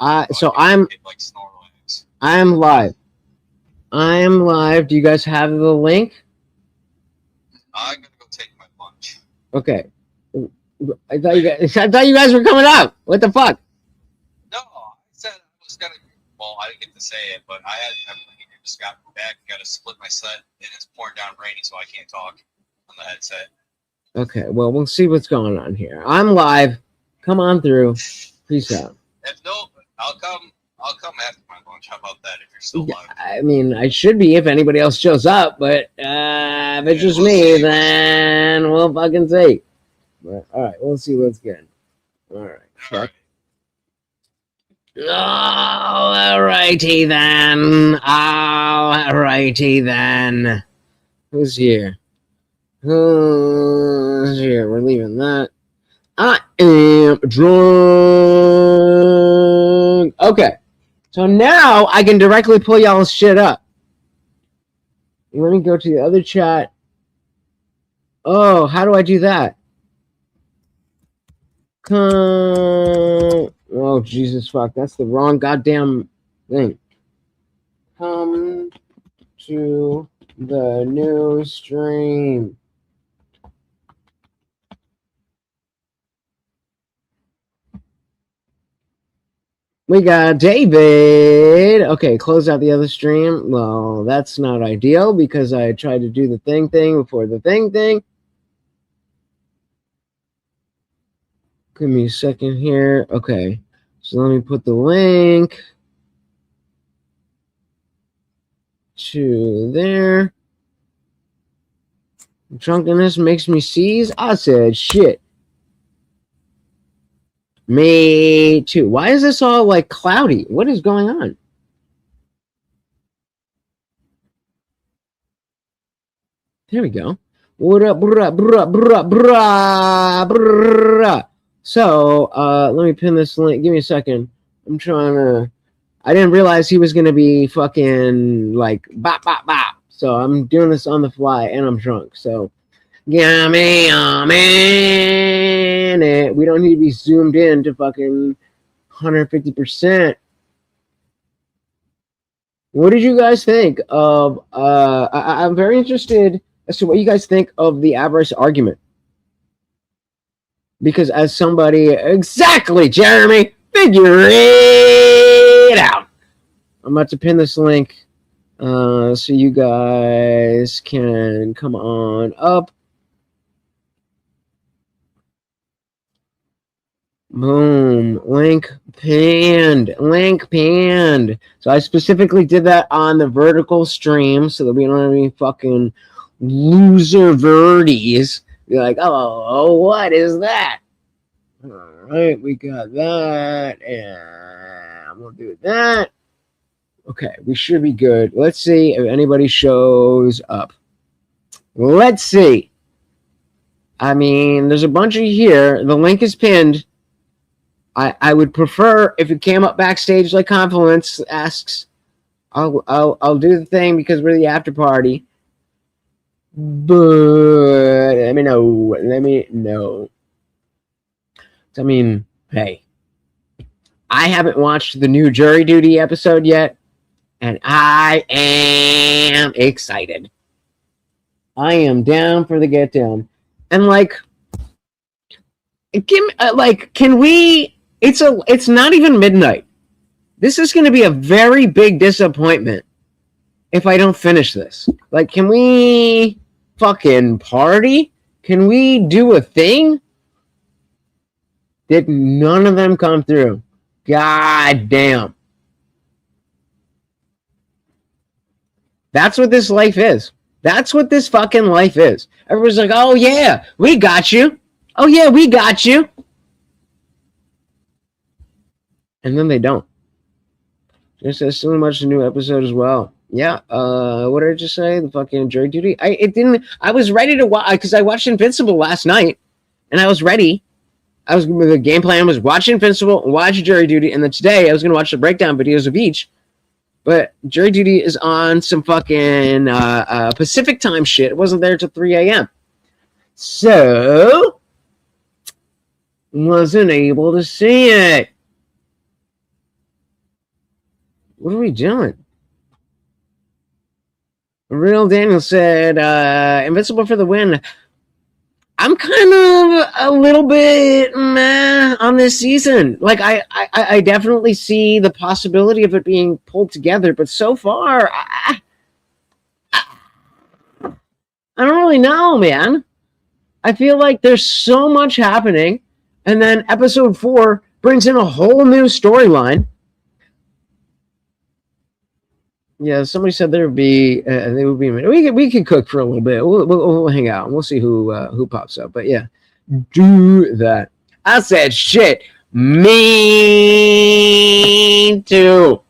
I am live. I am live. Do you guys have the link? I'm gonna go take my lunch. Okay. I thought you guys were coming up. What the fuck? No, I said I was gonna. Well, I didn't get to say it, but I just got back. Got to split my set, and it's pouring down rainy, so I can't talk on the headset. Okay. Well, we'll see what's going on here. I'm live. Come on through. Peace out. If no, I'll come after my lunch. How about that? If you're still live. I mean, I should be if anybody else shows up, but if it's just me, then we'll fucking see. But, all right, we'll see what's good. All right. Fuck. All righty then. All righty then. Who's here? Who's here? We're leaving that. I am drunk. Okay. So now I can directly pull y'all's shit up. Let me go to the other chat. Oh, how do I do that? Oh, Jesus fuck. That's the wrong goddamn thing. Come to the new stream. We got David. Okay, close out the other stream. Well, that's not ideal because I tried to do the thing before the thing. Give me a second here. Okay, so let me put the link to there. Drunkenness makes me seize. I said shit. Me too. Why is this all like cloudy? What is going on? There we go. What up, brah. So, let me pin this link. Give me a second. I'm trying to. I didn't realize he was gonna be fucking like bop. So I'm doing this on the fly, and I'm drunk. So, yeah, man. We don't need to be zoomed in to fucking 150%. What did you guys think of? I'm very interested as to what you guys think of the avarice argument. Because as somebody, exactly, Jeremy, figure it out. I'm about to pin this link so you guys can come on up. Boom, link pinned. So I specifically did that on the vertical stream so that we don't have any fucking loser verdies. Be like, oh, what is that? All right, we got that, and we'll do that. Okay, we should be good. Let's see if anybody shows up. Let's see. I mean, there's a bunch of you here. The link is pinned. I would prefer if it came up backstage like Confluence asks. I'll do the thing because we're the after party. But let me know. I mean, hey, I haven't watched the new Jury Duty episode yet, and I am excited. I am down for the get down, and like, can we? It's not even midnight. This is going to be a very big disappointment if I don't finish this. Like, can we fucking party? Can we do a thing? Did none of them come through? God damn. That's what this life is. That's what this fucking life is. Everyone's like, oh yeah, we got you. Oh yeah, we got you. And then they don't. Just says so much a new episode as well. Yeah. What did I just say? The fucking Jury Duty. I was ready to watch because I watched Invincible last night, and I was ready. The game plan was watch Invincible, watch Jury Duty, and then today I was gonna watch the breakdown videos of each. But Jury Duty is on some fucking Pacific time shit. It wasn't there till 3 a.m. So wasn't able to see it. What are we doing? Real Daniel said, Invincible for the win. I'm kind of a little bit meh on this season. Like, I definitely see the possibility of it being pulled together, but so far, I don't really know, man. I feel like there's so much happening, and then episode 4 brings in a whole new storyline. Yeah, somebody said there would be. They would be. We could cook for a little bit. We'll hang out. And we'll see who pops up. But yeah, do that. I said shit. Me too.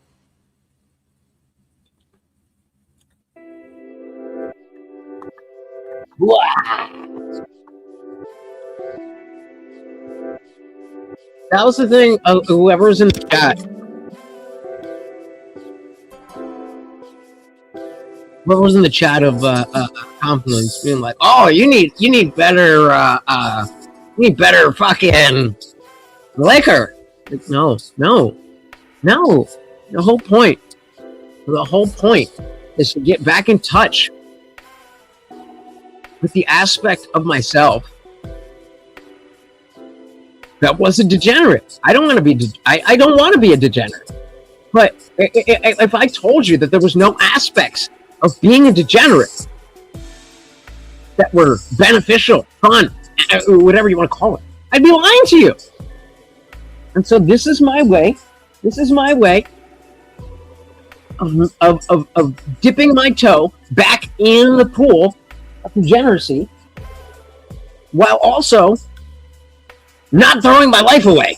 That was the thing. Whoever's in the chat. What was in the chat of compliments, being like, "Oh, you need better, you need better fucking liquor." Like, no. The whole point is to get back in touch with the aspect of myself that was a degenerate. I don't want to be. I don't want to be a degenerate. But if I told you that there was no aspects of being a degenerate that were beneficial, fun, whatever you want to call it, I'd be lying to you. And so this is my way. This is my way of dipping my toe back in the pool of degeneracy, while also not throwing my life away.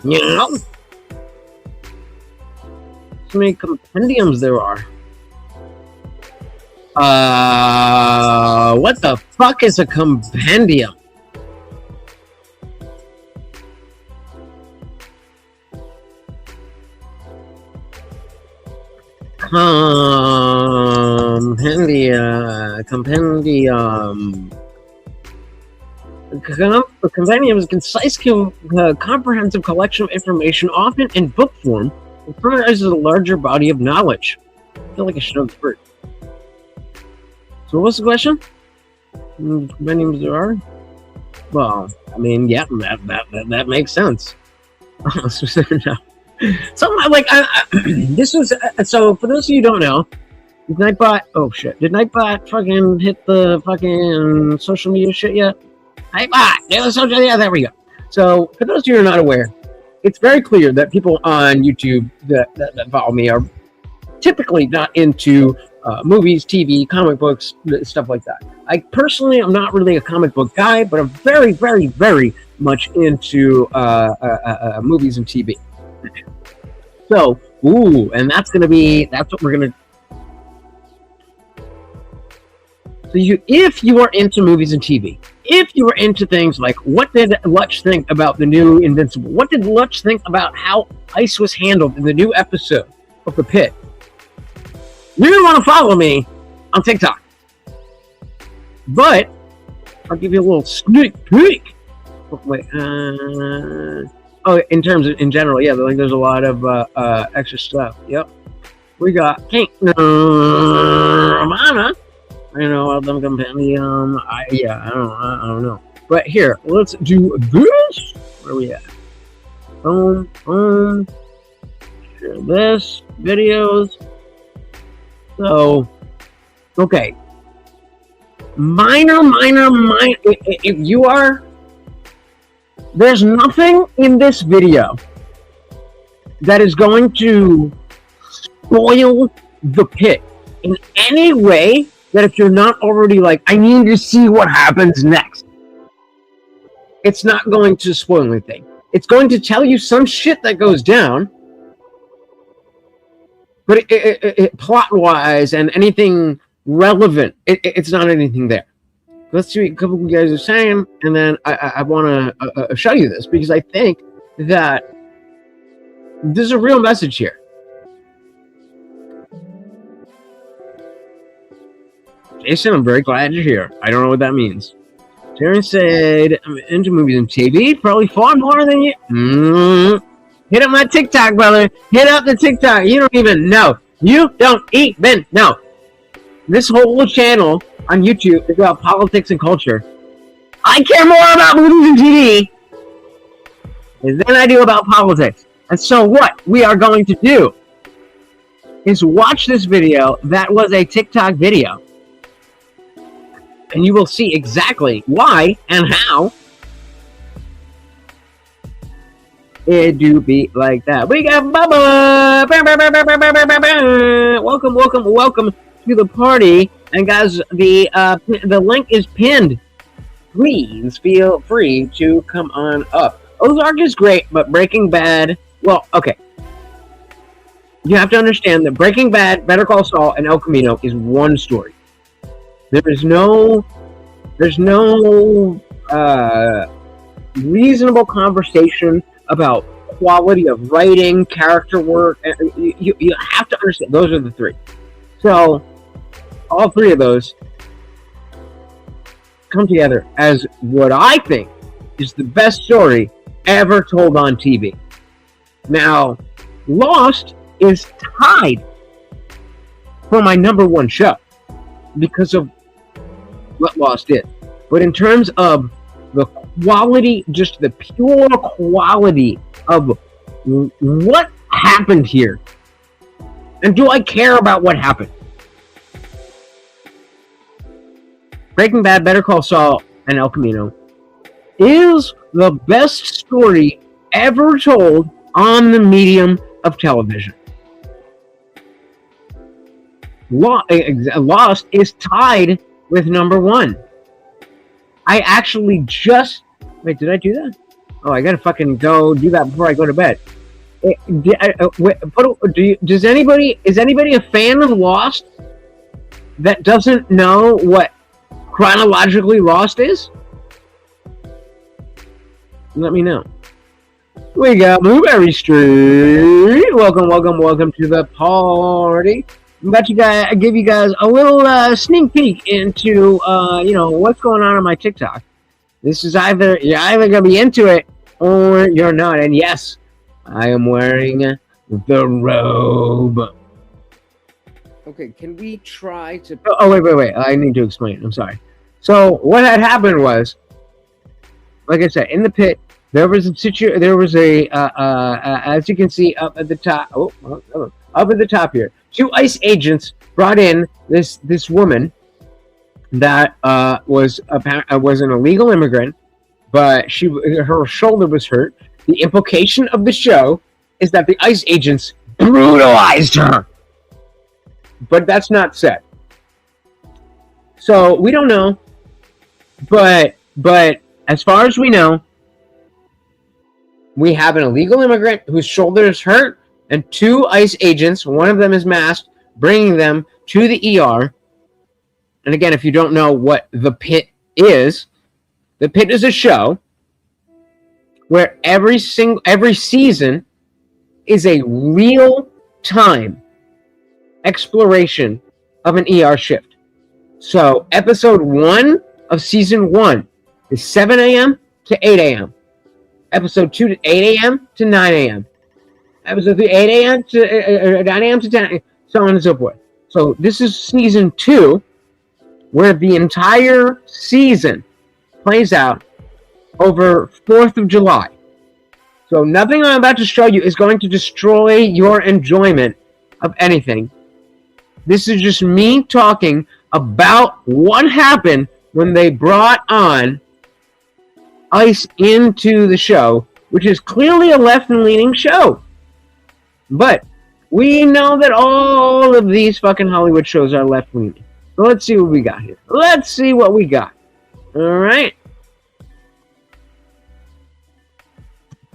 You know? So many compendiums there are. What the fuck is a compendium? Compendium. A compendium is a concise, comprehensive collection of information, often in book form, that summarizes a larger body of knowledge. I feel like I should have heard. So what's the question? Compendiums there are? Well, I mean, yeah, that makes sense. No. So, like, this was, so for those of you who don't know, did Nightbot, oh shit, did Nightbot fucking hit the fucking social media shit yet? Nightbot, yeah, there we go. So, for those of you who are not aware, it's very clear that people on YouTube that follow me are typically not into movies, TV, comic books, stuff like that. I personally am not really a comic book guy, but I'm very, very, very much into movies and TV. So, and that's what we're gonna. So if you are into movies and TV, if you are into things like, what did Lutch think about the new Invincible? What did Lutch think about how Ice was handled in the new episode of The Pit? You're gonna want to follow me on TikTok. But I'll give you a little sneak peek. Wait, in general, yeah, like there's a lot of extra stuff. Yep, we got King Romana. I know them compendium. I don't know. But here, let's do this. Where are we at? Boom. Share this videos. So, okay. Minor. If you are, there's nothing in this video that is going to spoil The Pit in any way, that if you're not already like, I need to see what happens next. It's not going to spoil anything. It's going to tell you some shit that goes down, but it plot-wise and anything relevant, it's not anything there. Let's see what a couple of you guys are saying, and then I want to show you this, because I think that there's a real message here. Jason, I'm very glad you're here. I don't know what that means. Darren said, I'm into movies and TV, probably far more than you. Hit up my TikTok, brother. Hit up the TikTok. You don't even know. You don't even know. This whole channel on YouTube is about politics and culture. I care more about movies and TV than I do about politics. And so what we are going to do is watch this video that was a TikTok video. And you will see exactly why and how it do be like that. We got Bubba! Welcome to the party. And guys, the link is pinned. Please feel free to come on up. Ozark is great, but Breaking Bad, well, okay. You have to understand that Breaking Bad, Better Call Saul, and El Camino is one story. There's no reasonable conversation about quality of writing, character work. You have to understand, those are the three. So, all three of those come together as what I think is the best story ever told on TV. Now, Lost is tied for my #1 show because of what Lost is. But in terms of the quality, just the pure quality of what happened here, and do I care about what happened? Breaking Bad, Better Call Saul, and El Camino is the best story ever told on the medium of television. Lost is tied with #1. I actually just... Wait, did I do that? Oh, I gotta fucking go do that before I go to bed. Is anybody a fan of Lost that doesn't know what chronologically Lost is? Let me know. We got Blueberry Street. Welcome to the party. I'm about to give you guys a little sneak peek into what's going on my TikTok. This is you're either gonna be into it or you're not. And yes, I am wearing the robe. Okay, can we try to? Oh wait! I need to explain. I'm sorry. So what had happened was, like I said, in the pit, there was a as you can see up at the top. Up at the top here, 2 ICE agents brought in this woman that was an illegal immigrant, but her shoulder was hurt. The implication of the show is that the ICE agents brutalized her, but that's not said. So we don't know, but as far as we know, we have an illegal immigrant whose shoulder is hurt, and 2 ICE agents, one of them is masked, bringing them to the ER. And again, if you don't know what The Pit is a show where every season is a real-time exploration of an ER shift. So episode 1 of season 1 is 7 a.m. to 8 a.m. Episode 2 to 8 a.m. to 9 a.m. Episode 3, 8 a.m. to 9 a.m. to 10 a.m., so on and so forth. So this is season 2, where the entire season plays out over 4th of July. So nothing I'm about to show you is going to destroy your enjoyment of anything. This is just me talking about what happened when they brought on ICE into the show, which is clearly a left-leaning show. But we know that all of these fucking Hollywood shows are left-leaning. So let's see what we got here. Let's see what we got. All right.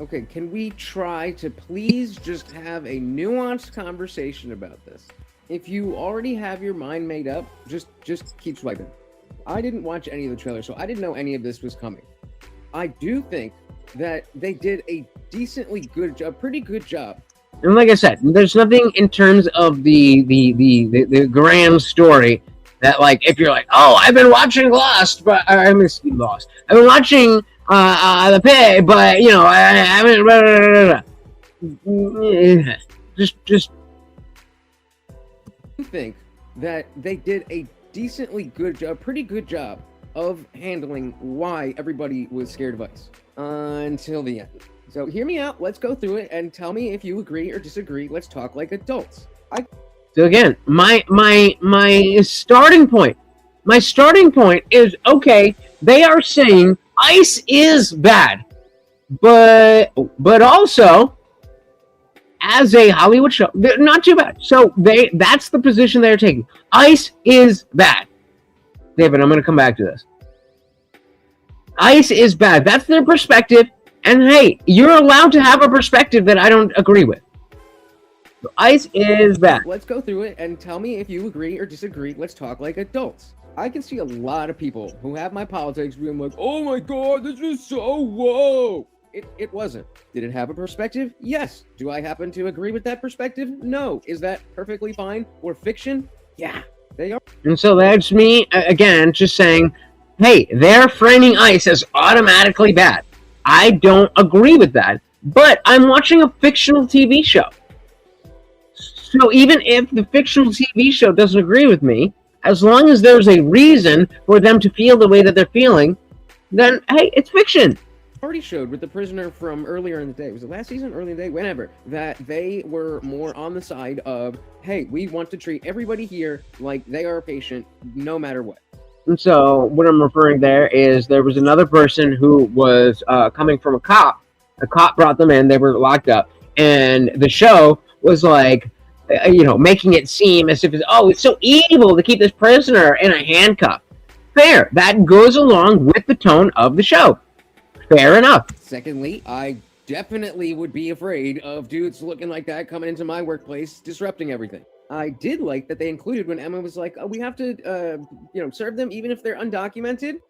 Okay, can we try to please just have a nuanced conversation about this? If you already have your mind made up, just keep swiping. I didn't watch any of the trailers, so I didn't know any of this was coming. I do think that they did a pretty good job. And like I said, there's nothing in terms of the grand story that, like, if you're like, oh, I've been watching Lost, but I've been watching The Pit, but I haven't. Blah, blah, blah, blah. just think that they did a decently good job, pretty good job of handling why everybody was scared of ice until the end. So hear me out. Let's go through it and tell me if you agree or disagree. Let's talk like adults. So again, my starting point is, okay, they are saying ice is bad, but also as a Hollywood show, they're not too bad. So that's the position they're taking. Ice is bad. David, I'm going to come back to this. Ice is bad. That's their perspective. And hey, you're allowed to have a perspective that I don't agree with. So ice is bad. Let's go through it and tell me if you agree or disagree. Let's talk like adults. I can see a lot of people who have my politics being like, oh my god, this is so whoa. It wasn't. Did it have a perspective? Yes. Do I happen to agree with that perspective? No. Is that perfectly fine? Or fiction? Yeah, they are. And so that's me, again, just saying, hey, they're framing ice as automatically bad. I don't agree with that. But I'm watching a fictional TV show. So even if the fictional TV show doesn't agree with me, as long as there's a reason for them to feel the way that they're feeling, then, hey, it's fiction. Already showed with the prisoner from earlier in the day, was it last season, early in the day, whenever, that they were more on the side of, hey, we want to treat everybody here like they are a patient no matter what. And so what I'm referring there is there was another person who was coming from a cop. A cop brought them in, they were locked up, and the show was like, making it seem as if it's so evil to keep this prisoner in a handcuff. Fair. That goes along with the tone of the show. Fair enough. Secondly, I definitely would be afraid of dudes looking like that coming into my workplace, disrupting everything. I did like that they included when Emma was like, oh, we have to, serve them even if they're undocumented.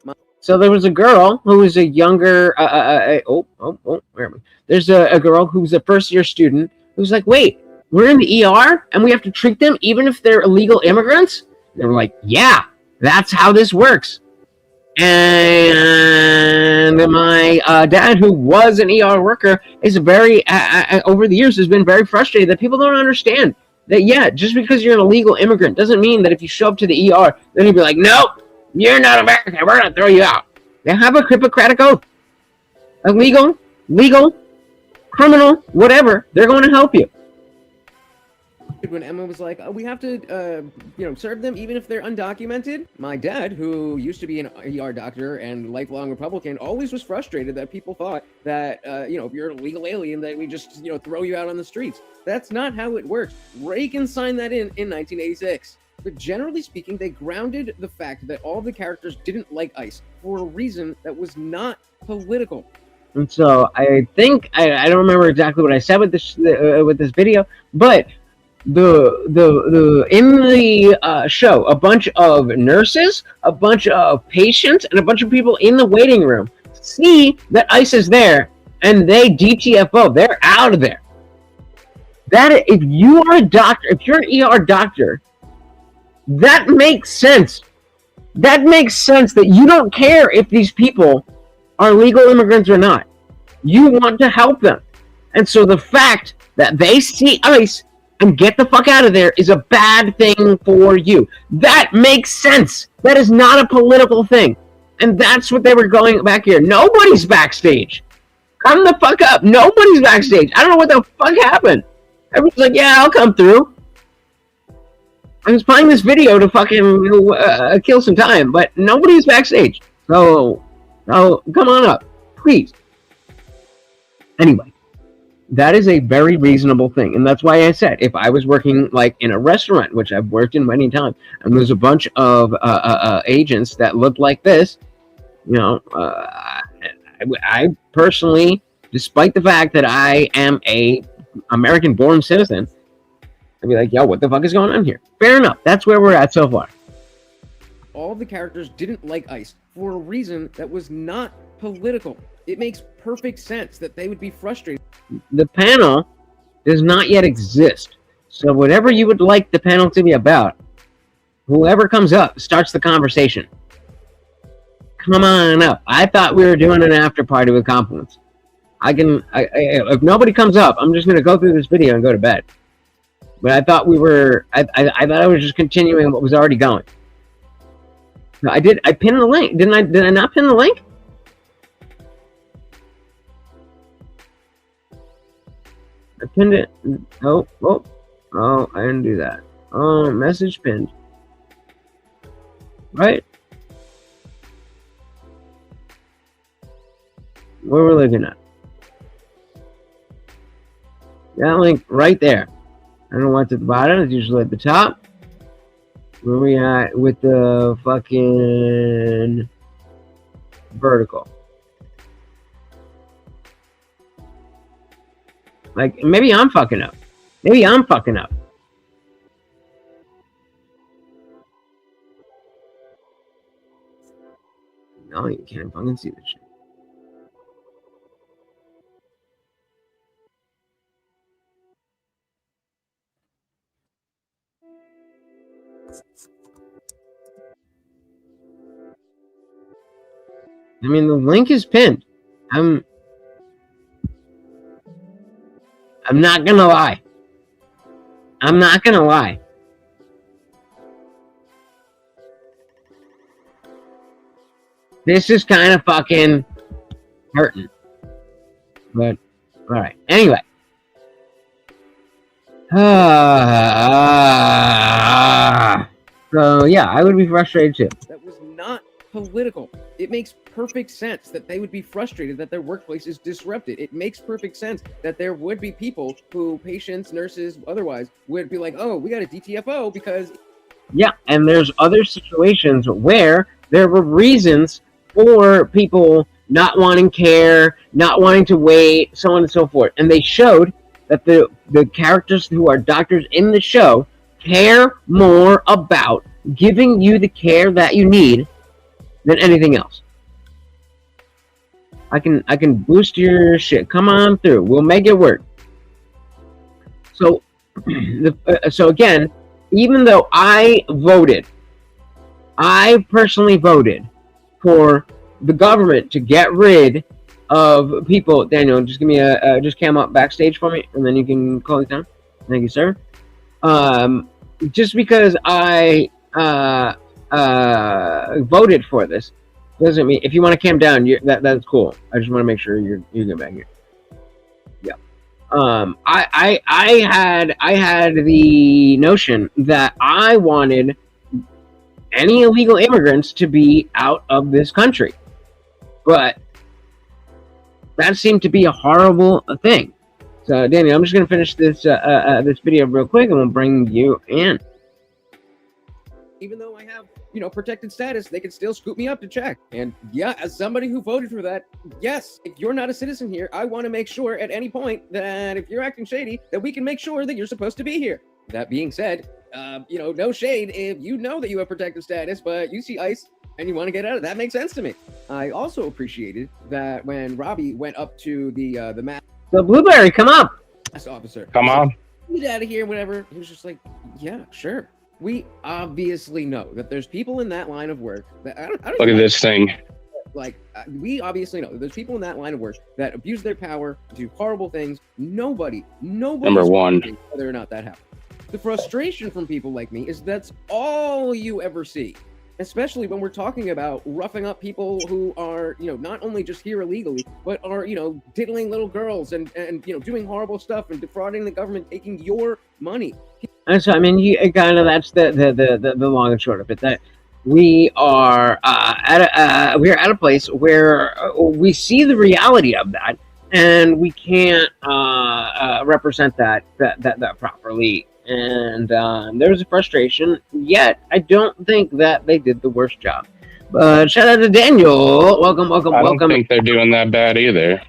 So there was a girl who was a younger, where am I? There's a girl who was a first-year student who's like, wait, we're in the ER and we have to treat them even if they're illegal immigrants? They were like, yeah, that's how this works. And my dad, who was an ER worker, is very, over the years, has been very frustrated that people don't understand that, yeah, just because you're an illegal immigrant doesn't mean that if you show up to the ER, then you'd be like, nope, you're not American, we're going to throw you out. They have a Hippocratic oath. Illegal, legal, criminal, whatever, they're going to help you. When Emma was like, oh, we have to, serve them even if they're undocumented. My dad, who used to be an ER doctor and lifelong Republican, always was frustrated that people thought that, if you're a legal alien, that we just, throw you out on the streets. That's not how it works. Reagan signed that in 1986. But generally speaking, they grounded the fact that all the characters didn't like ICE for a reason that was not political. And so I think, I don't remember exactly what I said with this video, but the in the show, a bunch of nurses, a bunch of patients, and a bunch of people in the waiting room see that ICE is there, and they DTFO. They're out of there. That if you are a doctor, if you're an ER doctor, that makes sense. That makes sense that you don't care if these people are legal immigrants or not. You want to help them. And so the fact that they see ICE and get the fuck out of there is a bad thing for you. That makes sense. That is not a political thing. And that's what they were going back here. Nobody's backstage. Come the fuck up. Nobody's backstage. I don't know what the fuck happened. Everyone's like, yeah, I'll come through. I was playing this video to fucking kill some time, but nobody's backstage. So come on up, please. Anyway. That is a very reasonable thing, and that's why I said if I was working like in a restaurant, which I've worked in many times, and there's a bunch of agents that look like this, I personally, despite the fact that I am a American-born citizen, I'd be like, yo, what the fuck is going on here? Fair enough. That's where we're at so far. All the characters didn't like ICE for a reason that was not political. It makes perfect sense that they would be frustrated. The panel does not yet exist. So whatever you would like the panel to be about, whoever comes up starts the conversation. Come on up. I thought we were doing an after party with compliments. If nobody comes up, I'm just gonna go through this video and go to bed. But I thought I thought I was just continuing what was already going. No, I pinned the link. Did I not pin the link? I pinned it. Oh, I didn't do that. Oh, message pinned. Right? Where we're looking at. That link right there. I don't know what's at the bottom. It's usually at the top. Where we at with the fucking vertical? Like, maybe I'm fucking up. Maybe I'm fucking up. No, you can't fucking see this shit. I mean, the link is pinned. I'm not gonna lie. I'm not gonna lie. This is kind of fucking hurting. But, alright. Anyway. So, yeah, I would be frustrated too. That was not political. It makes perfect sense that they would be frustrated that their workplace is disrupted. It makes perfect sense that there would be people who, patients, nurses, otherwise, would be like, oh, we got a DTFO because... Yeah, and there's other situations where there were reasons for people not wanting care, not wanting to wait, so on and so forth. And they showed that the characters who are doctors in the show care more about giving you the care that you need than anything else. I can boost your shit. Come on through. We'll make it work. So, so again, even though I personally voted for the government to get rid of people. Daniel, just give me just cam up backstage for me, and then you can call it down. Thank you, sir. Just because I voted for this doesn't mean if you want to cam down, that's cool. I just want to make sure you get back here. Yeah. I had the notion that I wanted any illegal immigrants to be out of this country, but that seemed to be a horrible thing. So, Daniel, I'm just gonna finish this this video real quick, and we'll bring you in. Even though I have, protected status, they can still scoop me up to check. And yeah, as somebody who voted for that, yes, if you're not a citizen here, I want to make sure at any point that if you're acting shady, that we can make sure that you're supposed to be here. That being said, no shade if you know that you have protected status, but you see ICE and you want to get out of it. That makes sense to me. I also appreciated that when Robbie went up to the Blueberry, come up. Officer. Come on. Get out of here, whatever. He was just like, yeah, sure. We obviously know that there's people in that line of work that I don't Look at this thing. Like, we obviously know that there's people in that line of work that abuse their power, do horrible things. Nobody Number one. whether or not that happens. The frustration from people like me is that's all you ever see. Especially when we're talking about roughing up people who are, not only just here illegally, but are, diddling little girls and doing horrible stuff and defrauding the government, taking your money. And so, I mean, that's the long and short of it. That we are we're at a place where we see the reality of that, and we can't represent that properly. And there's a frustration, yet I don't think that they did the worst job. But shout out to Daniel. Welcome. I don't think they're doing that bad either.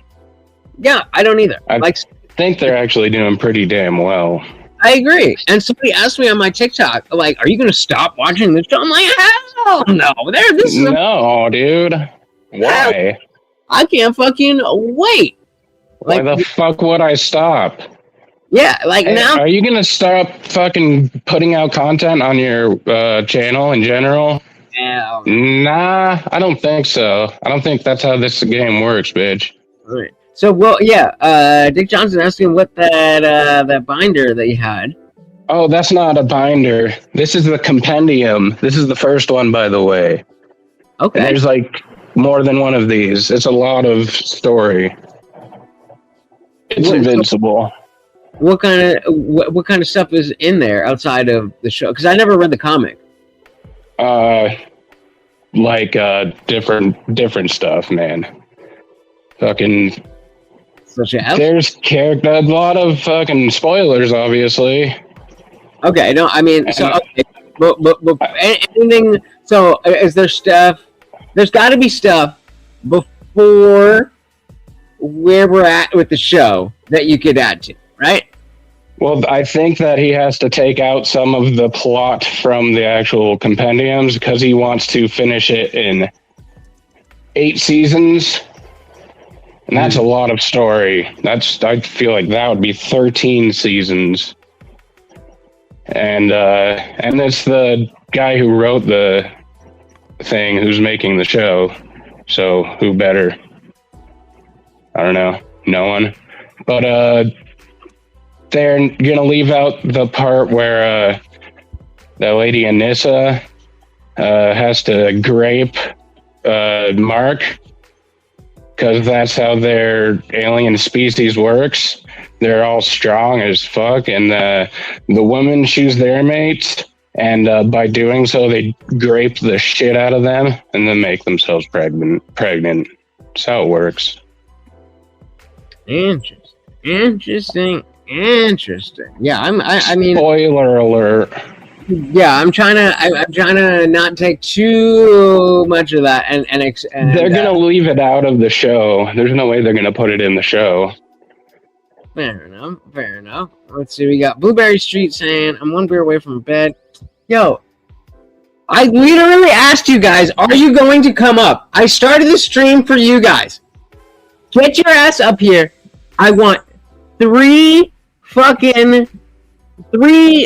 Yeah, I don't either. I think they're actually doing pretty damn well. I agree. And somebody asked me on my TikTok, like, are you going to stop watching this show? I'm like, hell no. Dude. Why? I can't fucking wait. Why the fuck would I stop? Yeah, now. Are you going to stop fucking putting out content on your channel in general? Yeah. Nah, I don't think so. I don't think that's how this game works, bitch. All right. So, well, yeah. Dick Johnson asking what that binder that you had. Oh, that's not a binder. This is the compendium. This is the first one, by the way. And Okay. there's like more than one of these. It's a lot of story. It's invincible. What kind of stuff is in there outside of the show? Because I never read the comic. Different stuff, man. Fucking. Such as? There's a lot of fucking spoilers, obviously. Okay, no, I mean, so okay, but anything. So, is there stuff? There's got to be stuff before where we're at with the show that you could add to, right? Well, I think that he has to take out some of the plot from the actual compendiums because he wants to finish it in 8 seasons. And that's a lot of story. I feel like that would be 13 seasons. And it's the guy who wrote the thing who's making the show. So who better? I don't know. No one. But they're gonna leave out the part where that lady Anissa has to grape Mark, because that's how their alien species works. They're all strong as fuck, and the women choose their mates, and by doing so, they grape the shit out of them and then make themselves pregnant. That's how it works. Interesting. Yeah, I mean, spoiler alert. Yeah, I'm trying to not take too much of that, and they're gonna leave it out of the show. There's no way they're gonna put it in the show. Fair enough. Let's see. We got Blueberry Street saying, "I'm one beer away from bed." Yo, I literally asked you guys, "Are you going to come up?" I started the stream for you guys. Get your ass up here. I want 3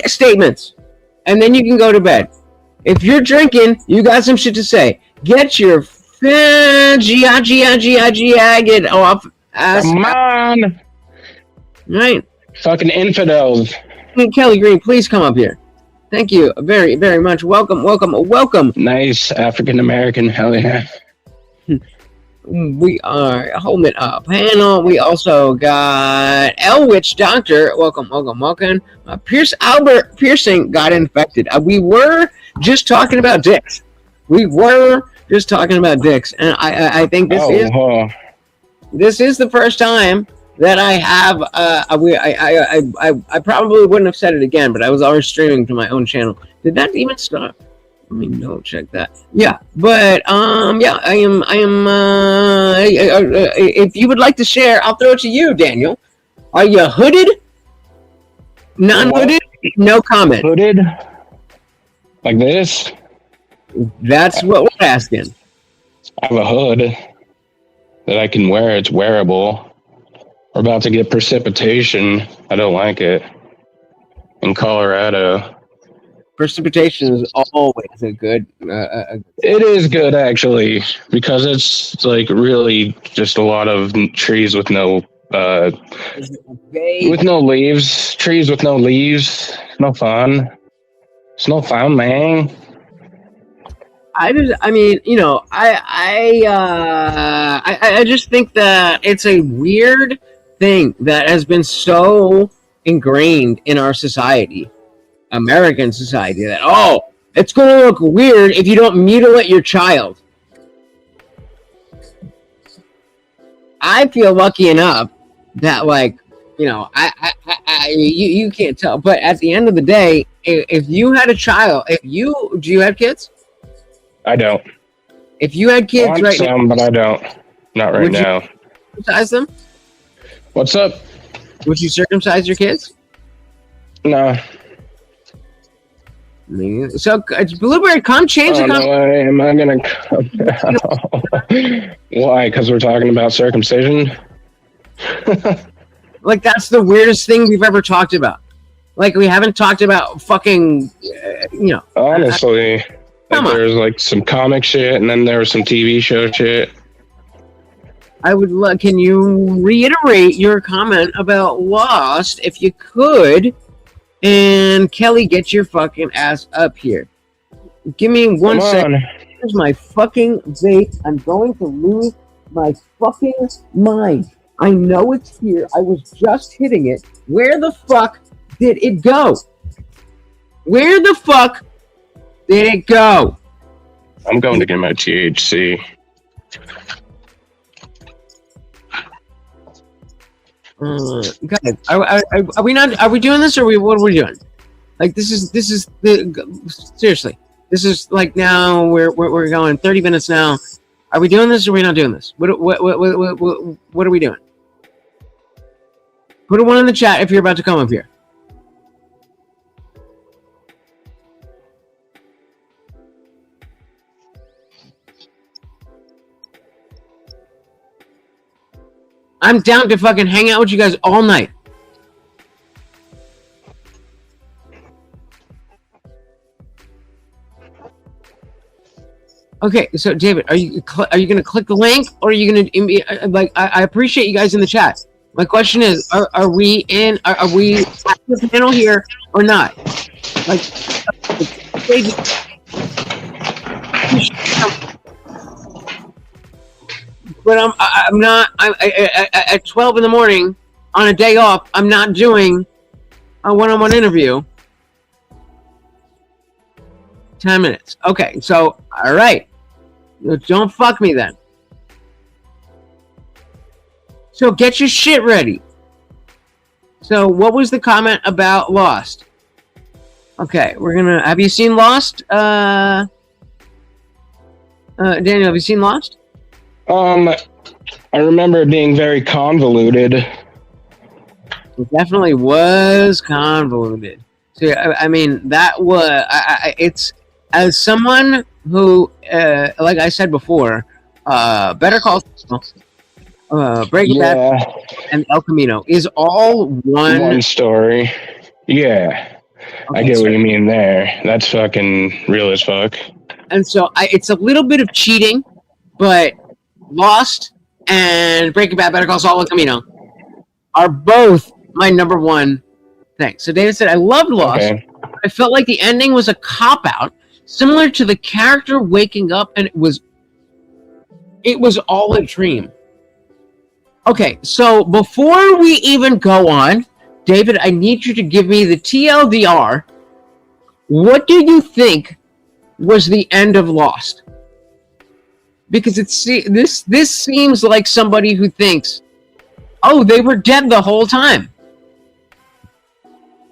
statements. And then you can go to bed. If you're drinking, you got some shit to say. Get your get off ass. Come on. Right. Fucking infidels. Kelly Green, please come up here. Thank you very, very much. Welcome. Nice African American. Hell yeah. We are holding a panel. We also got Elwitch Doctor. Welcome. Pierce Albert Piercing got infected. We were just talking about dicks. And I think this is the first time that I have. I probably wouldn't have said it again, but I was already streaming to my own channel. Did that even stop? Let me check that. Yeah, but yeah, I am. If you would like to share, I'll throw it to you, Daniel. Are you hooded? Non-hooded? No comment. Hooded? Like this? That's what we're asking. I have a hood that I can wear. It's wearable. We're about to get precipitation. I don't like it. In Colorado. Precipitation is always a good. It is good, actually, because it's like really just a lot of trees with no leaves. Trees with no leaves. No fun. It's no fun, man. I just think that it's a weird thing that has been so ingrained in our society. American society, that it's going to look weird if you don't mutilate your child. I feel lucky enough that, you can't tell, but at the end of the day, if you had a child, do you have kids? I don't. If you had kids, I want right some, now, but I don't. Not right now. Would you circumcise them? What's up? Would you circumcise your kids? No. So it's Blueberry. Come change the conversation. Am I gonna come down? Why? Because we're talking about circumcision. Like, that's the weirdest thing we've ever talked about. Like, we haven't talked about fucking, Honestly, there's like some comic shit, and then there was some TV show shit. I would love. Can you reiterate your comment about Lost, if you could? And Kelly, get your fucking ass up here. Give me one second. Here's my fucking vape. I'm going to lose my fucking mind. I know it's here. I was just hitting it. Where the fuck did it go? Where the fuck did it go? I'm going to get my THC. Guys, are we not? Are we doing this, or what are we doing? Like, this is the seriously. This is like now we're going 30 minutes now. Are we doing this, or are we not doing this? What are we doing? Put a one in the chat if you're about to come up here. I'm down to fucking hang out with you guys all night. Okay, so David, are you gonna click the link, or are you gonna like? I appreciate you guys in the chat. My question is, are we at the panel here or not? Like, David, but I'm not. At 12 in the morning on a day off. I'm not doing a one-on-one interview. 10 minutes. Okay, so all right. Don't fuck me then. So get your shit ready. So what was the comment about Lost? Okay, we're gonna. Have you seen Lost? Daniel, have you seen Lost? I remember it being very convoluted. It definitely was convoluted. So I mean, that was. It's as someone who, like I said before, Better Call Saul, Breaking Bad, and El Camino is all one story. Yeah, okay, I get what you mean there. That's fucking real as fuck. And so it's a little bit of cheating, but Lost and Breaking Bad, Better Call Saul, El Camino are both my number one thing. So David said, I loved Lost. Okay. I felt like the ending was a cop-out, similar to the character waking up, and it was all a dream. Okay, so before we even go on, David, I need you to give me the TLDR. What do you think was the end of Lost? Because this seems like somebody who thinks, oh, they were dead the whole time.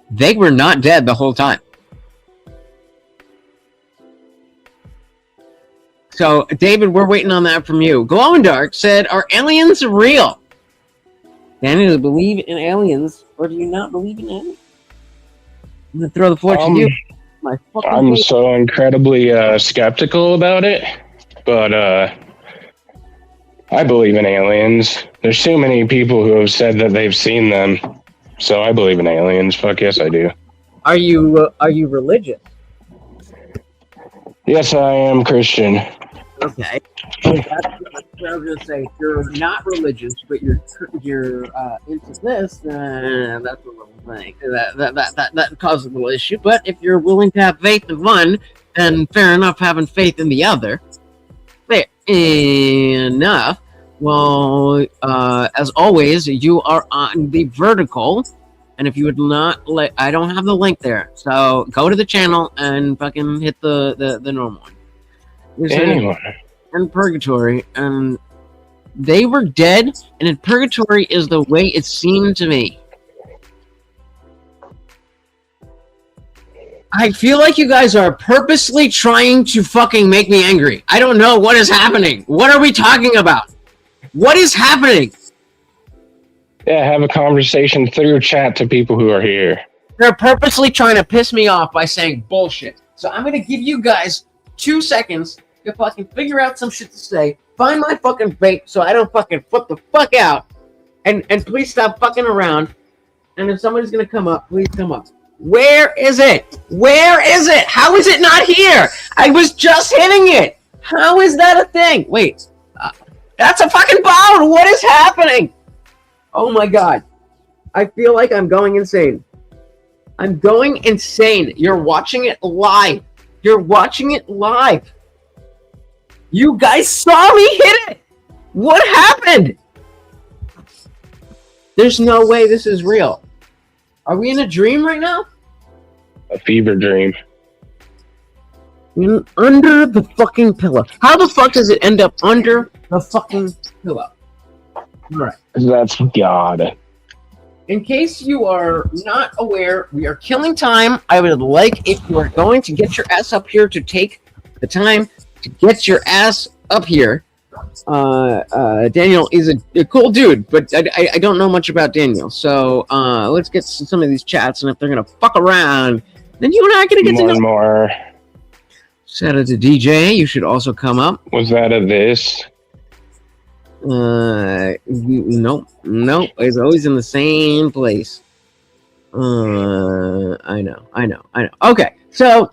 They were not dead the whole time. So, David, we're waiting on that from you. Glow in Dark said, are aliens real? Daniel, do you believe in aliens, or do you not believe in aliens? I'm going to throw the floor to you. I'm so incredibly skeptical about it, but I believe in aliens. There's too many people who have said that they've seen them, so I believe in aliens. Fuck yes, I do. Are you religious? Yes, I am Christian. Okay. So that's what I was going to say. If you're not religious, but you're into this, that's a little thing. That causes a little issue. But if you're willing to have faith in one, and fair enough having faith in the other, fair enough. Well, as always, you are on the vertical. And if you would not I don't have the link there. So go to the channel and fucking hit the normal one. In purgatory, and they were dead, and in purgatory is the way it seemed to me. I feel like you guys are purposely trying to fucking make me angry. I don't know what is happening. What are we talking about? What is happening? Yeah, have a conversation through chat to people who are here. They're purposely trying to piss me off by saying bullshit. So I'm going to give you guys 2 seconds to fucking figure out some shit to say. Find my fucking vape so I don't fucking flip the fuck out. And please stop fucking around. And if somebody's going to come up, please come up. Where is it? Where is it? How is it not here? I was just hitting it. How is that a thing? Wait. That's a fucking bone! What is happening? Oh my god. I feel like I'm going insane. I'm going insane. You're watching it live. You're watching it live. You guys saw me hit it! What happened? There's no way this is real. Are we in a dream right now? A fever dream. Under the fucking pillow. How the fuck does it end up under the fucking pillow? Alright. That's God. In case you are not aware, we are killing time. I would like if you are going to get your ass up here to take the time to get your ass up here. Daniel is a cool dude, but I don't know much about Daniel. So let's get some of these chats, and if they're gonna fuck around, then you and I are gonna get more to know. And more. Shout out to DJ. You should also come up. Was that a this? Nope. It's always in the same place. I know. Okay, so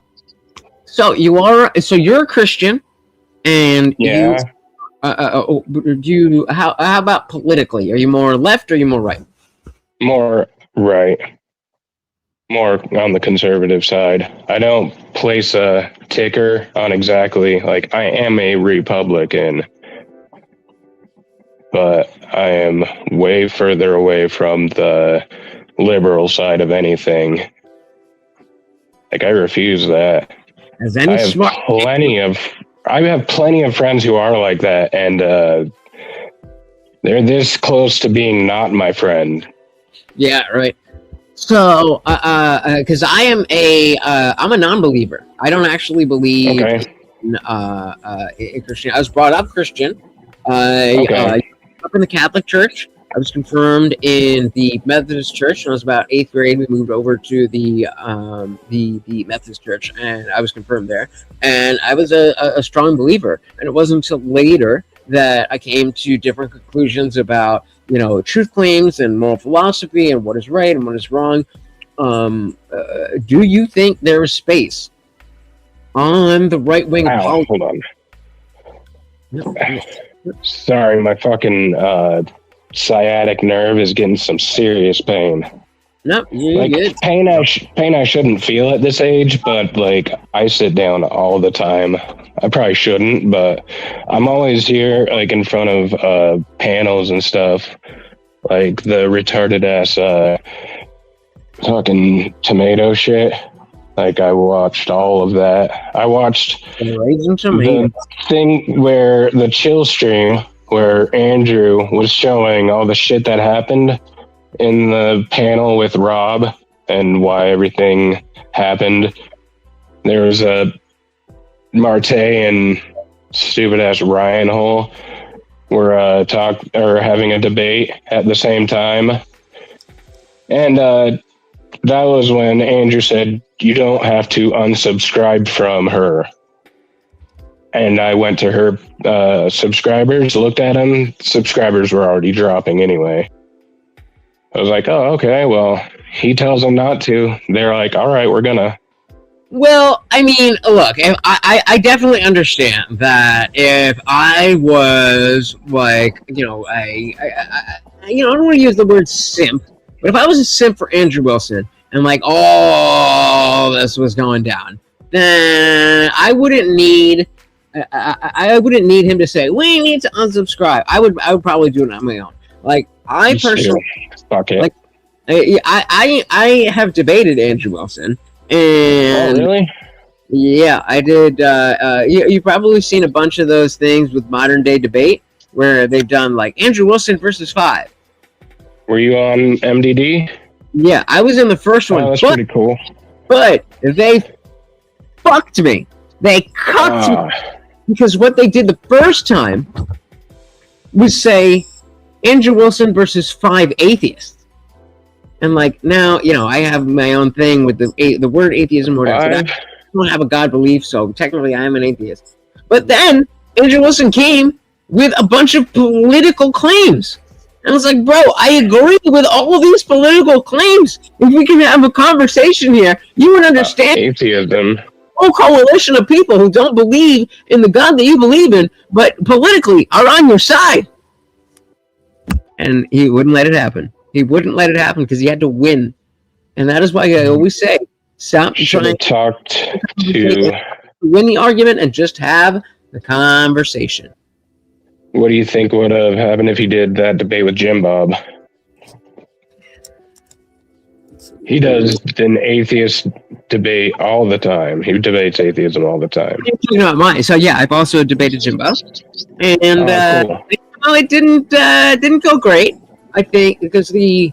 you're a Christian, and Yeah. how about politically? Are you more left or are you more right? More right. More on the conservative side. I don't place a ticker on exactly, like, I am a Republican, but I am way further away from the liberal side of anything. Like, I refuse that. As any I have smart I have plenty of friends who are like that, and they're this close to being not my friend. Yeah, right. So, because I'm a non-believer. I don't actually believe in Christian. I was brought up Christian. Up in the Catholic Church. I was confirmed in the Methodist Church. When I was about 8th grade, we moved over to the Methodist Church, and I was confirmed there. And I was a strong believer. And it wasn't until later that I came to different conclusions about, truth claims and moral philosophy and what is right and what is wrong. Do you think there is space on the right wing? Hold on. No. Sorry, my fucking sciatic nerve is getting some serious pain. No, you're good. Pain I shouldn't feel at this age, but like I sit down all the time. I probably shouldn't, but I'm always here, like in front of panels and stuff, like the retarded ass fucking tomato shit. Like I watched all of that. I watched the thing where the chill stream where Andrew was showing all the shit that happened in the panel with Rob and why everything happened. There was a Marte and stupid ass Ryan Hole were having a debate at the same time, and that was when Andrew said, "You don't have to unsubscribe from her." And I went to her subscribers, looked at them. Subscribers were already dropping anyway. I was like, oh, okay, well, he tells them not to. They're like, all right, we're gonna. Well, I mean, look, I definitely understand that if I was like, I don't want to use the word simp, but if I was a simp for Andrew Wilson and like all this was going down, then I wouldn't need him to say we need to unsubscribe. I would probably do it on my own. Like I personally, fuck it. Like I have debated Andrew Wilson, and really? Yeah, I did. You've probably seen a bunch of those things with modern day debate where they've done like Andrew Wilson versus 5. Were you on MDD? Yeah, I was in the first one. That's pretty cool. But they fucked me. They cucked me. Because what they did the first time was say Andrew Wilson versus 5 atheists. And like now, I have my own thing with the word atheism or whatever. I don't have a God belief, so technically I am an atheist. But then Andrew Wilson came with a bunch of political claims. And I was like, bro, I agree with all of these political claims. If we can have a conversation here, you would understand. Atheism. whole coalition of people who don't believe in the God that you believe in, but politically are on your side. And he wouldn't let it happen. He wouldn't let it happen because he had to win. And that is why I always say, stop trying to win the argument and just have the conversation. What do you think would have happened if he did that debate with Jim Bob? He does an atheist debate all the time. He debates atheism all the time. You know mine. So yeah, I've also debated Jim Bob, and Cool. it didn't go great. I think because the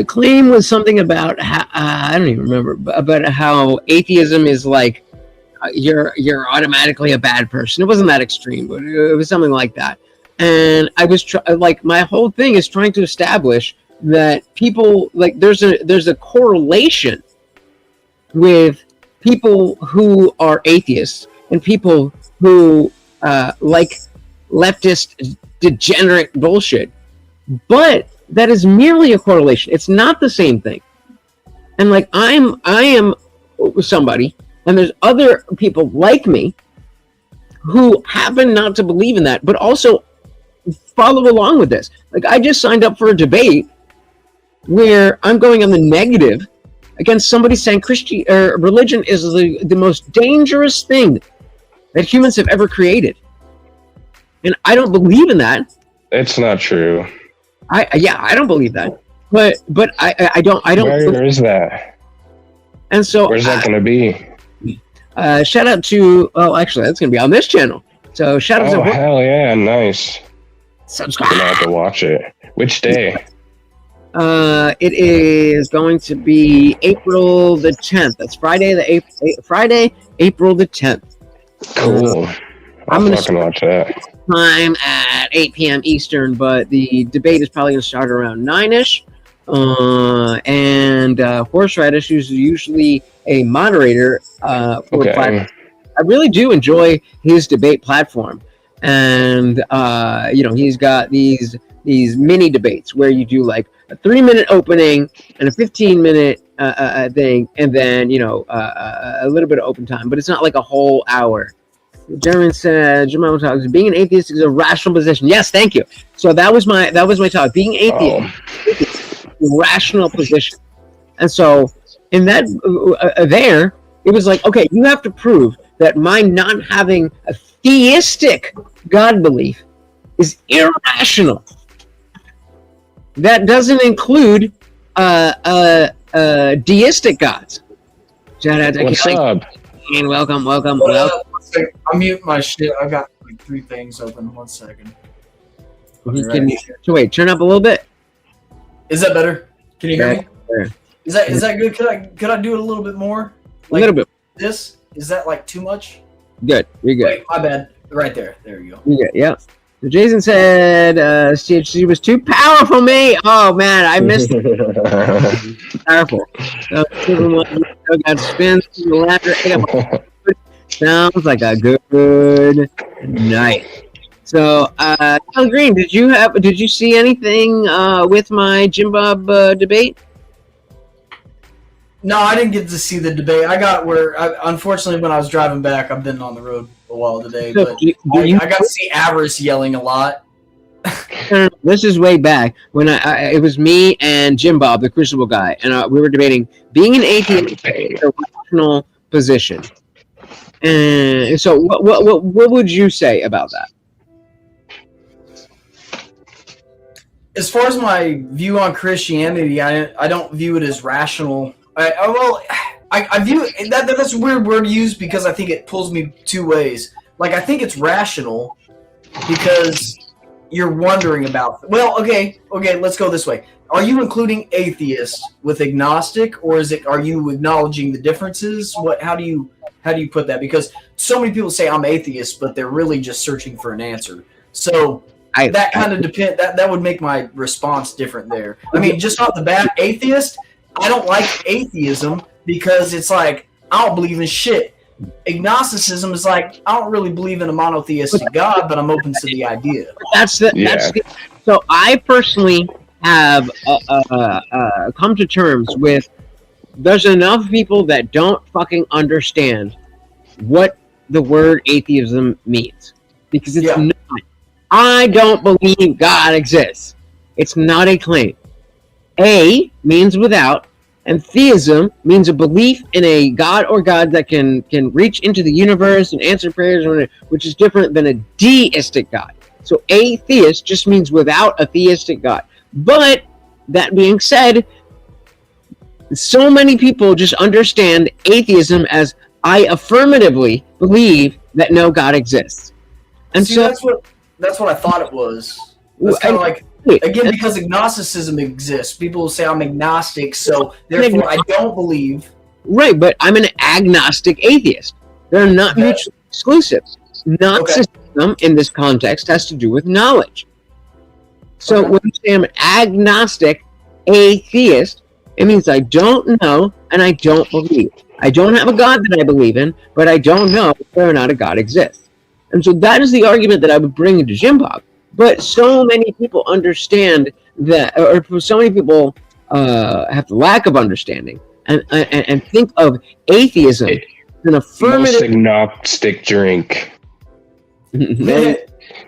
claim was something about how, I don't even remember, about how atheism is like you're automatically a bad person. It wasn't that extreme, but it was something like that. And I was like, my whole thing is trying to establish that people like there's a correlation with people who are atheists and people who like leftist degenerate bullshit, but that is merely a correlation. It's not the same thing. And like I am somebody, and there's other people like me who happen not to believe in that, but also follow along with this. Like I just signed up for a debate where I'm going on the negative against somebody saying religion is the most dangerous thing that humans have ever created. And I don't believe in that. It's not true. I don't believe that. But I don't. Where is that? And so where's that going to be? Shout out to. Oh, actually, that's going to be on this channel. So shout out to. Oh hell yeah! Nice. Subscribe. I'm gonna have to watch it. Which day? It is going to be April the 10th. That's Friday April the 10th. Cool. I'm gonna fucking watch that. Time at 8 p.m. Eastern, but the debate is probably going to start around 9ish. And Horseradish is usually a moderator for Okay. platform. I really do enjoy his debate platform, and he's got these mini debates where you do like a 3-minute opening and a 15-minute thing, and then a little bit of open time, but it's not like a whole hour. Jeremy said, Jamal talks, being an atheist is a rational position. Yes, thank you. So that was my talk. Being atheist is a rational position. And so in that there, it was like, okay, you have to prove that my not having a theistic God belief is irrational. That doesn't include deistic gods. Shout out to What's up? And welcome. I'll mute my shit. I've got like 3 things open. 1 second. So wait, turn up a little bit. Is that better? Can you hear me? Better. Is that good? Could I do it a little bit more? Like, a little bit. This is that like too much? Good. You're good. Wait, my bad. Right there. There you go. You're good. Yeah. So Jason said she was too powerful. Me. Oh man, I missed it. Powerful. So got spins to the ladder. Sounds like a good night. So, Alan Green, did you see anything with my Jim Bob debate? No, I didn't get to see the debate. Unfortunately, when I was driving back, I've been on the road a while today, So, but I got to see Avarice yelling a lot. This is way back when it was me and Jim Bob, the Crucible guy, and we were debating being an atheist is a rational position. And so, what would you say about that? As far as my view on Christianity, I don't view it as rational. I view it, that's a weird word to use because I think it pulls me 2 ways. Like, I think it's rational because you're wondering about. Well, okay, let's go this way. Are you including atheist with agnostic, or are you acknowledging the differences? How do you put that? Because so many people say I'm atheist, but they're really just searching for an answer. So that kind of depend. That would make my response different there. I mean, just off the bat, atheist. I don't like atheism because it's like I don't believe in shit. Agnosticism is like I don't really believe in a monotheistic God, but I'm open to the idea. So I personally have come to terms with there's enough people that don't fucking understand what the word atheism means. Because it's not, I don't believe God exists. It's not a claim. A means without, and theism means a belief in a God or gods that can reach into the universe and answer prayers, which is different than a deistic God. So atheist just means without a theistic God. But that being said, so many people just understand atheism as I affirmatively believe that no God exists. And see, so that's what I thought it was. It's kind of like, again, because agnosticism exists. People say I'm agnostic, so therefore I don't believe. Right, but I'm an agnostic atheist. They're not mutually exclusive. Gnosticism in this context has to do with knowledge. So when you say I'm an agnostic atheist, it means I don't know and I don't believe. I don't have a God that I believe in, but I don't know whether or not a God exists. And so that is the argument that I would bring into Jim Bob. But so many people understand that, or so many people have the lack of understanding and think of atheism as an affirmative. Most agnostic drink. There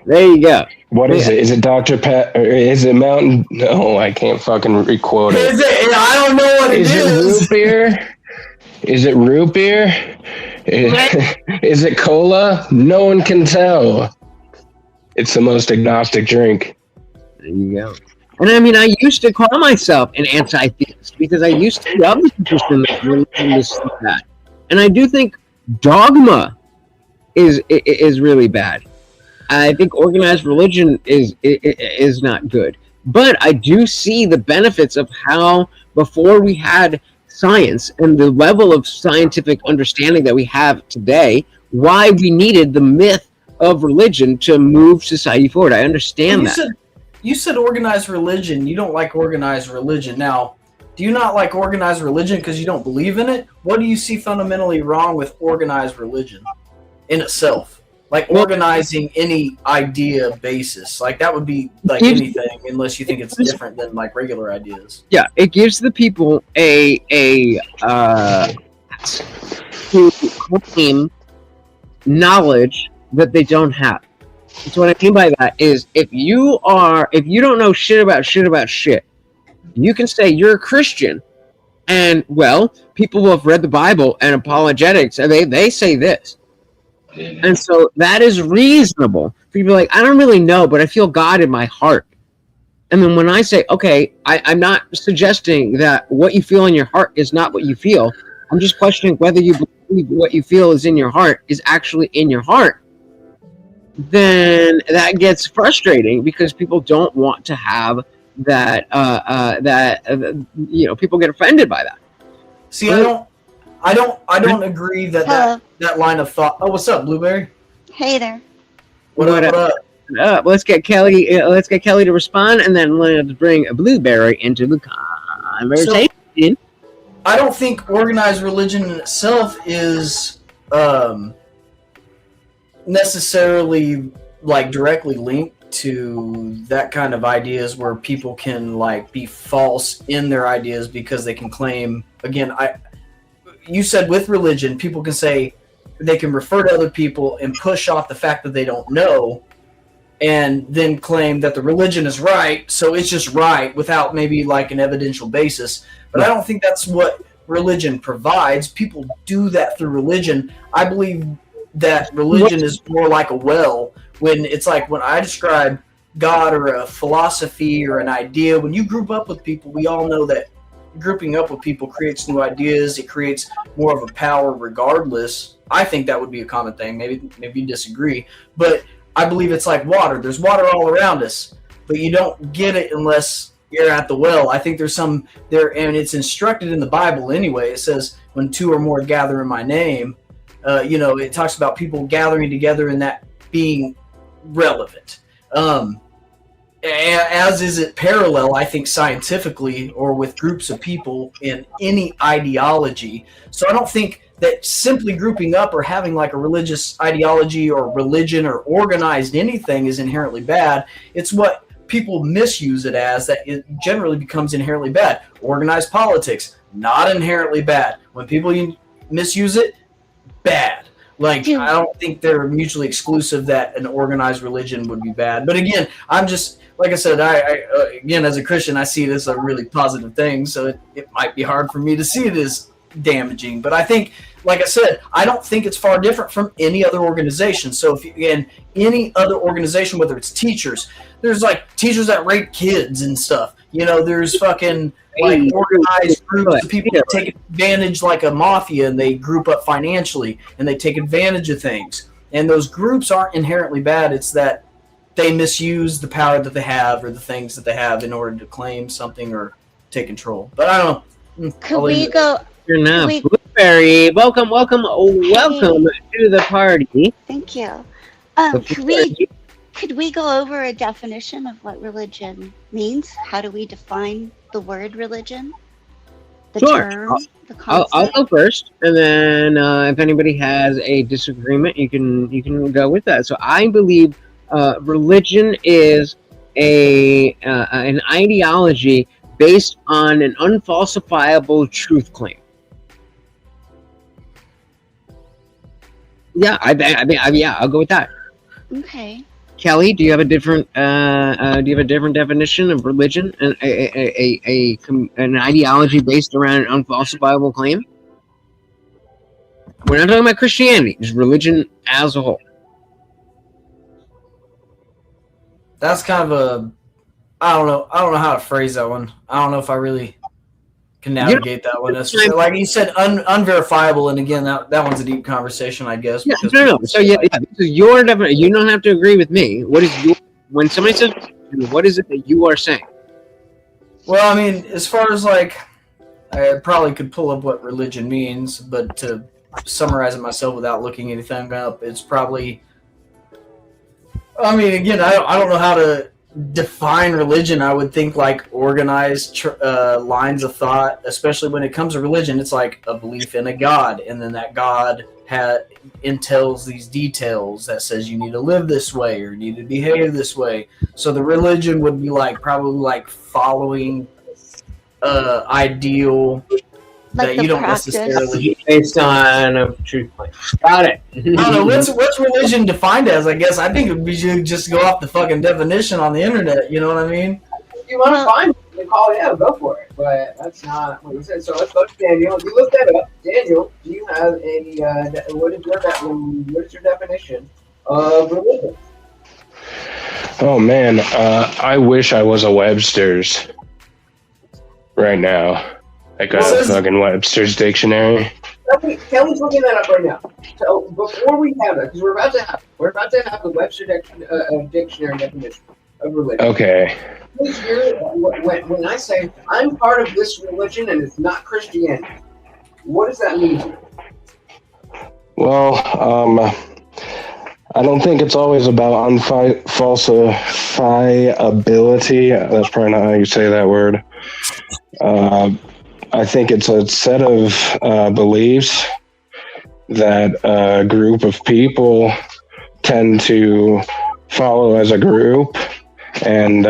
you go. What is it? Is it Dr. Pet? Or is it Mountain? No, I can't fucking requote it. Is it? I don't know what it is. Is it root beer? Is it root beer? Is it cola? No one can tell. It's the most agnostic drink. There you go. And I mean, I used to call myself an anti-theist because I used to love the system that. And I do think dogma is really bad. I think organized religion is not good. But I do see the benefits of how before we had science and the level of scientific understanding that we have today, why we needed the myth of religion to move society forward. I understand that. You said organized religion. You don't like organized religion. Now, do you not like organized religion because you don't believe in it? What do you see fundamentally wrong with organized religion in itself? Like organizing any idea basis. Like that would be like anything unless you think it's different than like regular ideas. Yeah, it gives the people a to claim knowledge that they don't have. So what I mean by that is if you don't know shit about shit, you can say you're a Christian, and well, people who have read the Bible and apologetics, and they say this. And so that is reasonable. People are like, I don't really know, but I feel God in my heart. And then when I say, okay, I'm not suggesting that what you feel in your heart is not what you feel. I'm just questioning whether you believe what you feel is in your heart is actually in your heart. Then that gets frustrating because people don't want to have that. People get offended by that. See, I don't agree that line of thought. Oh, what's up, Blueberry? Hey there. What up? Let's get Kelly to respond, and then let's bring a Blueberry into the conversation. So, I don't think organized religion in itself is necessarily like directly linked to that kind of ideas where people can like be false in their ideas because they can claim. Again, you said with religion, people can say they can refer to other people and push off the fact that they don't know, and then claim that the religion is right, so it's just right without maybe like an evidential basis. But I don't think that's what religion provides. People do that through religion. I believe that religion is more like a well. When it's like when I describe God or a philosophy or an idea, when you group up with people, we all know that grouping up with people creates new ideas. It creates more of a power regardless. I think that would be a common thing. Maybe you disagree, but I believe it's like water. There's water all around us, but you don't get it unless you're at the well. I think there's some there, and it's instructed in the Bible anyway. It says when two or more gather in my name, it talks about people gathering together and that being relevant. As is it parallel, I think, scientifically or with groups of people in any ideology. So I don't think that simply grouping up or having like a religious ideology or religion or organized anything is inherently bad. It's what people misuse it as, that it generally becomes inherently bad. Organized politics, not inherently bad. When people misuse it, bad. Like, I don't think they're mutually exclusive that an organized religion would be bad. But again, I'm just, like I said, I again, as a Christian, I see it as a really positive thing, so it might be hard for me to see it as damaging. But I think, like I said, I don't think it's far different from any other organization. So if, again, any other organization, whether it's teachers, there's like teachers that rape kids and stuff. You know, there's fucking like organized groups of people that take advantage, like a mafia, and they group up financially and they take advantage of things. And those groups aren't inherently bad. It's that they misuse the power that they have or the things that they have in order to claim something or take control. But I don't know. Could we go? You're not Blueberry. Welcome to the party. Thank you. Could we go over a definition of what religion means? How do we define the word religion? The term, the concept? I'll go first, and then if anybody has a disagreement, you can go with that. So I believe religion is an ideology based on an unfalsifiable truth claim. Yeah, yeah, I'll go with that. Okay. Kelly, do you have a different definition of religion? An ideology based around an unfalsifiable claim? We're not talking about Christianity, just religion as a whole. That's kind of a, I don't know how to phrase that one. I don't know if I really can navigate that one. It's just, like you said, unverifiable, and again, that one's a deep conversation, I guess. Yeah, no. So yeah, this is your definition. You don't have to agree with me. What is when somebody says, what is it that you are saying? Well, I mean, as far as like, I probably could pull up what religion means, but to summarize it myself without looking anything up, it's probably, I mean, again, I don't know how to define religion. I would think like organized lines of thought, especially when it comes to religion. It's like a belief in a God, and then that God entails these details that says you need to live this way or you need to behave this way. So the religion would be like probably like following ideal like that you don't necessarily based on a truth claim. Got it. I don't know what's religion defined as. I guess I think we should just go off the fucking definition on the internet. You know what I mean? If you want to find it, call it out, go for it. But that's not what we said. So let's go to Daniel. You look that up. Daniel, do you have any? What is your definition of religion? Oh man, I wish I was a Webster's right now. I got a fucking Webster's dictionary. Kelly's looking that up right now. So before we have it, because we're about to have the Webster dictionary definition of religion. Okay. When I say I'm part of this religion and it's not Christianity, what does that mean? Well, I don't think it's always about unfalsifiability. That's probably not how you say that word. I think it's a set of beliefs that a group of people tend to follow as a group. And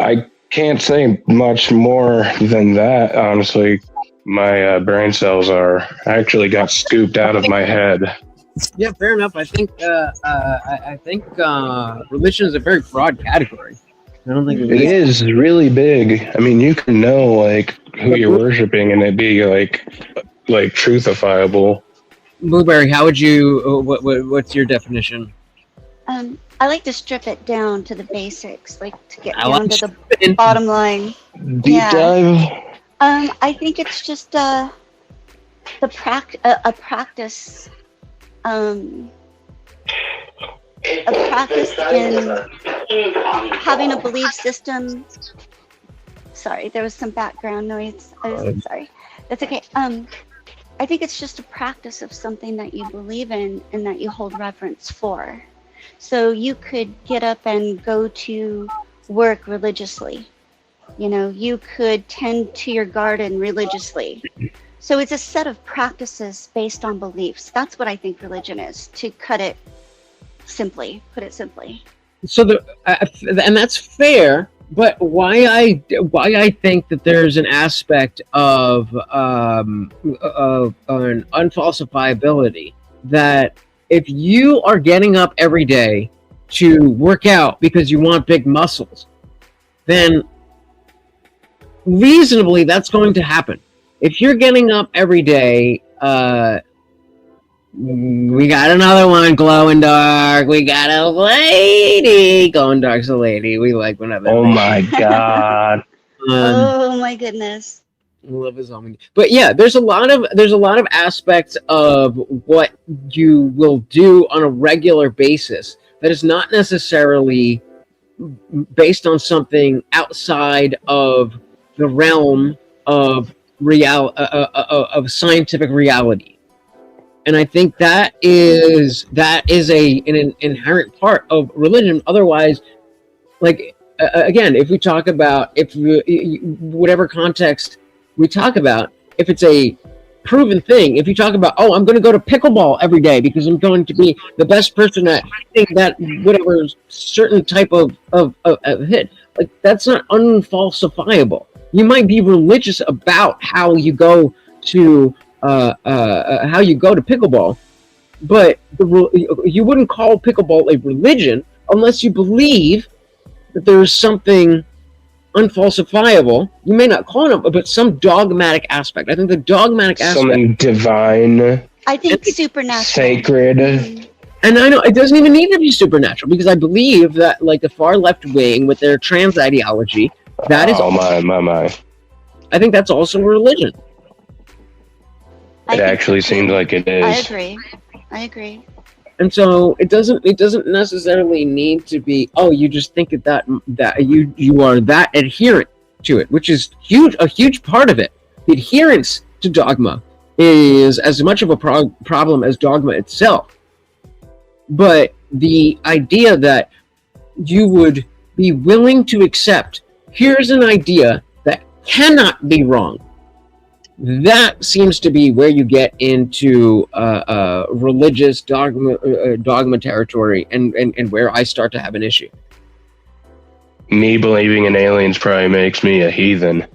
I can't say much more than that, honestly. My brain cells I actually got scooped out of my head. Yeah, fair enough. I think religion is a very broad category. I don't think it is really big. I mean, you can know like who you're worshiping and it be like truthifiable. Blueberry, how would you? What's your definition? I like to strip it down to the basics, like to get down to the bottom line. Deep dive. I think it's just a practice. A practice in having a belief system. Sorry, there was some background noise. Sorry. That's okay. I think it's just a practice of something that you believe in and that you hold reverence for. So you could get up and go to work religiously. You know, you could tend to your garden religiously. So it's a set of practices based on beliefs. That's what I think religion is, to put it simply. so and that's fair. But why I think that there's an aspect of an unfalsifiability that if you are getting up every day to work out because you want big muscles, then reasonably that's going to happen. If you're getting up every day, we got another one, glow in dark. We got a lady. Glow in dark's a lady. We like whenever. Oh my god. Oh my goodness. Love is all we need. But yeah, there's a lot of aspects of what you will do on a regular basis that is not necessarily based on something outside of the realm of of scientific reality. And I think that is an inherent part of religion. Otherwise, like again, if we talk about whatever context we talk about, if it's a proven thing, if you talk about, oh, I'm going to go to pickleball every day because I'm going to be the best person at hitting that whatever certain type of hit, like that's not unfalsifiable. You might be religious about how you go to pickleball, but you wouldn't call pickleball a religion unless you believe that there's something unfalsifiable. You may not call it, but some dogmatic aspect. I think the dogmatic aspect, something divine, I think supernatural. sacred. and I know it doesn't even need to be supernatural because I believe that, like the far left wing with their trans ideology, that is. Oh my. I think that's also a religion. I It think actually so, too. seems like it is. I agree. And so it doesn't necessarily need to be, oh, you just think that you are that adherent to it, which is a huge part of it. The adherence to dogma is as much of a problem as dogma itself. But the idea that you would be willing to accept, here's an idea that cannot be wrong, that seems to be where you get into religious dogma territory, and where I start to have an issue. Me believing in aliens probably makes me a heathen.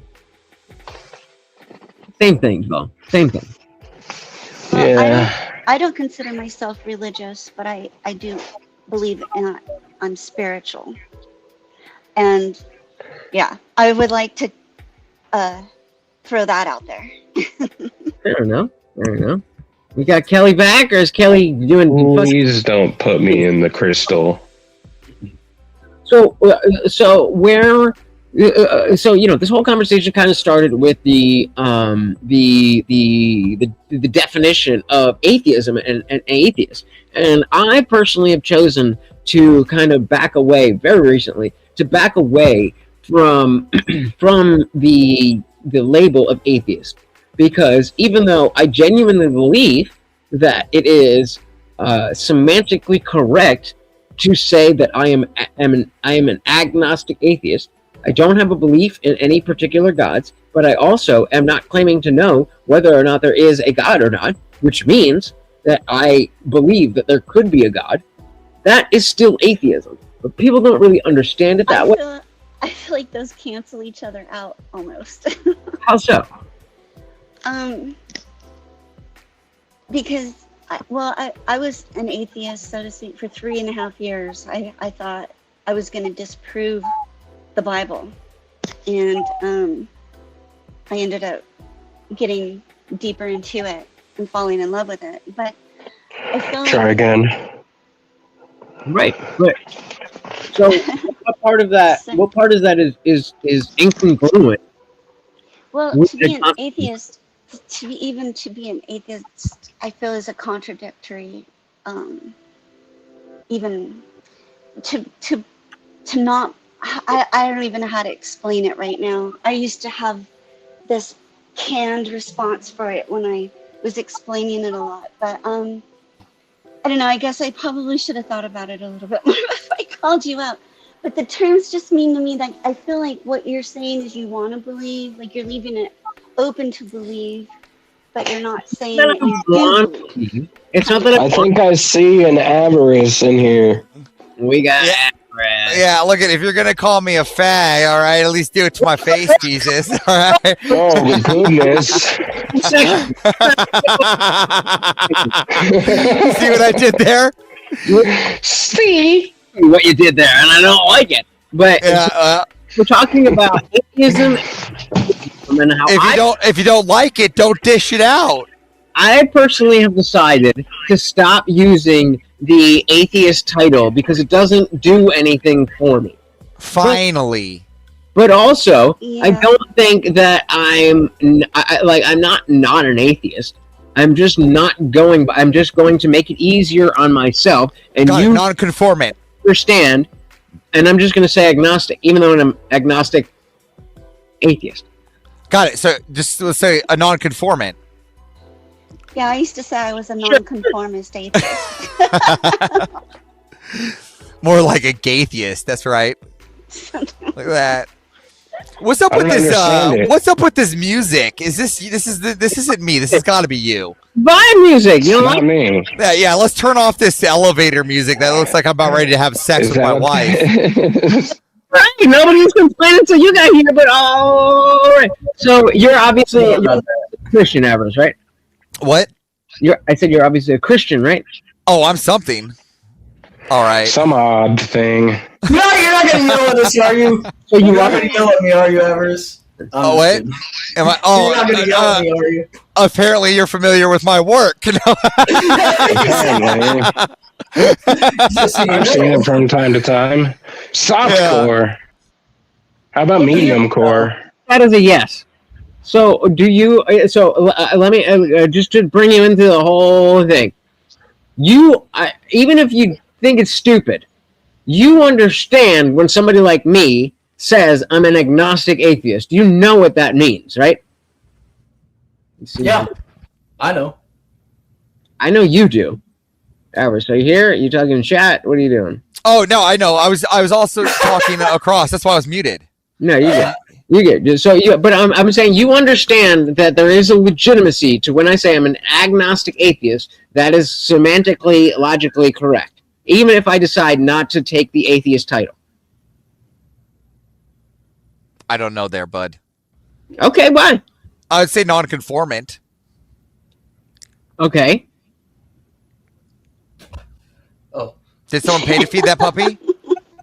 Same thing, though. Same thing. Well, Yeah. I don't consider myself religious, but I do believe I'm spiritual. And yeah, I would like to throw that out there. I don't know. We got Kelly back, or is Kelly doing? Please don't put me in the crystal. So where? So this whole conversation kind of started with the definition of atheism and atheist, and I personally have chosen to kind of back away very recently from the label of atheist, because even though I genuinely believe that it is semantically correct to say that I am an agnostic atheist, I don't have a belief in any particular gods, but I also am not claiming to know whether or not there is a god or not, which means that I believe that there could be a god. That is still atheism, but people don't really understand it that way. I feel like those cancel each other out almost. How so? Because I was an atheist, so to speak, for 3.5 years. I thought I was going to disprove the Bible, and I ended up getting deeper into it and falling in love with it. But I feel like Try again. Right. So what part of that is incongruent? Well, with to be the an atheist, to be an atheist, I feel is a contradictory. Even to not. I don't even know how to explain it right now. I used to have this canned response for it when I was explaining it a lot, but I don't know. I guess I probably should have thought about it a little bit more if I called you out. But the terms just mean to me that I feel like what you're saying is you want to believe, like you're leaving it open to believe, but you're not saying that you do believe. It's not that I think I see an avarice in here. we got. Yeah. Yeah, look at if you're gonna call me a fag, all right, at least do it to my face, Jesus. All right. Oh goodness! See what I did there? See what you did there, and I don't like it. But Yeah. we're talking about atheism and how If you don't like it, don't dish it out. I personally have decided to stop using the atheist title because it doesn't do anything for me. Finally. But also, I Yeah. don't think that I'm not an atheist. I'm just not going. I'm just going to make it easier on myself, and Got it, you non-conformant. understand. And I'm just going to say agnostic, even though I'm agnostic atheist. Got it. So just let's say a non-conformant. Yeah, I used to say I was a nonconformist atheist. More like a gaytheist. That's right. Look at that. What's up I with don't this? understand it. What's up with this music? This isn't me. This has got to be you. Vibe music, you know not what? me. Yeah. Let's turn off this elevator music. That looks like I'm about ready to have sex Is with my that wife. Right, nobody's complaining until you got here, but all right. So you're obviously a Christian, Evers, right? What? I said you're obviously a Christian, right? Oh, I'm something. All right. Some odd thing. No, you're not gonna yell at us, are you? So You're you not are. gonna yell at me, are you, Evers? Oh, what? Am I? You're not gonna yell at Oh, me, are you? apparently you're familiar with my work. Apparently. I've seen it from time to time. Softcore. How about medium core? That is a yes. So do you? So let me just to bring you into the whole thing. Even if you think it's stupid, you understand when somebody like me says I'm an agnostic atheist. You know what that means, right? Yeah, I know. I know you do. Albert, so you here? You talking in chat? What are you doing? Oh no, I know. I was also talking across. That's why I was muted. No, you get. You get. So but I'm saying you understand that there is a legitimacy to when I say I'm an agnostic atheist. That is semantically, logically correct. Even if I decide not to take the atheist title. I don't know there, bud. Okay, why? I would say non-conformant. Okay. Oh, Did someone pay to feed that puppy?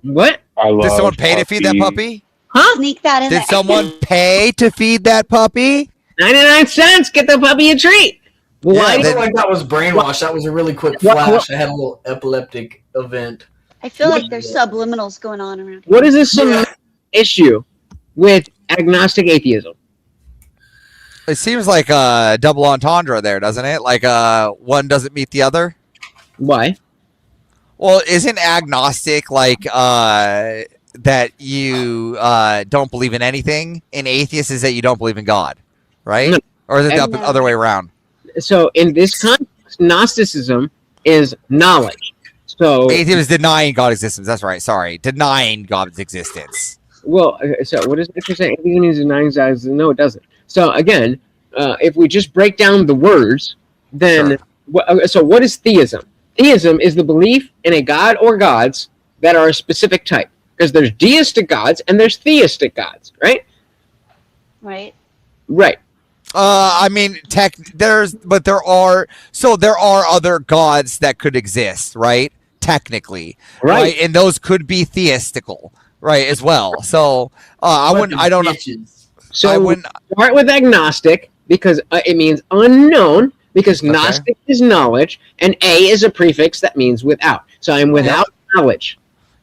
What? I love Did someone pay to feed that puppy? Huh? Sneak that in Did there. someone pay to feed that puppy? 99 cents. Get the puppy a treat. Well, Yeah, why I do feel then- like that was brainwashed. That was a really quick What- flash. I had a little epileptic event. I feel like there's subliminals going on around. what is this some Yeah. issue with agnostic atheism? It seems like a double entendre there, doesn't it? Like one doesn't meet the other. Why? Well, isn't agnostic like that you don't believe in anything? And atheist is that you don't believe in God, right? No. Or is it the No. other way around? So in this context, Gnosticism is knowledge. So Atheism is denying God's existence. That's right. Sorry, denying God's existence. well, so what does it say? Atheism is denying God. No, it doesn't. So again, if we just break down the words, then so what is theism? Theism is the belief in a god or gods that are a specific type. Because there's deistic gods and there's theistic gods, right? Right? Right. I mean, there are other gods that could exist, right? Technically, Right. And those could be theistical, right, as well. So I don't know. Bitches. So I wouldn't. start with agnostic because it means unknown, because Okay. Gnostic is knowledge, and A is a prefix that means without. So I'm without knowledge.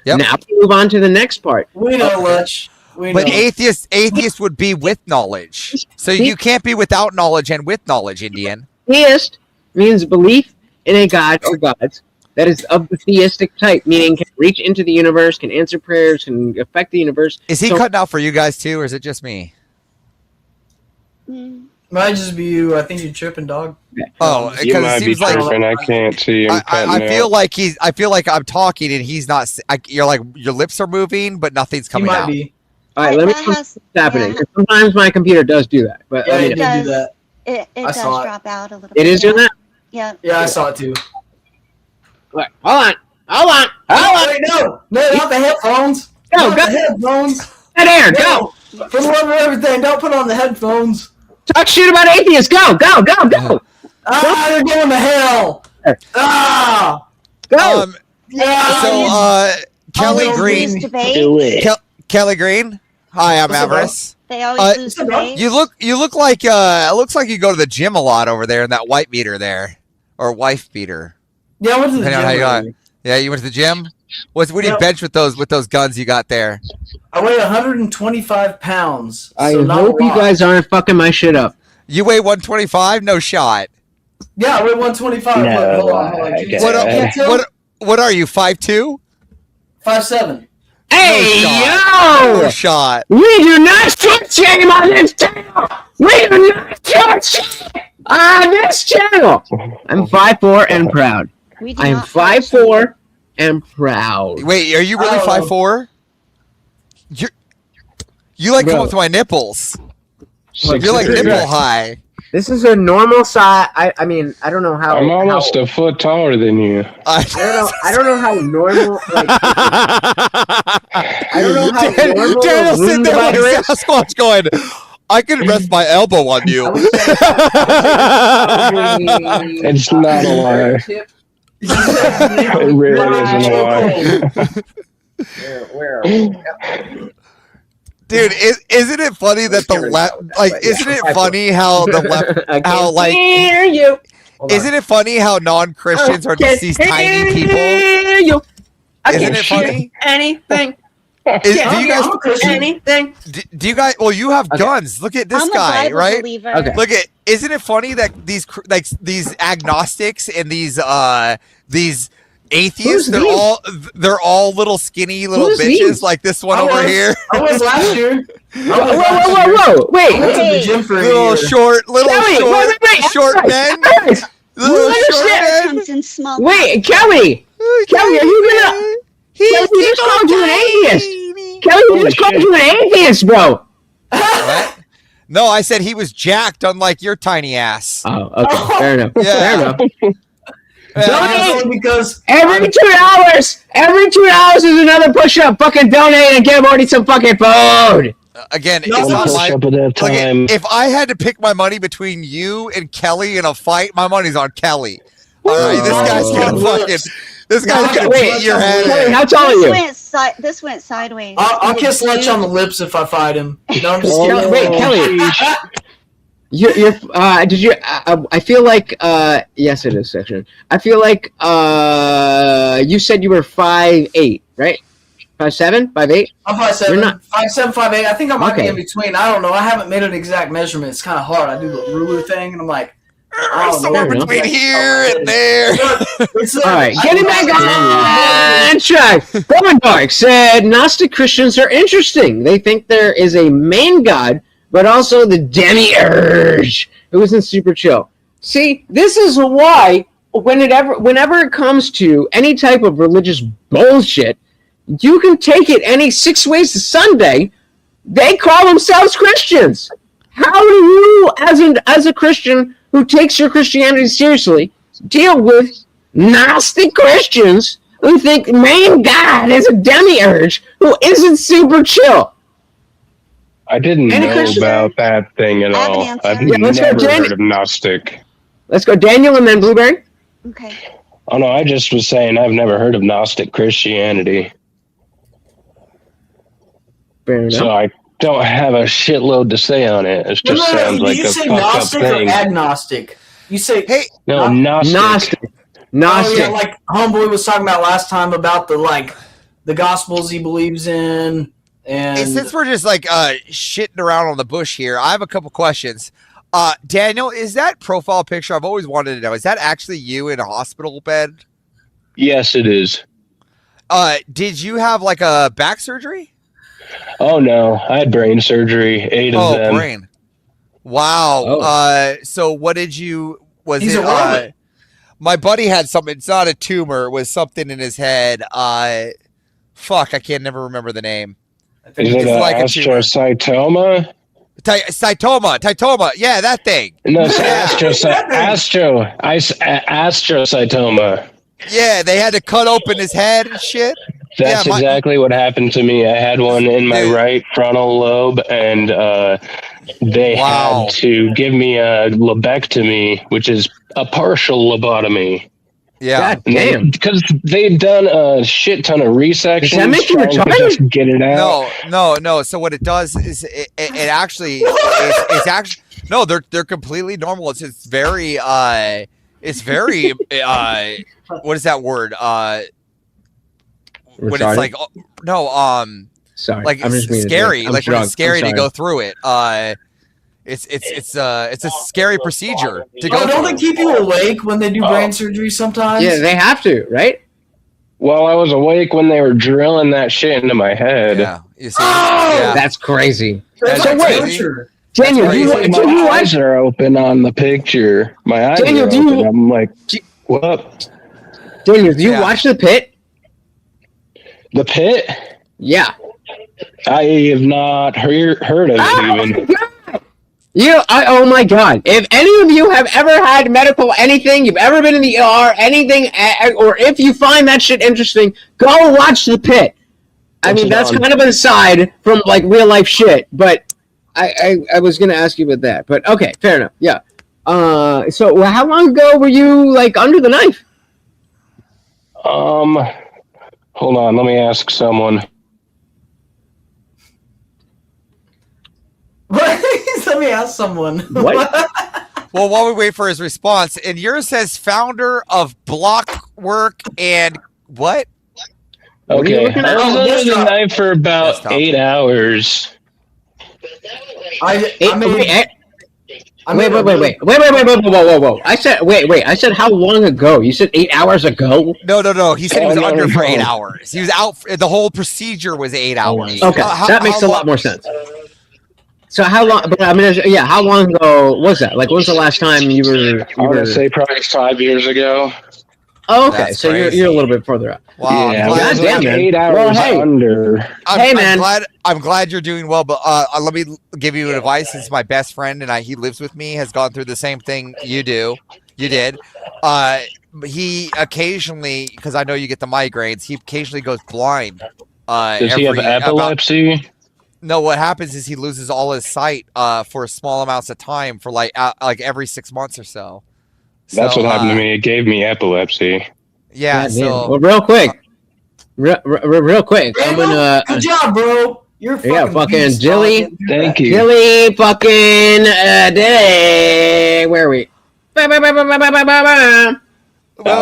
Yep. Now we move on to the next part. We know, Lutch. We But know. atheist would be with knowledge. So you can't be without knowledge and with knowledge, Indian. Theist means belief in a god or gods that is of the theistic type, meaning can reach into the universe, can answer prayers, can affect the universe. Is he So- cutting out for you guys too, or is it just me? Mm. Might just be you. I think you're tripping, dog. Oh, You because might it be seems like tripping. I can't see him. I feel like I feel like I'm talking and he's not. You're like your lips are moving, but nothing's You coming might out. be. All right, let me That know what's has- happening. yeah. Sometimes my computer does do that, but Yeah, let me it know. did do does. that. It I does saw it. drop out a little It bit. is doing that? Yeah. Yeah, I saw it too. All right, hold on. Hold on. Wait, no, not the headphones. Go, Not go. the headphones. Dead air. Go. No, for the love of everything, don't put on the headphones. Talk shit about atheists. Go. Go. Go. Go. Ah, they're going to hell. Ah. Go. Kelly don't Green. lose Debate. Kelly Green. Hi, I'm What's up, Everest. They always lose what's up, debate. You look like it looks like you go to the gym a lot over there in that white beater there, or wife beater. Yeah, I went to the Depending on how you got. gym. Yeah, you went to the gym. What do you Yep. bench with those guns you got there? I weigh 125 pounds. I so not hope a you lot. guys aren't fucking my shit up. You weigh 125? No shot. Yeah, I weigh 125. No, Look, hold on. I Can you guess. What can't tell? what are you? 5'2"? 5'7". Hey, No yo! shot. We do not short shame on this channel! We do not short shame on this channel! I'm 5'4" and proud. We do I am not 5'4" and proud. Wait, are you really Oh. 5'4"? You like come Bro. up to my nipples. Six You're like feet. nipple high. This is a normal size. I mean, I don't know how. I'm almost how, a foot taller than you. I don't know how normal. Like, I don't know how normal. Daniel's a sitting room there like divider is. Sasquatch going, I can rest my elbow on you. I would say probably It's not a lie. tip. It really isn't a lie. Where? Dude, isn't it funny that the left, like, isn't it funny how the left, I can't how, like, hear you. Hold on. isn't it funny how non-Christians are just these tiny people? You. I Isn't can't it hear funny? anything. Do you guys, I'm a Christian. Anything. do you guys, well, you have Okay. guns. Look at this I'm a guy, Bible right? believer. Okay. Look at, isn't it funny that these agnostics and these atheists, Who's these? they're all little skinny little Who's bitches these? like this one I over was. here. I was last year. Whoa! I went Wait. to the gym for a Little year. short, Kelly, wait. short men. Guys, Little you short understand? men. Comes in small. Wait, Kelly, Kelly, are you gonna? Kelly, he just called you an atheist. Kelly, he just called you an atheist, bro. What? No, I said he was jacked, unlike your tiny ass. Oh, okay, fair enough. Yeah. Fair enough. Donate because Every $2 is another push-up. Fucking donate and get Morty some fucking food. Again, No, it's One not push my. push up at a Look, time. if I had to pick my money between you and Kelly in a fight, my money's on Kelly. All right, this guy's gonna fucking. This guy's gonna Wait, beat your Kelly, head in. how tall are you? This went sideways. I'll kiss Lech on the lips if I fight him. No, I'm just Kelly, kidding. wait, Kelly. You're did you? I feel like yes, it is section. I feel like you said you were 5'8", right? 5'7", 5'8". I'm 5'7", You're not- 5'7", 5'8". I think I might Okay. be in between. I don't know. I haven't made an exact measurement. It's kind of hard. I do the ruler thing, and I'm like, I don't Somewhere know. between here and there. It's, All right, getting back on track. Roman Dark said Gnostic Christians are interesting. They think there is a main god, but also the demiurge, who isn't super chill. See, this is why whenever it comes to any type of religious bullshit, you can take it any 6 ways to Sunday. They call themselves Christians. How do you, as a Christian who takes your Christianity seriously, deal with Gnostic Christians who think main God is a demiurge who isn't super chill? I didn't Any know Christian? about that thing at I have an all. answer. I've Yeah, let's go, never Jen. heard of Gnostic. Let's go Daniel and then Blueberry. Okay. Oh no, I just was saying I've never heard of Gnostic Christianity. Fair enough. So I don't have a shitload to say on it. It just sounds Do like you a say fucked up Gnostic or thing. agnostic? You say Hey, No, Gnostic. Oh, Gnostic. yeah, like Homeboy was talking about last time about the Gospels he believes in, and since we're just like shitting around on the bush here, I have a couple questions. Daniel, is that profile picture? I've always wanted to know. Is that actually you in a hospital bed? Yes, it is. Did you have like a back surgery? Oh no, I had brain surgery. 8 of them. Brain. Wow. Oh. So what did you? Was He's it? a Roman. My buddy had something. It's not a tumor. It was something in his head. Fuck, I can't never remember the name. I think Is it It's an like a tumor. astrocytoma? Cytoma. Yeah, that thing. No, it's Yeah. astrocytoma. Yeah, they had to cut open his head and shit. That's Yeah, exactly what happened to me. I had one in my Dude. right frontal lobe, and they Wow. had to give me a lobectomy, which is a partial lobotomy. Yeah. God damn. Because they've done a shit ton of resections. Does that make you trying to retarded? just get it out. No. So what it does is it actually it's actually no. They're completely normal. It's very what is that word? When it's Retarded? like Sorry, like I'm just being a scary. dick. I'm Like when drunk. it's scary I'm to sorry. go through it. It's a scary procedure to go Oh, don't they through. keep you awake when they do brain surgery sometimes? Yeah, they have to, right? Well, I was awake when they were drilling that shit into my head. Yeah, you see. Oh! Yeah. That's crazy. That's That's like crazy. torture. Daniel, That's do you, crazy. do you My watch? eyes are open on the picture. My eyes Daniel, are do you- open. I'm like, what? Daniel, do you Yeah. watch The Pit? The Pit? Yeah. I have not heard of it even. Oh my god. If any of you have ever had medical anything, you've ever been in the ER, anything, or if you find that shit interesting, go watch The Pit. I What's mean, it that's on? kind of an aside from like real life shit, but I was gonna ask you about that. But okay, fair enough. Yeah. So how long ago were you like under the knife? Hold on, let me ask someone. Let me ask someone. What? Well, while we wait for his response, and yours says founder of Blockwork and what? What are you Okay, looking at? I was Oh, under the desktop. knife for about Desktop. 8 hours. I Wait, whoa. I said how long ago? You said 8 hours ago? No. He said he was Oh, no, under for no. 8 hours. He was out. The whole procedure was 8 hours. Okay, that makes a lot more sense. So how long? But I mean, yeah, how long ago was that? Like, when's the last time you were? I want to say probably 5 years ago. Oh, okay, That's so crazy. you're a little bit further up. Wow, Yeah, I'm I glad, was God damn, like man. 8 hours Well, hey. under. Hey, man. I'm glad you're doing well. But let me give you advice. Since my best friend and he lives with me, has gone through the same thing you did. He occasionally, because I know you get the migraines, he occasionally goes blind. Does he have epilepsy? No, what happens is he loses all his sight for small amounts of time for like every 6 months or so. That's So, what happened to me. It gave me epilepsy. Yeah, God damn. so Well, real quick, real quick, I'm gonna. Good job, bro. You're fucking beast, Jilly. dog. Thank you. Gilly fucking day. Where are we? well,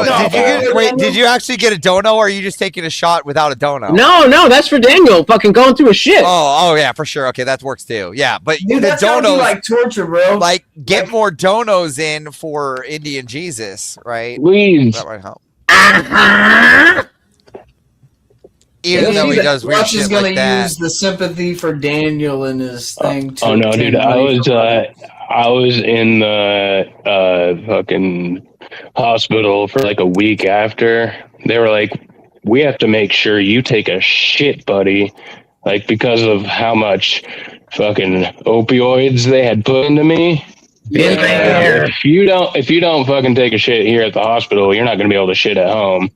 No, did you actually get a dono, or are you just taking a shot without a dono? No, that's for Daniel. Fucking going through a shit. Oh yeah, for sure. Okay, that works too. Yeah, but Dude, the that's gotta be donos, like torture, bro. like get more donos in for Indian Jesus, right? Please. That might help. Uh-huh. Even though he does weird Rush is shit gonna like that. use the sympathy for Daniel in his thing too. Oh no, dude! I was in the fucking hospital for like a week after. They were like, "We have to make sure you take a shit, buddy," like because of how much fucking opioids they had put into me. Been there. If you don't fucking take a shit here at the hospital, you're not gonna be able to shit at home.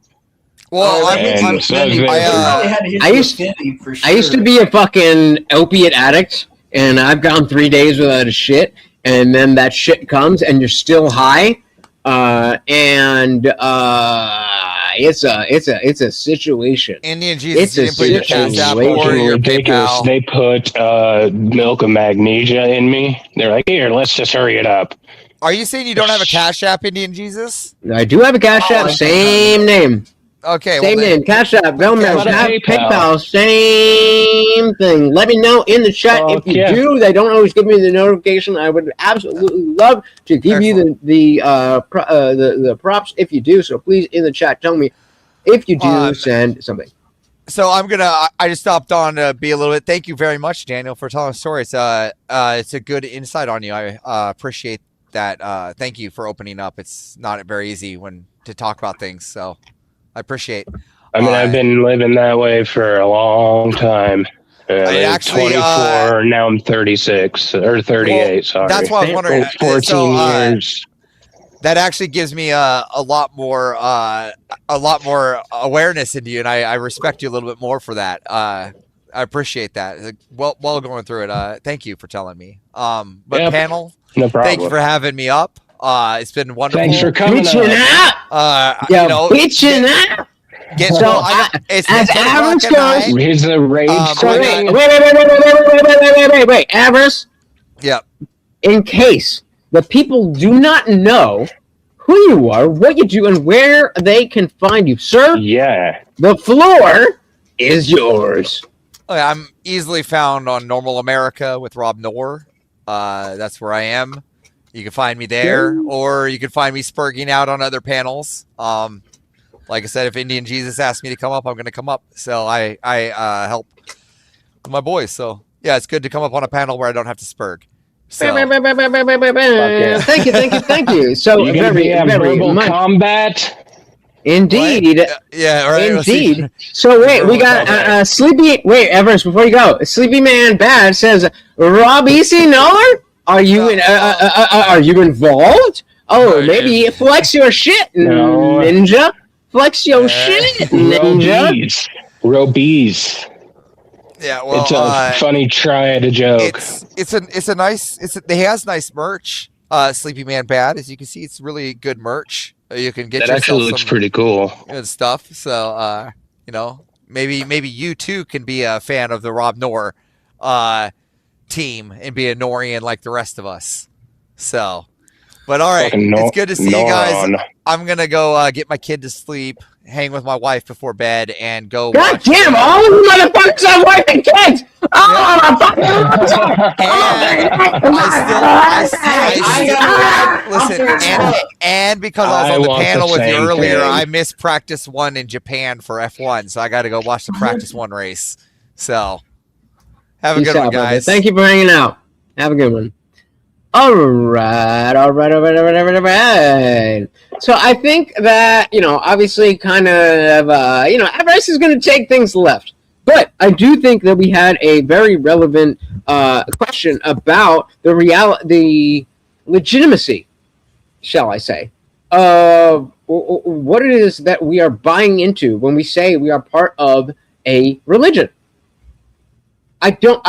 Well, that makes and sense. so I was They there probably had to hit I you used- with 50 for sure. I used to be a fucking opiate addict, and I've gone 3 days without a shit, and then that shit comes, and you're still high, it's a situation. Indian Jesus, It's you a didn't put your cash app situation. or your ridiculous. PayPal. They put milk of magnesia in me. They're like, "Here, let's just hurry it up." Are you saying you don't have a cash app, Indian Jesus? I do have a Cash Oh, App, I same name. Okay, Same well, then- name, Cash App, Venmo, Cash App, PayPal, same thing. Let me know in the chat if you yeah. do. They don't always give me the notification. I would absolutely love to give you the props if you do. So please, in the chat, tell me if you do send something. So I just stopped on to be a little bit. Thank you very much, Daniel, for telling a story. It's a good insight on you. I appreciate that. Thank you for opening up. It's not very easy to talk about things. So I appreciate. I mean, I've been living that way for a long time. I I'm actually, 24. Now I'm 36 or 38. Well, sorry. that's why I was wondering. 14 So, years. that actually gives me a lot more awareness into you, and I respect you a little bit more for that. I appreciate that. While going through it, thank you for telling me. But Yep. panel, No problem. thank you for having me up. It's been wonderful. Thanks for coming Bitching up. out. You know, Bitching out. it's as 10 o'clock Avarice at goes- night. He's a rage So I quitting. wait, Avarice. Yeah. In case the people do not know who you are, what you do, and where they can find you, sir, Yeah. the floor is yours. Okay, I'm easily found on Normal America with Rob Noor. That's where I am. You can find me there, or you can find me spurging out on other panels. Like I said, if Indian Jesus asked me to come up, I'm going to come up. So I help my boys. So yeah, it's good to come up on a panel where I don't have to spurg. So yeah. Thank you. So You gonna very, be at very verbal much. combat? Indeed. yeah, right. Indeed. So wait, we got Sleepy. Wait, Everest, before you go, Sleepy Man Bad says, "Rob EC Noller, are you are you involved? Oh, No, maybe flex your shit, No. Ninja. Flex your shit, Ninja." Robies. Yeah, well, It's a funny triad joke. He has nice merch. Sleepy Man Bad, as you can see, it's really good merch. You can get That yourself actually looks some pretty cool. good stuff. So you know, maybe you too can be a fan of the Rob Noor team and be a Norian like the rest of us. So, but all right, it's good to see you guys. I'm gonna go get my kid to sleep, hang with my wife before bed, and go. God damn! All of you motherfuckers have wife and kids. And because I was on the want panel the with you same earlier, thing. I missed practice 1 in Japan for F1, so I got to go watch the practice 1 race. So, have a Peace good one, out, brother. guys. Thank you for hanging out. Have a good one. All right. So I think that, obviously kind of, Everest is going to take things left. But I do think that we had a very relevant question about the legitimacy, shall I say, of what it is that we are buying into when we say we are part of a religion. Again,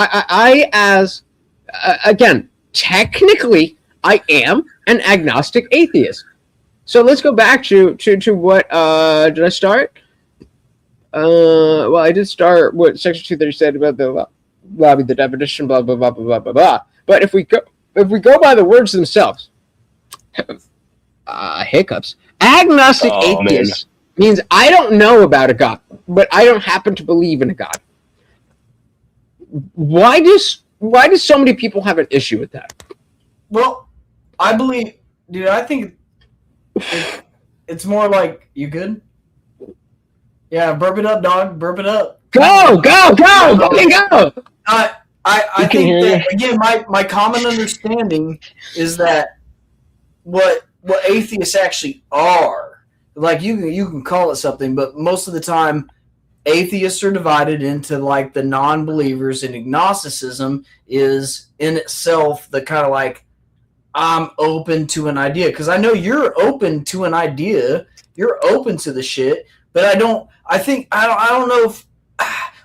technically, I am an agnostic atheist. So let's go back to what did I start? Well, I did start what Section 230 said about the lobby, the definition, blah blah blah blah blah blah blah. But if we go by the words themselves, hiccups. Agnostic atheist means I don't know about a God, but I don't happen to believe in a God. Why do so many people have an issue with that? Well, I think it's more like, you good? Yeah, burp it up, dog. Burp it up. Go! Fucking go! I think that, again, my common understanding is that what atheists actually are, like you can call it something, but most of the time atheists are divided into like the non-believers, and agnosticism is in itself the kind of like, I'm open to an idea, because I know you're open to an idea, you're open to the shit, but I don't know if,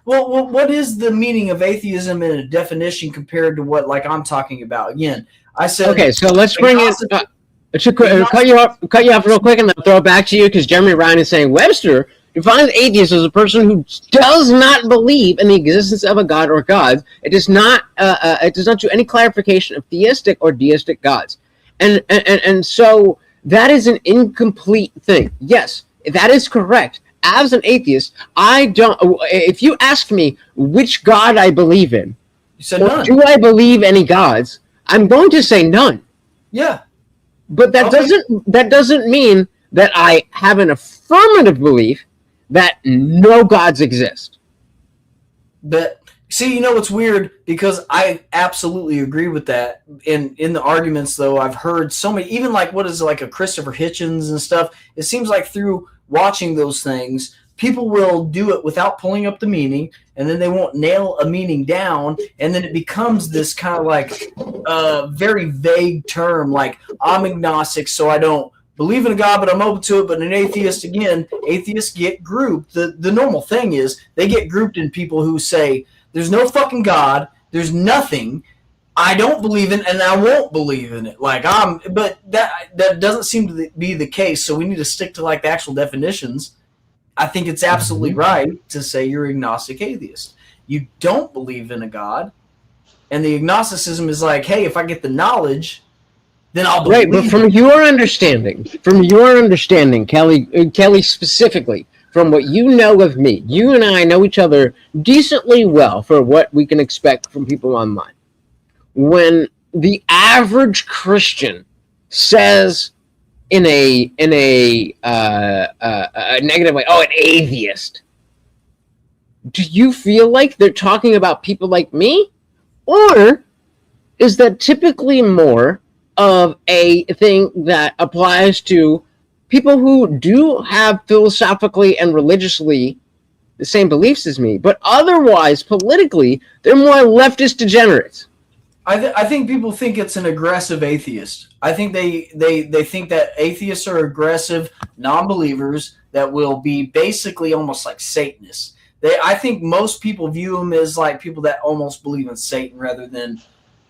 well, what is the meaning of atheism in a definition compared to what like I'm talking about? Again, I said, okay, so let's bring it. Cut you off real quick, and then throw it back to you, because Jeremy Ryan is saying Webster defines atheist as a person who does not believe in the existence of a god or gods. It does not do any clarification of theistic or deistic gods, and so that is an incomplete thing. Yes, that is correct. As an atheist, I don't. If you ask me which god I believe in, you said none. Do I believe any gods? I'm going to say none. Yeah, but that doesn't mean that I have an affirmative belief that no gods exist. But see, what's weird, because I absolutely agree with that. In the arguments, though, I've heard so many, even like what is like a Christopher Hitchens and stuff. It seems like through watching those things, people will do it without pulling up the meaning, and then they won't nail a meaning down, and then it becomes this kind of like very vague term, like I'm agnostic, so I don't believe in a God, but I'm open to it. But an atheist, again, atheists get grouped. The normal thing is they get grouped in people who say there's no fucking God, there's nothing. I don't believe in, and I won't believe in it. But that doesn't seem to be the case. So we need to stick to like the actual definitions. I think it's absolutely right to say you're agnostic atheist. You don't believe in a God, and the agnosticism is like, hey, if I get the knowledge, then I'll believe. Right, but from your understanding, Kelly specifically, from what you know of me, you and I know each other decently well for what we can expect from people online. When the average Christian says in a negative way, oh, an atheist, do you feel like they're talking about people like me? Or is that typically more of a thing that applies to people who do have philosophically and religiously the same beliefs as me, but otherwise, politically, they're more leftist degenerates? I think people think it's an aggressive atheist. I think they think that atheists are aggressive non-believers that will be basically almost like Satanists. I think most people view them as like people that almost believe in Satan rather than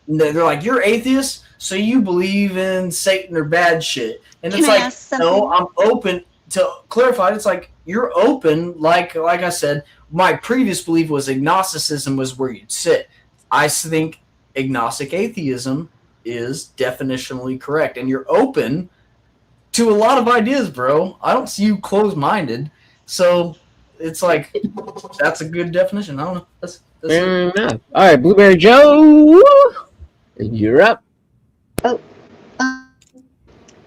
they're like, you're atheist, so you believe in Satan or bad shit. And it's like, no, I'm open to clarify. It's like you're open. Like I said, my previous belief was agnosticism was where you'd sit. I think agnostic atheism is definitionally correct, and you're open to a lot of ideas, bro. I don't see you closed-minded, so it's like that's a good definition. I don't know. That's fair enough. All right, Blueberry Joe, you're up.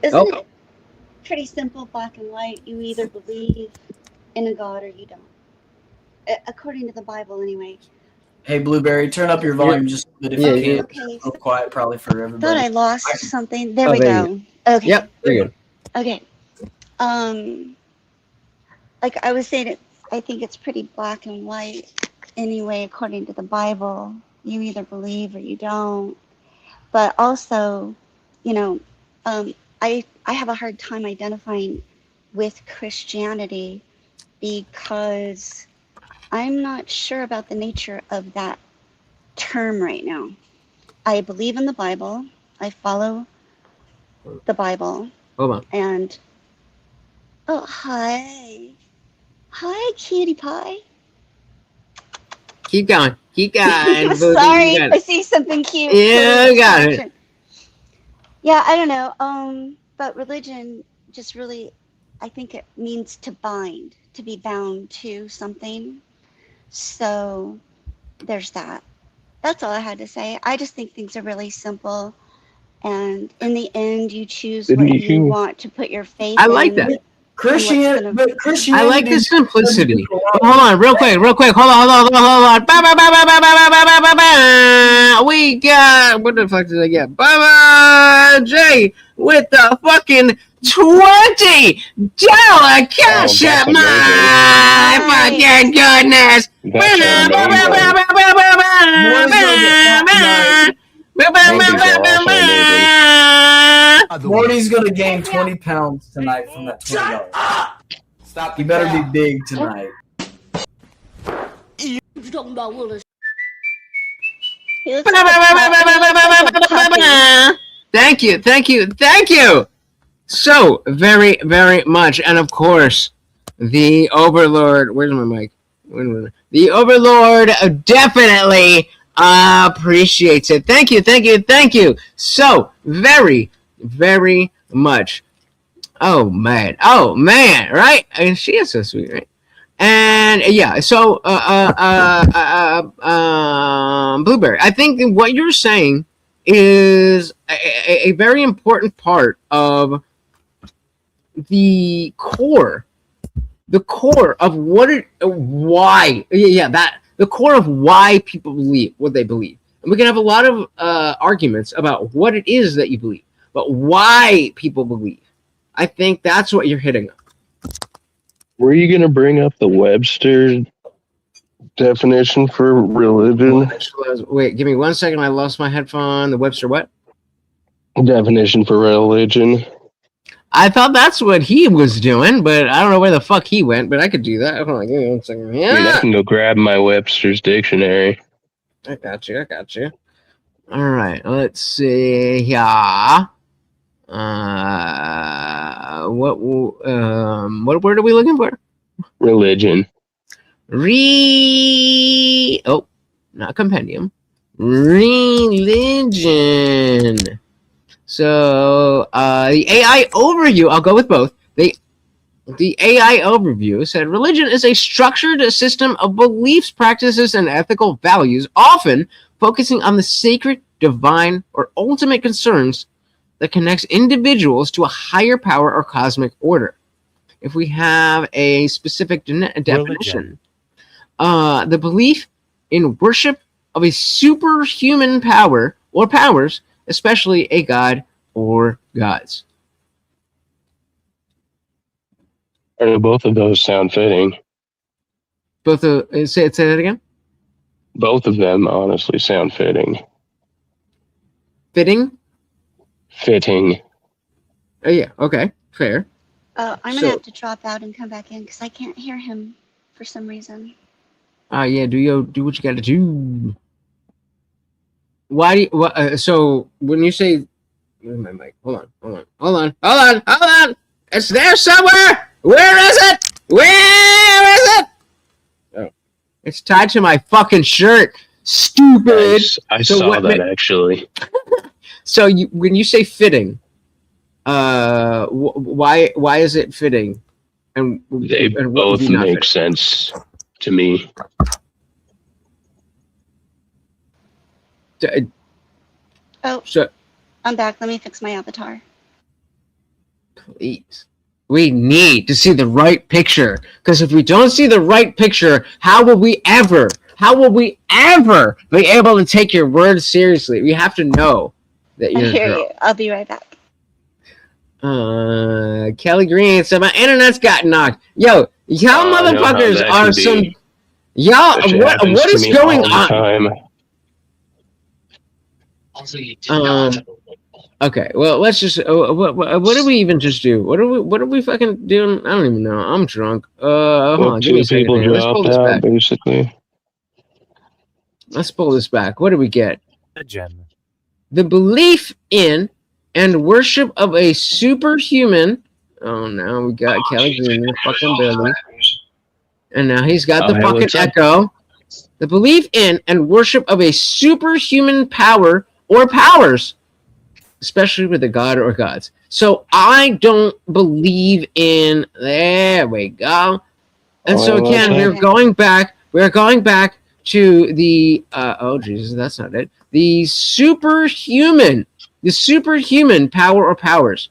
Isn't it pretty simple, black and white? You either believe in a God or you don't, according to the Bible, anyway. Hey, Blueberry, turn up your volume just a bit if you can. Okay. So quiet, probably for everybody. Thought I lost something. There we go. Okay. Yep, you're good. Okay. Like I was saying, I think it's pretty black and white anyway, according to the Bible. You either believe or you don't. But also, you know, I have a hard time identifying with Christianity because I'm not sure about the nature of that term right now. I believe in the Bible. I follow the Bible. Hold on. And, oh, hi. Hi, cutie pie. Keep going. Keep going. Sorry, I see something cute. Yeah, I got it. Yeah, I don't know. But religion just really, I think it means to bind, to be bound to something. So there's that. That's all I had to say. I just think things are really simple. And in the end, you choose what you want to put your faith in. I like that. Christianity. I like the simplicity. Hold on, real quick. Hold on. We got, what the fuck did I get? Bubba J with the fucking $20 cash at my fucking goodness. Morty's gonna gain 20 pounds tonight from that $20. Stop! You better be big tonight. He looks Thank you. So very, very much, and of course, the Overlord. Where's my mic? The Overlord definitely appreciates it. Thank you. So very, very much. Oh man, right? And she is so sweet, right? And yeah, so Blueberry, I think what you're saying is a very important part of the core of the core of why people believe what they believe. And we can have a lot of arguments about what it is that you believe, but why people believe. I think that's what you're hitting on. Were you going to bring up the Webster definition for religion? Wait, give me 1 second. I lost my headphone. The Webster what? Definition for religion. I thought that's what he was doing, but I don't know where the fuck he went. But I could do that. Hold on, give me 1 second. I mean, I Yeah, can go grab my Webster's dictionary. I got you. I got you. All right, let's see here. What word are we looking for? Religion. Not compendium. Religion. So the AI overview, I'll go with both. The AI overview said religion is a structured system of beliefs, practices, and ethical values, often focusing on the sacred, divine, or ultimate concerns that connects individuals to a higher power or cosmic order. If we have a specific definition, the belief in worship of a superhuman power or powers, especially a god or gods. Both of those sound fitting. Say that again. Both of them honestly sound fitting. Fitting. Oh yeah. Okay. Fair. I'm gonna have to drop out and come back in because I can't hear him for some reason. Yeah. Do what you got to do. Why do you, so when you say, where's my mic? Hold on. It's there somewhere. Where is it? Oh, it's tied to my fucking shirt. Stupid. I saw that actually. So when you say fitting, why is it fitting? And they both make sense to me. So I'm back. Let me fix my avatar. Please. We need to see the right picture, because if we don't see the right picture, how will we ever be able to take your word seriously? We have to know that you're I hear you. I'll be right back. Kelly Green said my internet's got knocked. Yo, y'all motherfuckers are some. Y'all, what is going on? Okay, well, let's just. What did we even just do? What are we fucking doing? I don't even know. I'm drunk. Hold on, give me a second. Let's pull this back. Basically, let's pull this back. What do we get? The belief in and worship of a superhuman. Oh, now we got Kelly Green, fucking Billy, and now he's got the fucking echo. The belief in and worship of a superhuman power or powers, especially with a god or gods. So I don't believe in. There we go. And so again, we're going back to the. Oh Jesus, that's not it. The superhuman power or powers.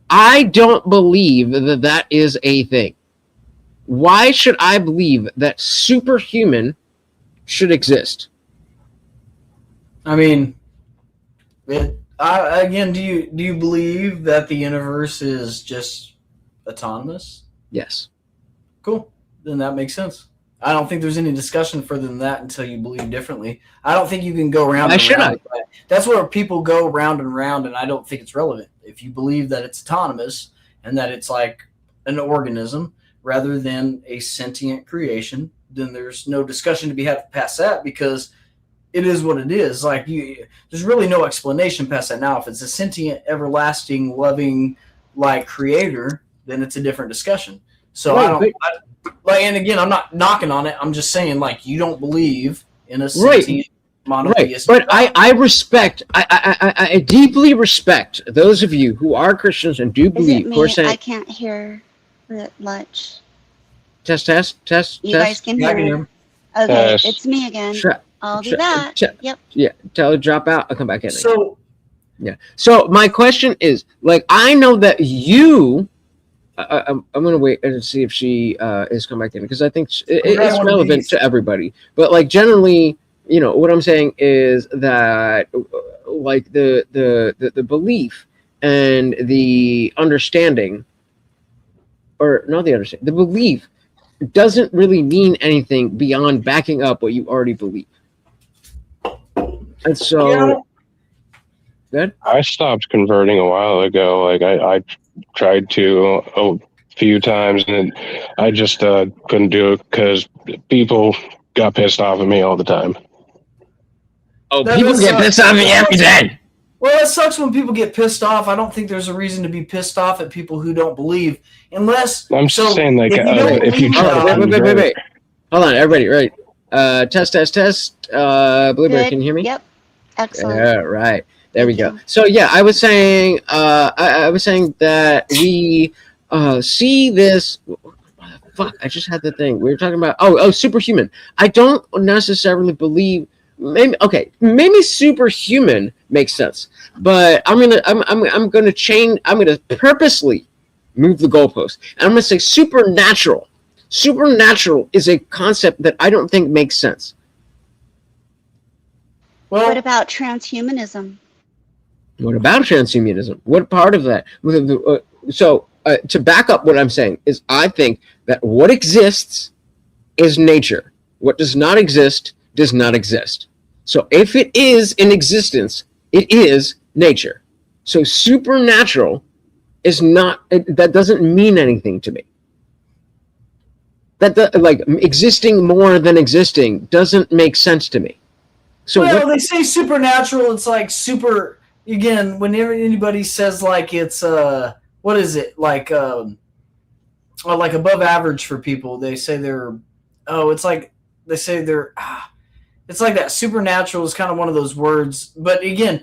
I don't believe that is a thing. Why should I believe that superhuman should exist? I mean, again, do you believe that the universe is just autonomous? Yes. Cool. Then that makes sense. I don't think there's any discussion further than that until you believe differently. I don't think you can go around. That's where people go round and round, and I don't think it's relevant. If you believe that it's autonomous and that it's like an organism rather than a sentient creation, then there's no discussion to be had past that, because it is what it is. Like there's really no explanation past that. Now, if it's a sentient, everlasting, loving, like creator, then it's a different discussion. So and again, I'm not knocking on it. I'm just saying, like, you don't believe in a sentient monotheist. Right. But I deeply respect those of you who are Christians and do believe. I can't hear much. Test. You guys can hear me. Okay, it's me again. I'll be back. Yep. Yeah. Tell her to drop out. I'll come back in. So. Yeah. So my question is, like, I know that you. I'm gonna wait and see if she is come back in, because I think it's relevant to everybody. But like generally, you know, what I'm saying is that like the belief and the understanding, or not the understanding, the belief doesn't really mean anything beyond backing up what you already believe. And so Good. I stopped converting a while ago. Like I tried to a few times, and I just couldn't do it because people got pissed off at me all the time. Oh, That people does get suck. pissed off at me every day. Well, it sucks when people get pissed off. I don't think there's a reason to be pissed off at people who don't believe, unless. I'm saying, like, if you don't if you believe try God- to Wait. Hold on, everybody. Right. Test. Blueberry, Good. can you hear me? Yep. Excellent. Yeah, right. There we Thank go. you. So yeah, I was saying, I was saying that we see this. Fuck! I just had the thing we were talking about. Oh, superhuman. I don't necessarily believe. Maybe superhuman makes sense, but I'm gonna change. I'm gonna purposely move the goalpost, and I'm gonna say supernatural. Supernatural is a concept that I don't think makes sense. Well, What about transhumanism? What about transhumanism? What part of that? So to back up what I'm saying is I think that what exists is nature. What does not exist does not exist. So if it is in existence, it is nature. So supernatural is not, that doesn't mean anything to me. Like existing more than existing doesn't make sense to me. So well, they say supernatural. It's like super. Again, whenever anybody says like it's what is it like above average for people, they say they're it's like they say they're it's like that. Supernatural is kind of one of those words, but again,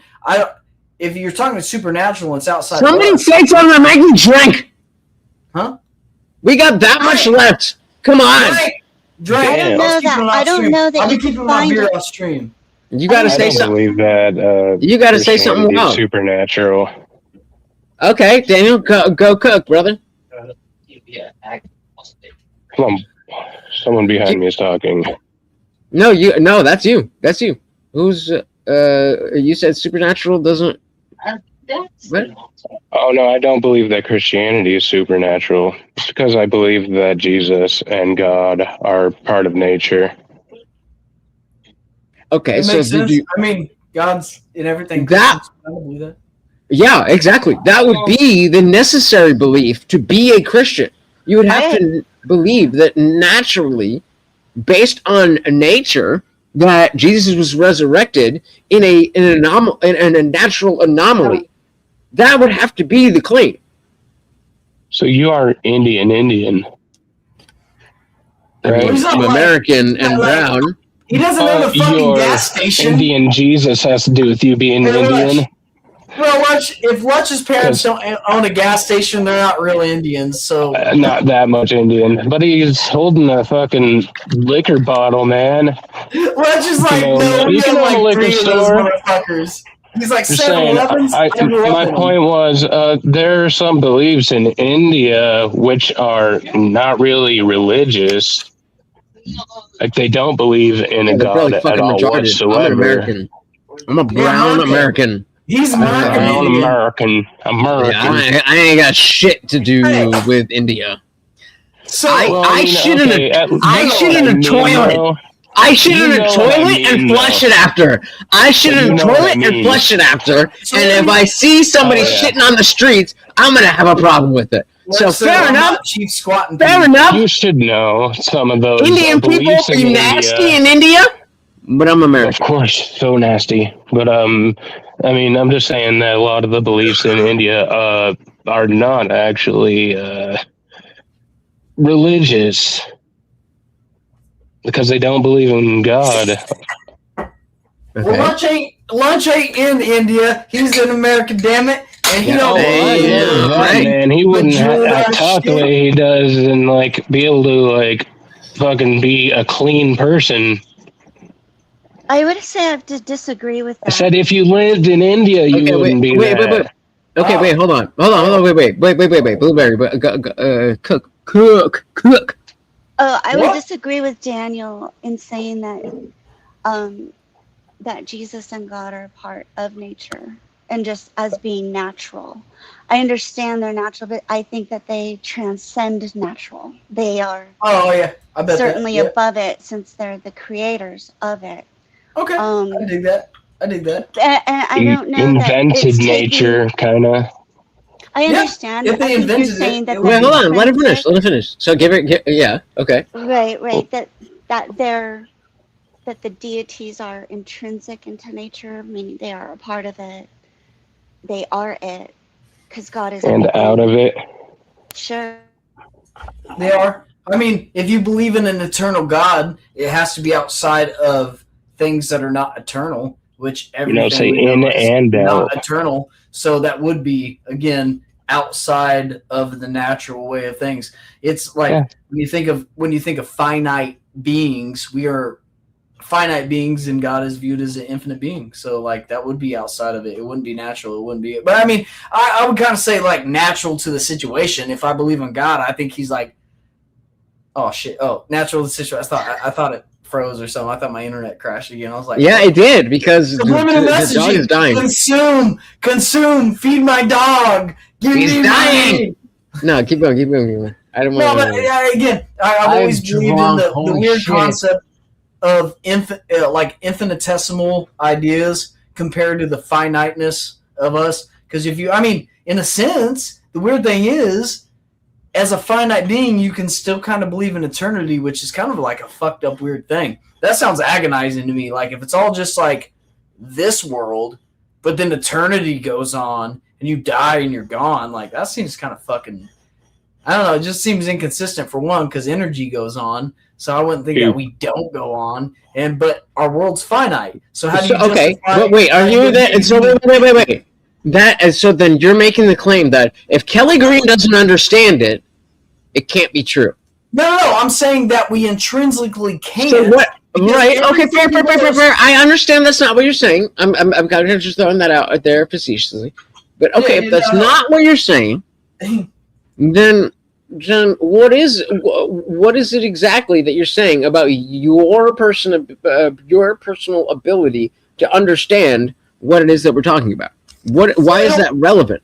if you're talking supernatural, it's outside. Somebody say something to make me drink. Huh? We got that much left. Come on. Drink. I don't know that. I don't know that I'll be you keeping can my find beer it. off stream. You got to I say don't something. believe that. You got to say something Christianity is wrong. supernatural. Okay, Daniel, go cook, brother. Come on, someone behind me is talking. No, that's you. That's you. Who's you said supernatural doesn't what? Oh no, I don't believe that Christianity is supernatural. It's because I believe that Jesus and God are part of nature. Okay, It so makes did sense. you I mean, God's in everything. That- I don't believe that. Yeah, exactly. That would be the necessary belief to be a Christian. You would have to believe that naturally, based on nature, that Jesus was resurrected in a natural anomaly. That would have to be the claim. So you are Indian, I right? mean, He's not I'm like- American and like- brown. He doesn't own a fucking your gas station. Indian Jesus has to do with you being Hey, Indian. Lutch. Well, if Lutch's parents 'Cause- don't own a gas station, they're not real Indians. So Not that much Indian, but he's holding a fucking liquor bottle, man. Lutch is like, You know, no, we you can own own a like liquor 3 of those store. motherfuckers. He's like Just saying, 7-Elevens. I grew up my in them. point was, there are some beliefs in India which are not really religious. Like they don't believe in a Yeah, they're probably god at fucking all retarded. I'm whatsoever. an American. I'm a brown American. American. He's American Brown Indian. American. Yeah, I ain't got shit to do Hey. with India. So I shit in a toilet. I shit You in a know what I toilet mean, and flush though. it after. I shit But in you a know what I toilet and mean. flush it after. So And if what I see somebody Oh, yeah. shitting on the streets, I'm gonna have a problem with it. So Lutch said, fair I'm enough. not Chief squatting. Fair people. enough. You should know some of those Indian people beliefs in be nasty India. in India, but I'm Of American. course, so nasty. But I mean, I'm just saying that a lot of the beliefs in India are not actually religious because they don't believe in God. Well, Okay. Lunch ain't in India. He's in America, damn it, and he Yeah, don't. hey, yeah, right. Man, he wouldn't Majority talk the shit. way he does and like be able to like fucking be a clean person. I would say I have to disagree with I that. said if you lived in India, you Okay, wouldn't be wait. that. Okay, wait, hold on, wait, Blueberry, cook. I would What? disagree with Daniel in saying that that Jesus and God are part of nature and just as being natural. I understand they're natural, but I think that they transcend natural. They are Oh yeah, I bet certainly that. above it since they're the creators of it. Yeah. Okay, I dig that. I dig that. And I don't know that Invented it's nature, kind of. I Yeah, understand. if they I think you're invented it, saying that it would Wait, that's hold on. Let him finish. intrinsic. Let him finish. So yeah. Okay. Right. That the deities are intrinsic into nature, meaning they are a part of it. They are it, because God is And everything. out of it. Sure. They are. I mean, if you believe in an eternal God, it has to be outside of things that are not eternal, which everything say we know in is and not out. eternal. So that would be, again, outside of the natural way of things. It's like Yeah. when you think of finite beings, we are finite beings, and God is viewed as an infinite being. So like that would be outside of it. It wouldn't be natural. It wouldn't be. But I mean, I would kind of say like natural to the situation. If I believe in God, I think He's like, oh shit, oh natural to the situation. I thought it froze or something. I thought my internet crashed again. I was like, Yeah, it did because subliminal the dog is messaging. dying. Consume, feed my dog. Give He's me dying! money. No, keep going. I don't No, want but again, I've always believed in the weird concept of infinitesimal ideas compared to the finiteness of us. Because in a sense, the weird thing is, as a finite being, you can still kind of believe in eternity, which is kind of like a fucked up weird thing. That sounds agonizing to me. Like if it's all just like this world, but then eternity goes on and you die and you're gone, like that seems kind of fucking, I don't know, it just seems inconsistent for one, because energy goes on. So I wouldn't think that we don't go on, but our world's finite. So how do you okay, justify? but wait, are you that? And so wait. So then you're making the claim that if Kelly Green doesn't understand it, it can't be true. No. I'm saying that we intrinsically can't. So what? Right? Okay, fair. I understand that's not what you're saying. I'm kind of just throwing that out there facetiously. But okay, if that's not what you're saying, then John, what is it exactly that you're saying about your personal ability to understand what it is that we're talking about? Why is that relevant?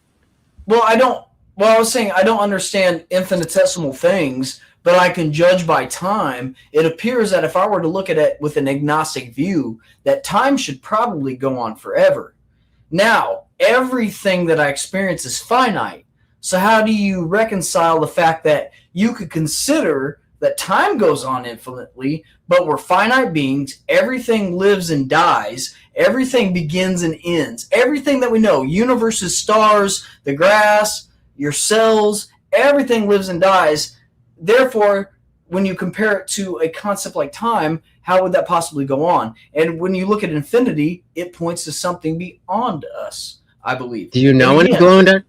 Well, I was saying I don't understand infinitesimal things, but I can judge by time. It appears that if I were to look at it with an agnostic view, that time should probably go on forever. Now, everything that I experience is finite. So how do you reconcile the fact that you could consider that time goes on infinitely, but we're finite beings, everything lives and dies, everything begins and ends, everything that we know, universes, stars, the grass, your cells, everything lives and dies. Therefore, when you compare it to a concept like time, how would that possibly go on? And when you look at infinity, it points to something beyond us, I believe. Do you know any glow in the dark?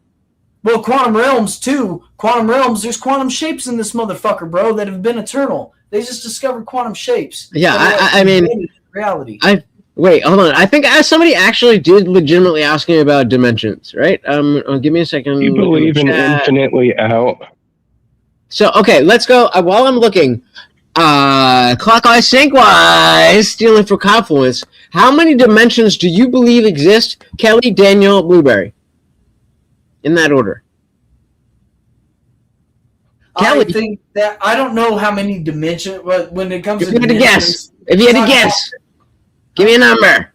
Well, quantum realms, too. Quantum realms, there's quantum shapes in this motherfucker, bro, that have been eternal. They just discovered quantum shapes. Yeah, I mean, reality. Wait, hold on. I think somebody actually did legitimately ask me about dimensions, right? Give me a second. You believe in infinitely out. So, okay, let's go. While I'm looking, clockwise, sync-wise, stealing for confluence, how many dimensions do you believe exist? Kelly, Daniel, Blueberry. In that order. Kelly, I think that I don't know how many dimensions, but when it comes to dimensions, if you had to guess, give me a number.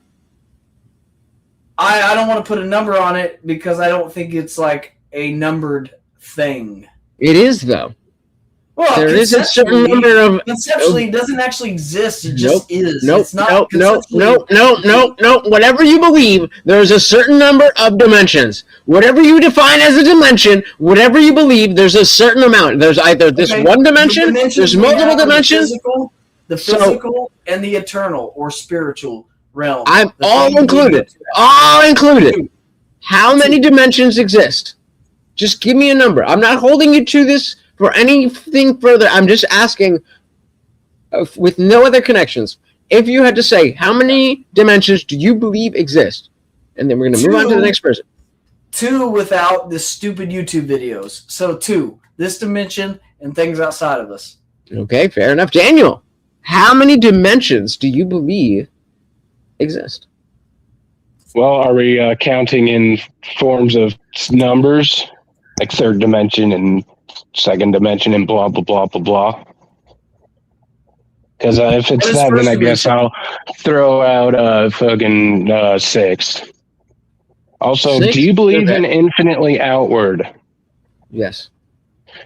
I don't want to put a number on it because I don't think it's like a numbered thing. It is, though. Well, there is a certain number of... Conceptually, it doesn't actually exist. It just is. Nope, it's not nope. Whatever you believe, there's a certain number of dimensions. Whatever you define as a dimension, whatever you believe, there's a certain amount. There's either this one dimension, there's multiple dimensions. The physical and the eternal or spiritual realm. I'm all included. All included. How many dimensions exist? Just give me a number. I'm not holding you to this for anything further. I'm just asking, with no other connections, if you had to say, how many dimensions do you believe exist? And then we're going to move on to the next person. 2 without the stupid YouTube videos. So 2, this dimension and things outside of us. Okay, fair enough. Daniel, how many dimensions do you believe exist? Well, are we counting in forms of numbers, like third dimension and second dimension and blah, blah, blah, blah, blah? Because if it's What is that, then first I guess dimension? I'll throw out fucking 6. Also, 6? do you believe Okay. in infinitely outward? Yes.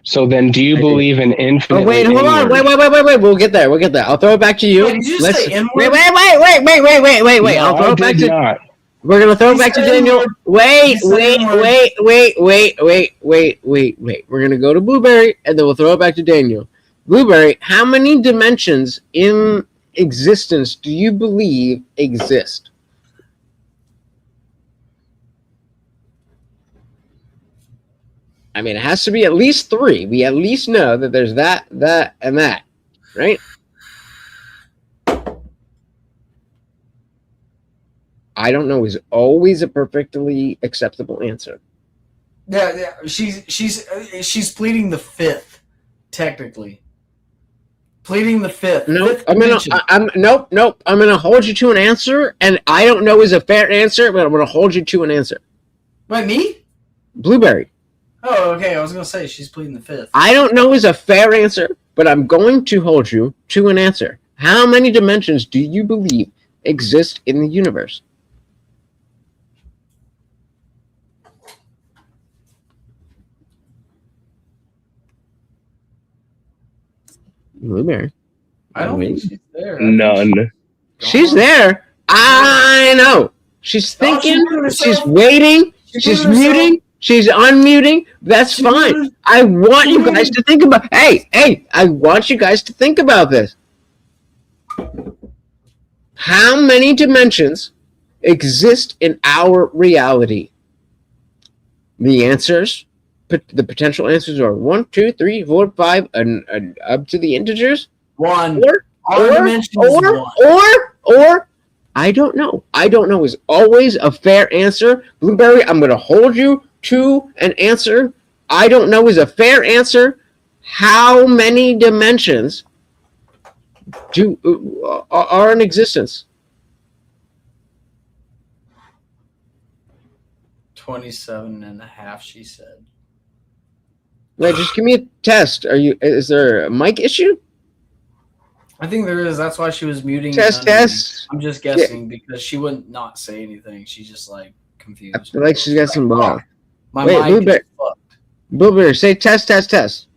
So then, do you I do. believe in Oh infinitely wait, hold on. inward? Wait. We'll get there. I'll throw it back to you. Wait, did you just Let's say N-word? wait. No, I'll throw I it back did to. not. We're gonna throw it You back to said Daniel. N-word. Wait. You said Wait. We're gonna go to Blueberry, and then we'll throw it back to Daniel. Blueberry, how many dimensions in existence do you believe exist? I mean, it has to be at least 3. We at least know that there's that, and that, right? I don't know is always a perfectly acceptable answer. Yeah. She's pleading the 5th, technically. Pleading the 5th. Nope. 5th I'm dimension. nope. I'm gonna hold you to an answer, and I don't know is a fair answer, but I'm gonna hold you to an answer. Wait, me? Blueberry. Oh, okay. I was gonna say she's pleading the 5th. I don't know is a fair answer, but I'm going to hold you to an answer. How many dimensions do you believe exist in the universe? Blueberry. I don't think she's there. None. She's there. I know. She's thinking. muted herself. She's waiting. She She's muted herself. muting. She's unmuting. That's She fine. muted- I want she you guys muted- to think about. Hey, I want you guys to think about this. How many dimensions exist in our reality? The answers, the potential answers are 1, 2, 3, 4, 5, and up to the integers. 1. Or Our dimension is 1. or I don't know. I don't know is always a fair answer. Blueberry, I'm going to hold you to an answer. I don't know is a fair answer. How many dimensions are in existence? 27.5, she said. Wait, just give me a test. Is there a mic issue? I think there is. That's why she was muting. and Test, unmuting. test. I'm just guessing because she wouldn't not say anything. She's just like confused. I feel like she's got some ball. My Wait, mic Blueberry. is fucked. Blueberry, say test, test, test.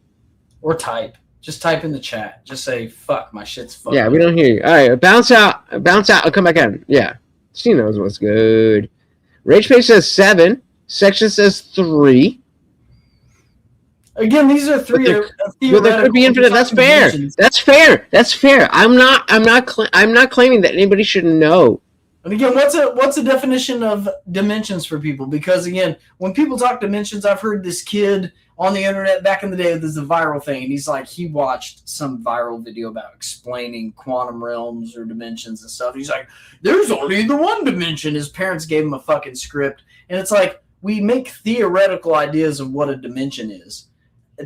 Or type. Just type in the chat. Just say fuck. My shit's fucked. Yeah, we don't hear you. All right, bounce out. I'll come back in. Yeah, she knows what's good. Rage Page says 7. Section says 3. Again, these are three. But there could be infinite. That's fair. That's fair. I'm not claiming that anybody should know. And again, what's a definition of dimensions for people? Because again, when people talk dimensions, I've heard this kid on the internet back in the day. There's a viral thing, and he's like, he watched some viral video about explaining quantum realms or dimensions and stuff. He's like, there's only the one dimension. His parents gave him a fucking script, and it's like we make theoretical ideas of what a dimension is.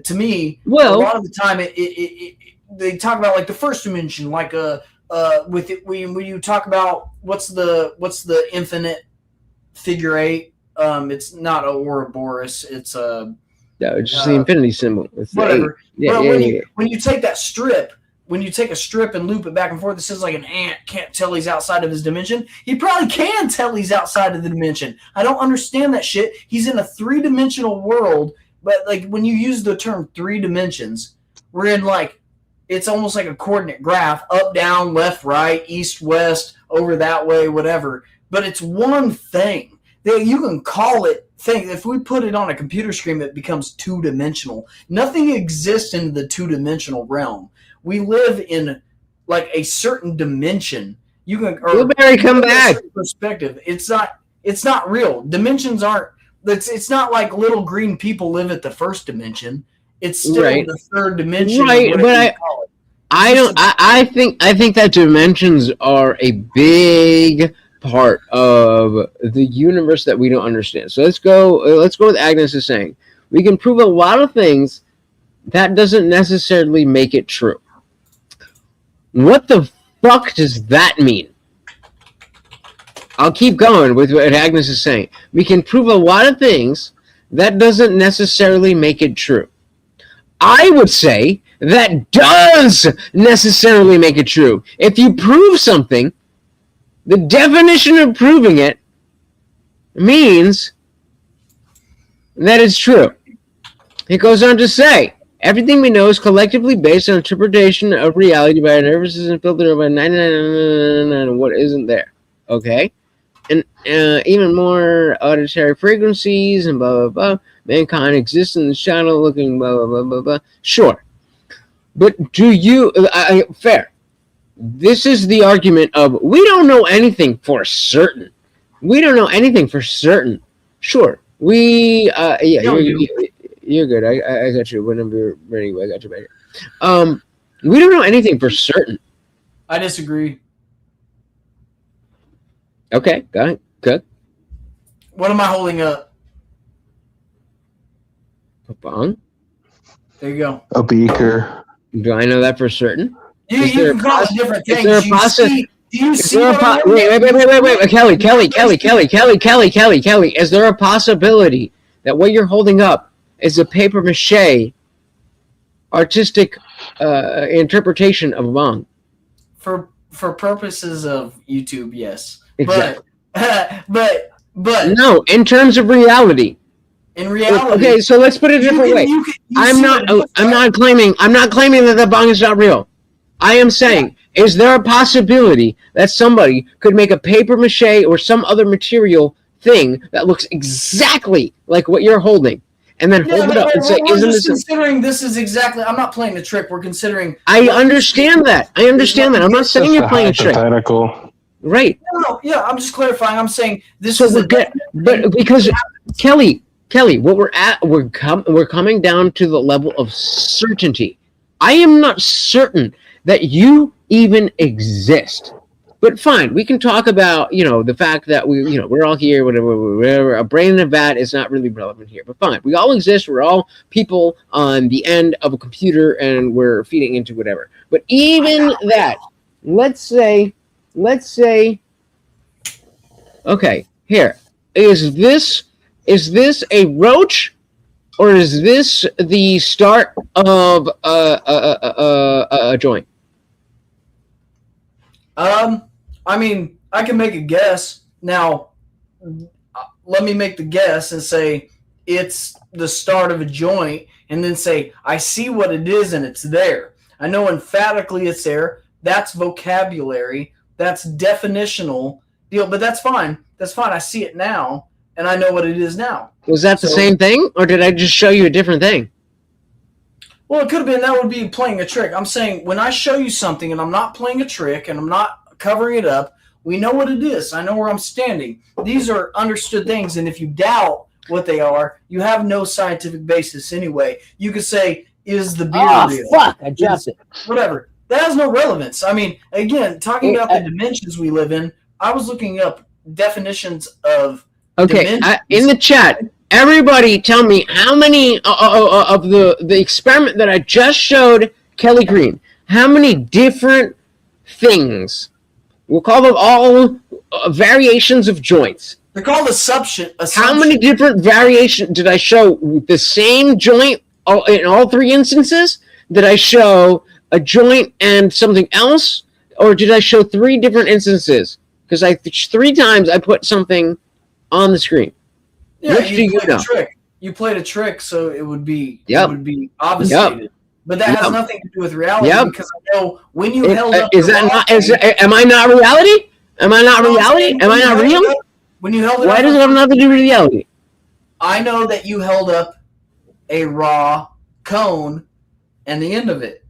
To me, a lot of the time, they talk about like the first dimension, like with it when you talk about what's the infinite figure 8. It's not a Ouroboros. It's a just the infinity symbol. It's whatever. Yeah, when you take that strip, when you take a strip and loop it back and forth, it says like an ant can't tell he's outside of his dimension. He probably can tell he's outside of the dimension. I don't understand that shit. He's in a 3-dimensional world. But like when you use the term 3 dimensions, we're in like it's almost like a coordinate graph: up, down, left, right, east, west, over that way, whatever. But it's one thing. You can call it thing. If we put it on a computer screen, it becomes 2-dimensional. Nothing exists in the 2-dimensional realm. We live in like a certain dimension. You can Blueberry, come back. Perspective. It's not real. Dimensions aren't. It's not like little green people live at the first dimension. It's still the third dimension. Right, but I think that dimensions are a big part of the universe that we don't understand. So let's go with Agnes is saying. We can prove a lot of things. That doesn't necessarily make it true. What the fuck does that mean? I'll keep going with what Agnes is saying. We can prove a lot of things. That doesn't necessarily make it true. I would say that does necessarily make it true. If you prove something, the definition of proving it means that it's true. It goes on to say, everything we know is collectively based on interpretation of reality by our nervous system filtered by 99 what isn't there. Okay? And even more auditory frequencies and blah, blah, blah. Mankind exists in the shadow looking blah, blah, blah, blah, blah. Sure. But do you... fair. This is the argument of, we don't know anything for certain. We don't know anything for certain. Sure. We... you're good. I got you. Whenever you're ready, I got you back here. We don't know anything for certain. I disagree. Okay, got it. Good. What am I holding up? A bong? There you go. A beaker. Do I know that for certain? You can call it different things. Is there a process? Wait, Kelly. Is there a possibility that what you're holding up is a paper mache artistic interpretation of a bong? For purposes of YouTube, yes. Exactly. But no, in terms of reality. In reality, okay. So let's put it a different way. I'm not claiming that the bong is not real. I am saying, is there a possibility that somebody could make a paper mache or some other material thing that looks exactly like what you're holding, and then hold it up and say, "Isn't this?" Considering this is exactly, I'm not playing the trick. We're considering. I understand that. I'm not saying you're playing a trick. Right. No, yeah, I'm just clarifying. I'm saying this so is but because Kelly, what we're coming down to the level of certainty. I am not certain that you even exist. But fine, we can talk about, the fact that we're all here, whatever. A brain in a vat is not really relevant here. But fine, we all exist. We're all people on the end of a computer, and we're feeding into whatever. But even that, let's say, okay, here, is this a roach, or is this the start of a joint? I mean, I can make a guess. Now, let me make the guess and say it's the start of a joint, and then say, I see what it is, and it's there. I know emphatically it's there. That's vocabulary. That's definitional deal, but that's fine. That's fine. I see it now, and I know what it is now. Was that the same thing, or did I just show you a different thing? Well, it could have been. That would be playing a trick. I'm saying when I show you something and I'm not playing a trick and I'm not covering it up, we know what it is. I know where I'm standing. These are understood things, and if you doubt what they are, you have no scientific basis anyway. You could say, is the beer real? Fuck, I dropped it. Whatever. That has no relevance. I mean, again, talking about the dimensions we live in, I was looking up definitions of dimensions. In the chat, everybody tell me how many of the experiment that I just showed Kelly Green, how many different things, we'll call them all variations of joints. They're called assumption. How many different variations did I show the same joint in all three instances? Did I show a joint and something else? Or did I show three different instances? Because 3 times I put something on the screen. Yeah, you played a trick. You played a trick, so it would be obfuscated. Yep. But that has nothing to do with reality, because I know when you held up. Am I not reality? Am I not reality? Am I not real? When you held it Why does it have nothing to do with reality? I know that you held up a raw cone and the end of it.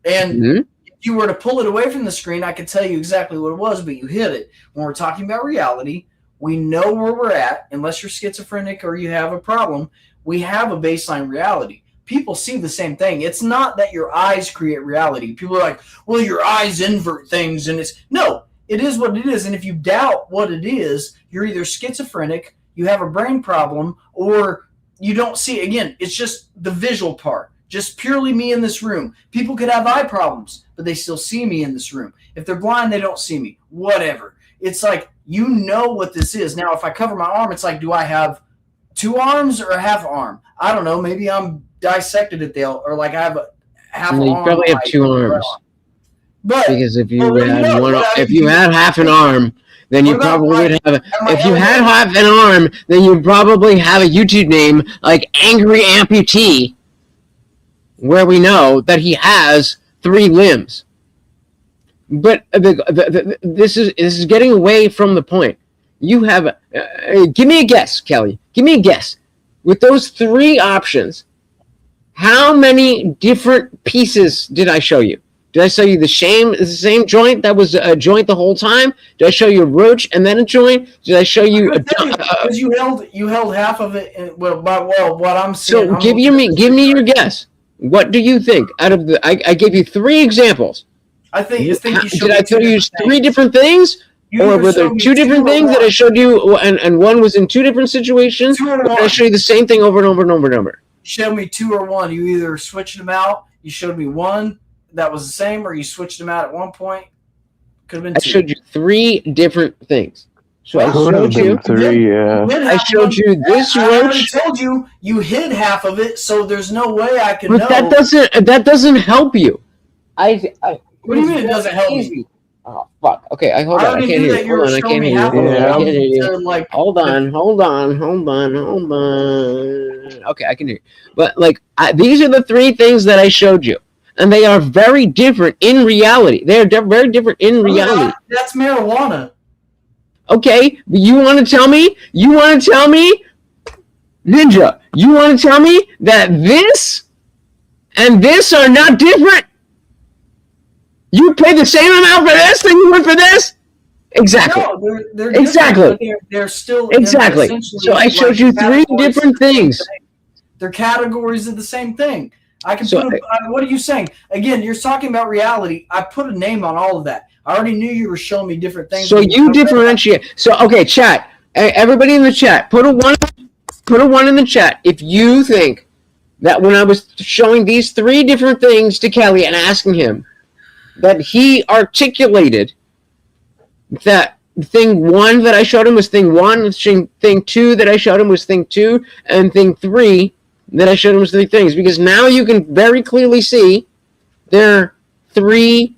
And if you were to pull it away from the screen, I could tell you exactly what it was, but you hid it. When we're talking about reality, we know where we're at. Unless you're schizophrenic or you have a problem, we have a baseline reality. People see the same thing. It's not that your eyes create reality. People are like, well, your eyes invert things. And no, it is what it is. And if you doubt what it is, you're either schizophrenic, you have a brain problem, or you don't see. Again, it's just the visual part. Just purely me in this room. People could have eye problems, but they still see me in this room. If they're blind, they don't see me. Whatever. It's like, you know what this is. Now, if I cover my arm, it's like, do I have 2 arms or a half arm? I don't know. Maybe I'm dissected at the, or like I have half And an you arm. probably have on 2 my- arms. But Because if you Well, had no, one, but I if mean, you had half an arm, then you What about probably would have. my If you had elbow? half an arm, then you'd probably have a YouTube name like Angry Amputee, where we know that he has 3 limbs. But this is getting away from the point. You have. Give me a guess, Kelly. Give me a guess. With those 3 options, how many different pieces did I show you? Did I show you the same joint that was a joint the whole time? Did I show you a roach and then a joint? Did I show you a? Because you held half of it. What I'm seeing. So give me your guess. What do you think? Out of the, I gave you 3 examples. I think you Did I tell you 3 different things? Or were there 2 different things that I showed you, and one was in 2 different situations? 2 or Or did I 1. show you the same thing over and over and over and over? You showed me 2 or 1. You either switched them out. You showed me 1 that was the same, or you switched them out at one point. Could have been 2. I showed you 3 different things. So I Could have showed you. been 3, yeah. I showed you this I already roach. told you you hid half of it, so there's no way I can But know. that doesn't help you. What do you mean it doesn't help me? Easy. Oh fuck. Okay, hold I on. I already can't knew hear that you. you Hold were on. I showing can't me hear you. half of Hold on. it. I can't hear you. So, like, Hold on. Okay, I can hear you. But like, these are the 3 things that I showed you, and they are very different in reality. They are very different in reality. That's marijuana. Okay, but you want to tell me? Ninja, you want to tell me that this and this are not different? You pay the same amount for this than you would for this? Exactly. No, they're Exactly. different, but they're still Exactly. essentially So I showed like you 3 categories different of the same things. thing. They're categories of the same thing. I can So put. What are you saying? Again, you're talking about reality. I put a name on all of that. I already knew you were showing me different things. So you differentiate. So okay, chat. Everybody in the chat, put a 1 in the chat if you think that when I was showing these 3 different things to Kelly and asking him that he articulated that thing 1 that I showed him was thing 1, thing 2 that I showed him was thing 2, and thing 3 that I showed him was 3 things. Because now you can very clearly see there are 3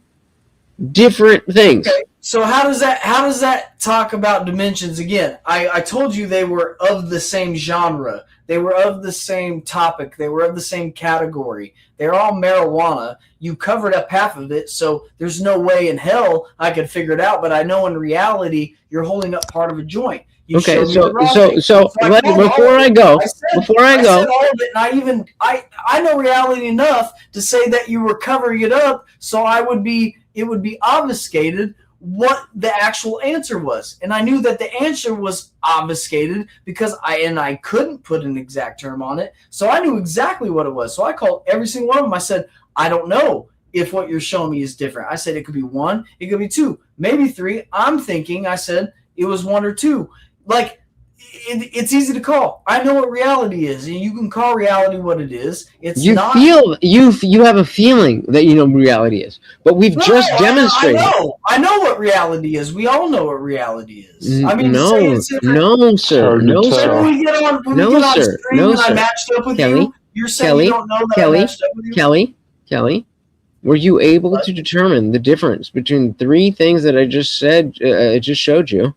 different things. Okay. So how does that talk about dimensions again? I told you they were of the same genre. They were of the same topic. They were of the same category. They're all marijuana. You covered up half of it, so there's no way in hell I could figure it out. But I know in reality you're holding up part of a joint. You Okay, showed me the raw thing. before I go, I said all of it, and I know reality enough to say that you were covering it up, so it would be obfuscated what the actual answer was. And I knew that the answer was obfuscated because I couldn't put an exact term on it. So I knew exactly what it was. So I called every single one of them. I said, I don't know if what you're showing me is different. I said it could be 1, it could be 2, maybe 3. I'm thinking, I said it was 1 or 2. Like, it's easy to call. I know what reality is, and you can call reality what it is. It's you not. You have a feeling that you know what reality is, but we've just demonstrated. I know what reality is. We all know what reality is. I mean, no, sir, no, sir. When we get on stream and I matched up with Kelly, you, you're saying you don't know that I matched up with you? Kelly, were you able to determine the difference between 3 things that I just said? I just showed you.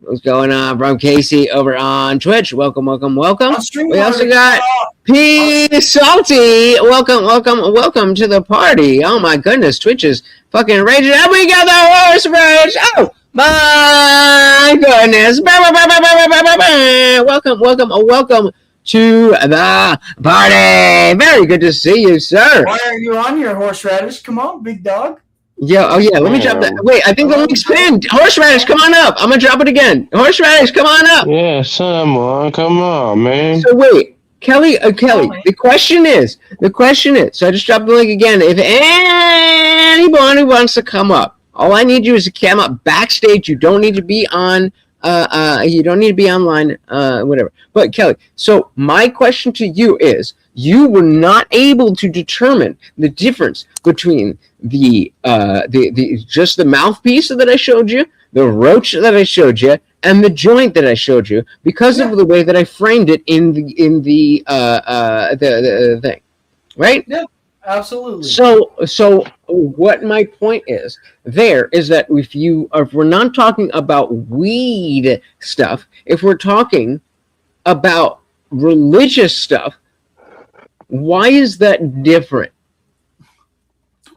What's going on from Casey over on Twitch? Welcome. We also got P Salty. Welcome to the party. Oh my goodness, Twitch is fucking raging. And we got the horse rage. Oh my goodness. Welcome to the party. Very good to see you, sir. Why are you on your horseradish? Come on, big dog. Yeah, let me drop that. Wait, I think the link's pinned. Horseradish, come on up. I'm gonna drop it again. Horseradish, come on up. Yeah, someone, come on, man. So wait, Kelly, the question is, so I just dropped the link again. If anybody wants to come up, all I need you is to come up backstage. You don't need to be on, you don't need to be online, whatever. But Kelly, so my question to you is, you were not able to determine the difference between the just the mouthpiece that I showed you, the roach that I showed you, and the joint that I showed you because of the way that I framed it in the thing, right? Yeah. Absolutely. So what my point is there is that if we're not talking about weed stuff, if we're talking about religious stuff, why is that different?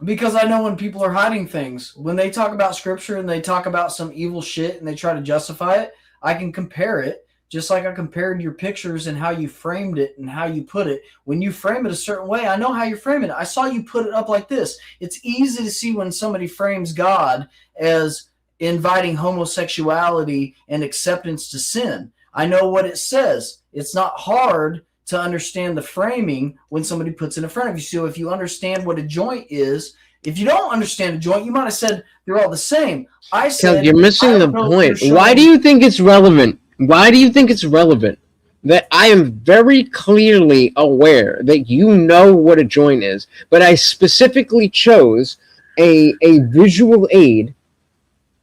Because I know when people are hiding things, when they talk about scripture and they talk about some evil shit and they try to justify it, I can compare it just like I compared your pictures and how you framed it and how you put it. When you frame it a certain way, I know how you're framing it. I saw you put it up like this. It's easy to see when somebody frames God as inviting homosexuality and acceptance to sin. I know what it says. It's not hard to understand the framing when somebody puts it in front of you. So if you understand what a joint is, if you don't understand a joint, you might have said they're all the same. I said, Kel, you're missing the point. Why do you think it's relevant? Why do you think it's relevant that I am very clearly aware that you know what a joint is, but I specifically chose a visual aid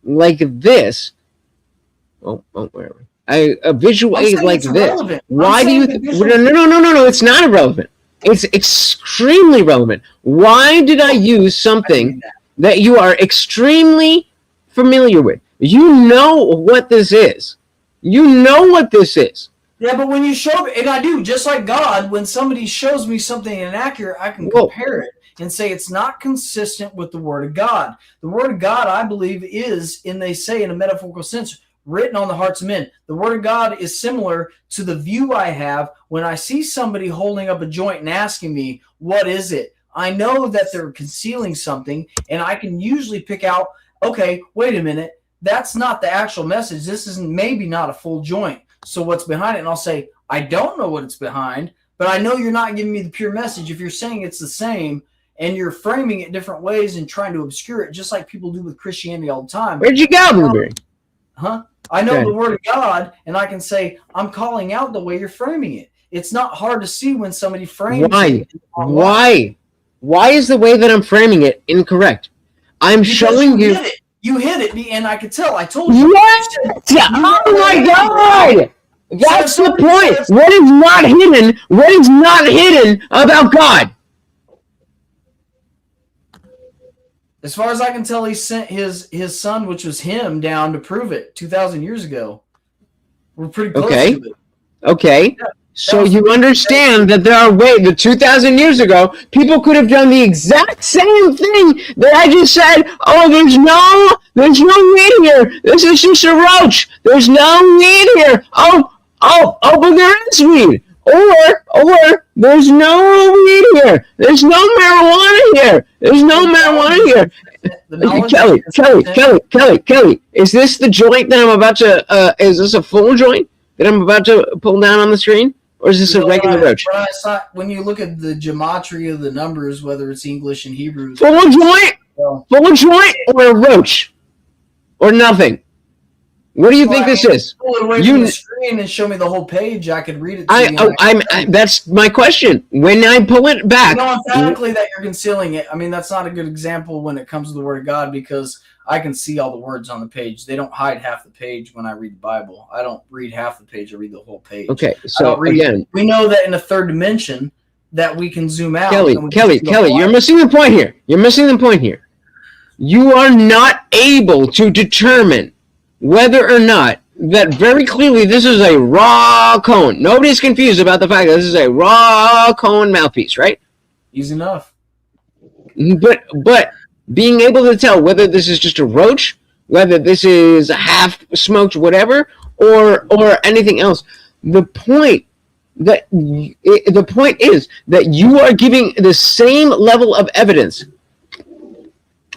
like this? Where are we? A visual aid like this. Irrelevant. Why do you think? No, it's not irrelevant. It's extremely relevant. Why did I use something that you are extremely familiar with? You know what this is. You know what this is. Yeah, but when you show me, and I do, just like God, when somebody shows me something inaccurate, I can compare it and say it's not consistent with the Word of God. The Word of God, I believe, is, and they say in a metaphorical sense, written on the hearts of men. The Word of God is similar to the view I have when I see somebody holding up a joint and asking me, what is it? I know that they're concealing something, and I can usually pick out, okay, wait a minute, that's not the actual message. This is maybe not a full joint. So what's behind it? And I'll say, I don't know what it's behind, but I know you're not giving me the pure message. If you're saying it's the same and you're framing it different ways and trying to obscure it, just like people do with Christianity all the time. Where'd you go, Blueberry? Huh? I know the Word of God, and I can say, I'm calling out the way you're framing it. It's not hard to see when somebody frames it. Why? Why is the way that I'm framing it incorrect? I'm showing you. You hit it, and I could tell. I told you. What? Oh my God! That's the point. What is not hidden? What is not hidden about God? As far as I can tell, he sent his son, which was him, down to prove it 2,000 years ago. We're pretty close to it. Okay. Yeah. So you understand that there are ways that 2,000 years ago, people could have done the exact same thing that I just said. Oh, there's no weed here. This is just a roach. There's no weed here. But there is weed. Or there's no weed here. There's no marijuana here. There's no marijuana here. Kelly, is this the joint that I'm about to, is this a full joint that I'm about to pull down on the screen? Or is this a regular roach? When you look at the gematria of the numbers, whether it's English and Hebrew. Full joint? Full joint or a roach? Or nothing? What do you think this is? Pull it away from the screen and show me the whole page. I could read it to you. That's my question. When I pull it back. You know emphatically that you're concealing it. I mean, that's not a good example when it comes to the Word of God because I can see all the words on the page. They don't hide half the page when I read the Bible. I don't read half the page. I read the whole page. Okay, so again. We know that in a third dimension that we can zoom out. Kelly, you're missing the point here. You are not able to determine whether or not that very clearly this is a raw cone. Nobody's confused about the fact that this is a raw cone mouthpiece, right? Easy enough. But being able to tell whether this is just a roach, whether this is a half smoked whatever, or anything else, the point is that you are giving the same level of evidence.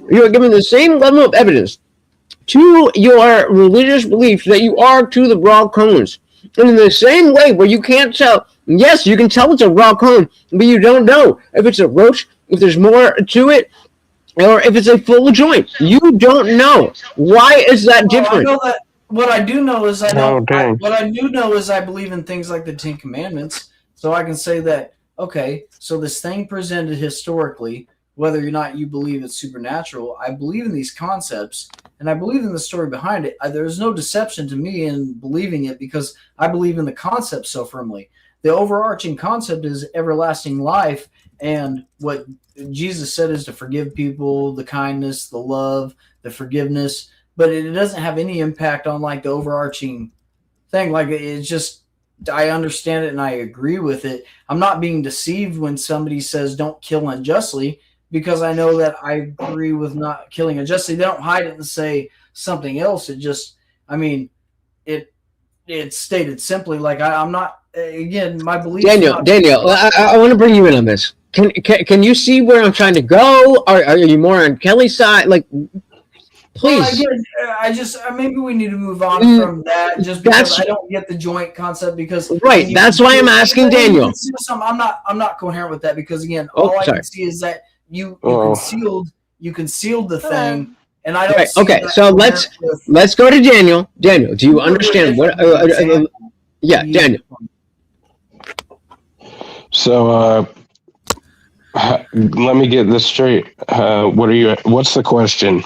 You are giving the same level of evidence to your religious beliefs that you are to the raw cones. And in the same way where you can't tell, yes, you can tell it's a raw cone, but you don't know if it's a roach, if there's more to it, or if it's a full joint. You don't know. Why is that different? I know that. What I do know is I believe in things like the Ten Commandments. So I can say that, okay, so this thing presented historically, whether or not you believe it's supernatural, I believe in these concepts, and I believe in the story behind it. There's no deception to me in believing it because I believe in the concept so firmly. The overarching concept is everlasting life, And what Jesus said is to forgive people, the kindness, the love, the forgiveness, but it doesn't have any impact on like the overarching thing. Like it's just, I understand it and I agree with it. I'm not being deceived when somebody says don't kill unjustly, because I know that I agree with not killing unjustly. They don't hide it and say something else. It just, I mean, it's stated simply. Like I'm not, again, my beliefs. Daniel, I want to bring you in on this. Can you see where I'm trying to go? Are you more on Kelly's side? Like, please. Well, again, I just maybe we need to move on from that, just because I don't get the joint concept. Because right, that's why I'm asking Daniel. I'm not coherent with that, because again, all I can see is that you concealed the thing, and I don't. Right, see okay, that so let's go to Daniel. Daniel, do you understand what? Yeah, Daniel. So let me get this straight. What's the question?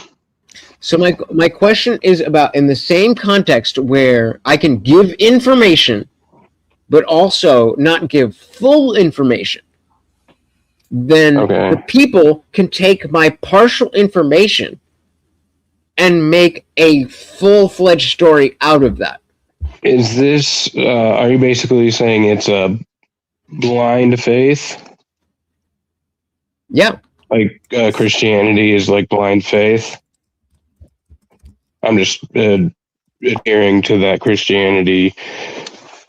So my question is about, in the same context where I can give information, but also not give full information, then the people can take my partial information and make a full-fledged story out of that. Is this, are you basically saying it's a blind faith? Yeah. Like Christianity is like blind faith? I'm just adhering to that Christianity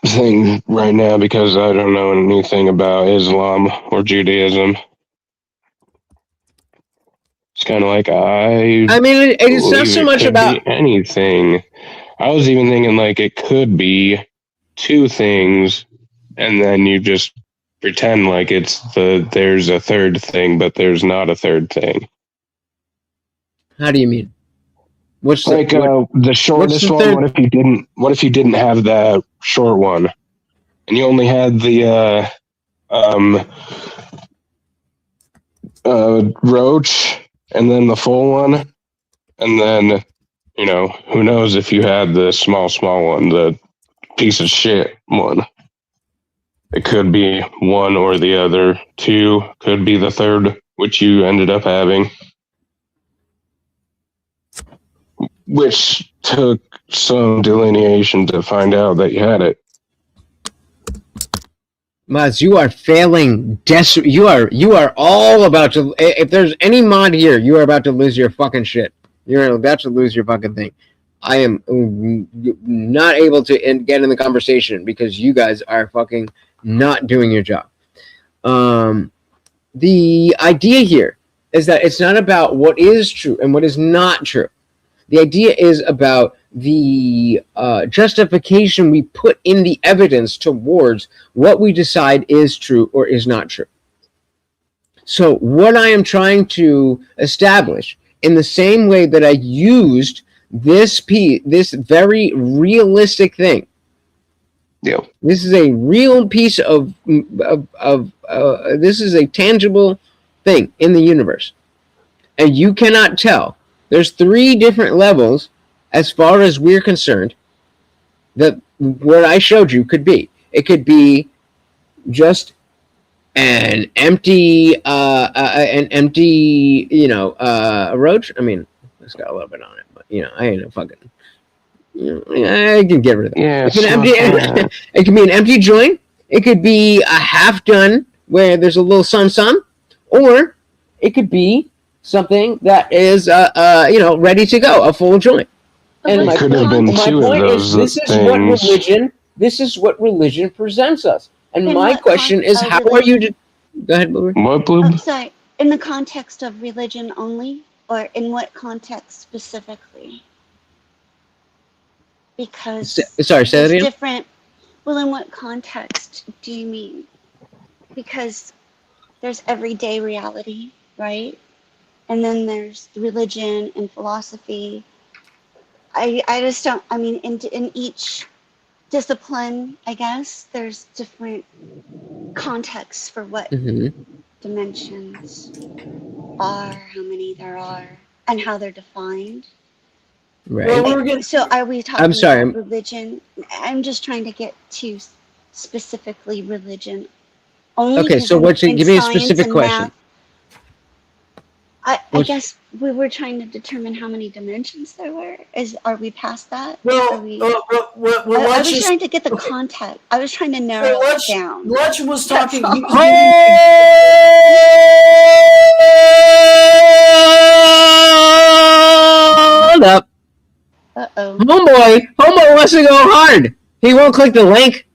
thing right now because I don't know anything about Islam or Judaism. It's kind of like I mean, it's not so much about anything. I was even thinking like it could be two things, and then you just pretend like there's a third thing, but there's not a third thing. How do you mean? What's the shortest one? What if you didn't have that short one, and you only had the roach, and then the full one, and then who knows if you had the small one, the piece of shit one. It could be one or the other. Two could be the third, which you ended up having. Which took some delineation to find out that you had it. Maz, you are failing. You are all about to. If there's any mod here, you are about to lose your fucking shit. You're about to lose your fucking thing. I am not able to get in the conversation because you guys are fucking not doing your job. The idea here is that it's not about what is true and what is not true. The idea is about the justification we put in the evidence towards what we decide is true or is not true. So what I am trying to establish, in the same way that I used this very realistic thing. Yeah. This is a real piece of this is a tangible thing in the universe. And you cannot tell. There's 3 different levels, as far as we're concerned, that what I showed you could be. It could be just an empty, roach. I mean, it's got a little bit on it, but I ain't a fucking. I can get rid of that. Yeah, it can be an empty joint. It could be a half done where there's a little some, or it could be something that is, ready to go, a full joint. And my point is, this is what religion presents us. And my question is, how are you to... Go ahead, Blue. What, Blue? I'm sorry, in the context of religion only, or in what context specifically? Because sorry, say that again? Different. Well, in what context do you mean? Because there's everyday reality, right? And then there's religion and philosophy. I just don't, I mean, in each discipline, I guess, there's different contexts for what dimensions are, how many there are, and how they're defined. Right. Well, so are we talking about religion? I'm just trying to get to specifically religion only Okay, 'cause so in give me a science specific and question. math, I What's- guess we were trying to determine how many dimensions there were. Are we past that? Well, Are we? well, I let's was just. trying to get the Okay. context. I was trying to So narrow it Lutch, down. Lutch was talking. That's He was all. Hold up. Uh-oh. Homeboy wants to go hard. He won't click the link.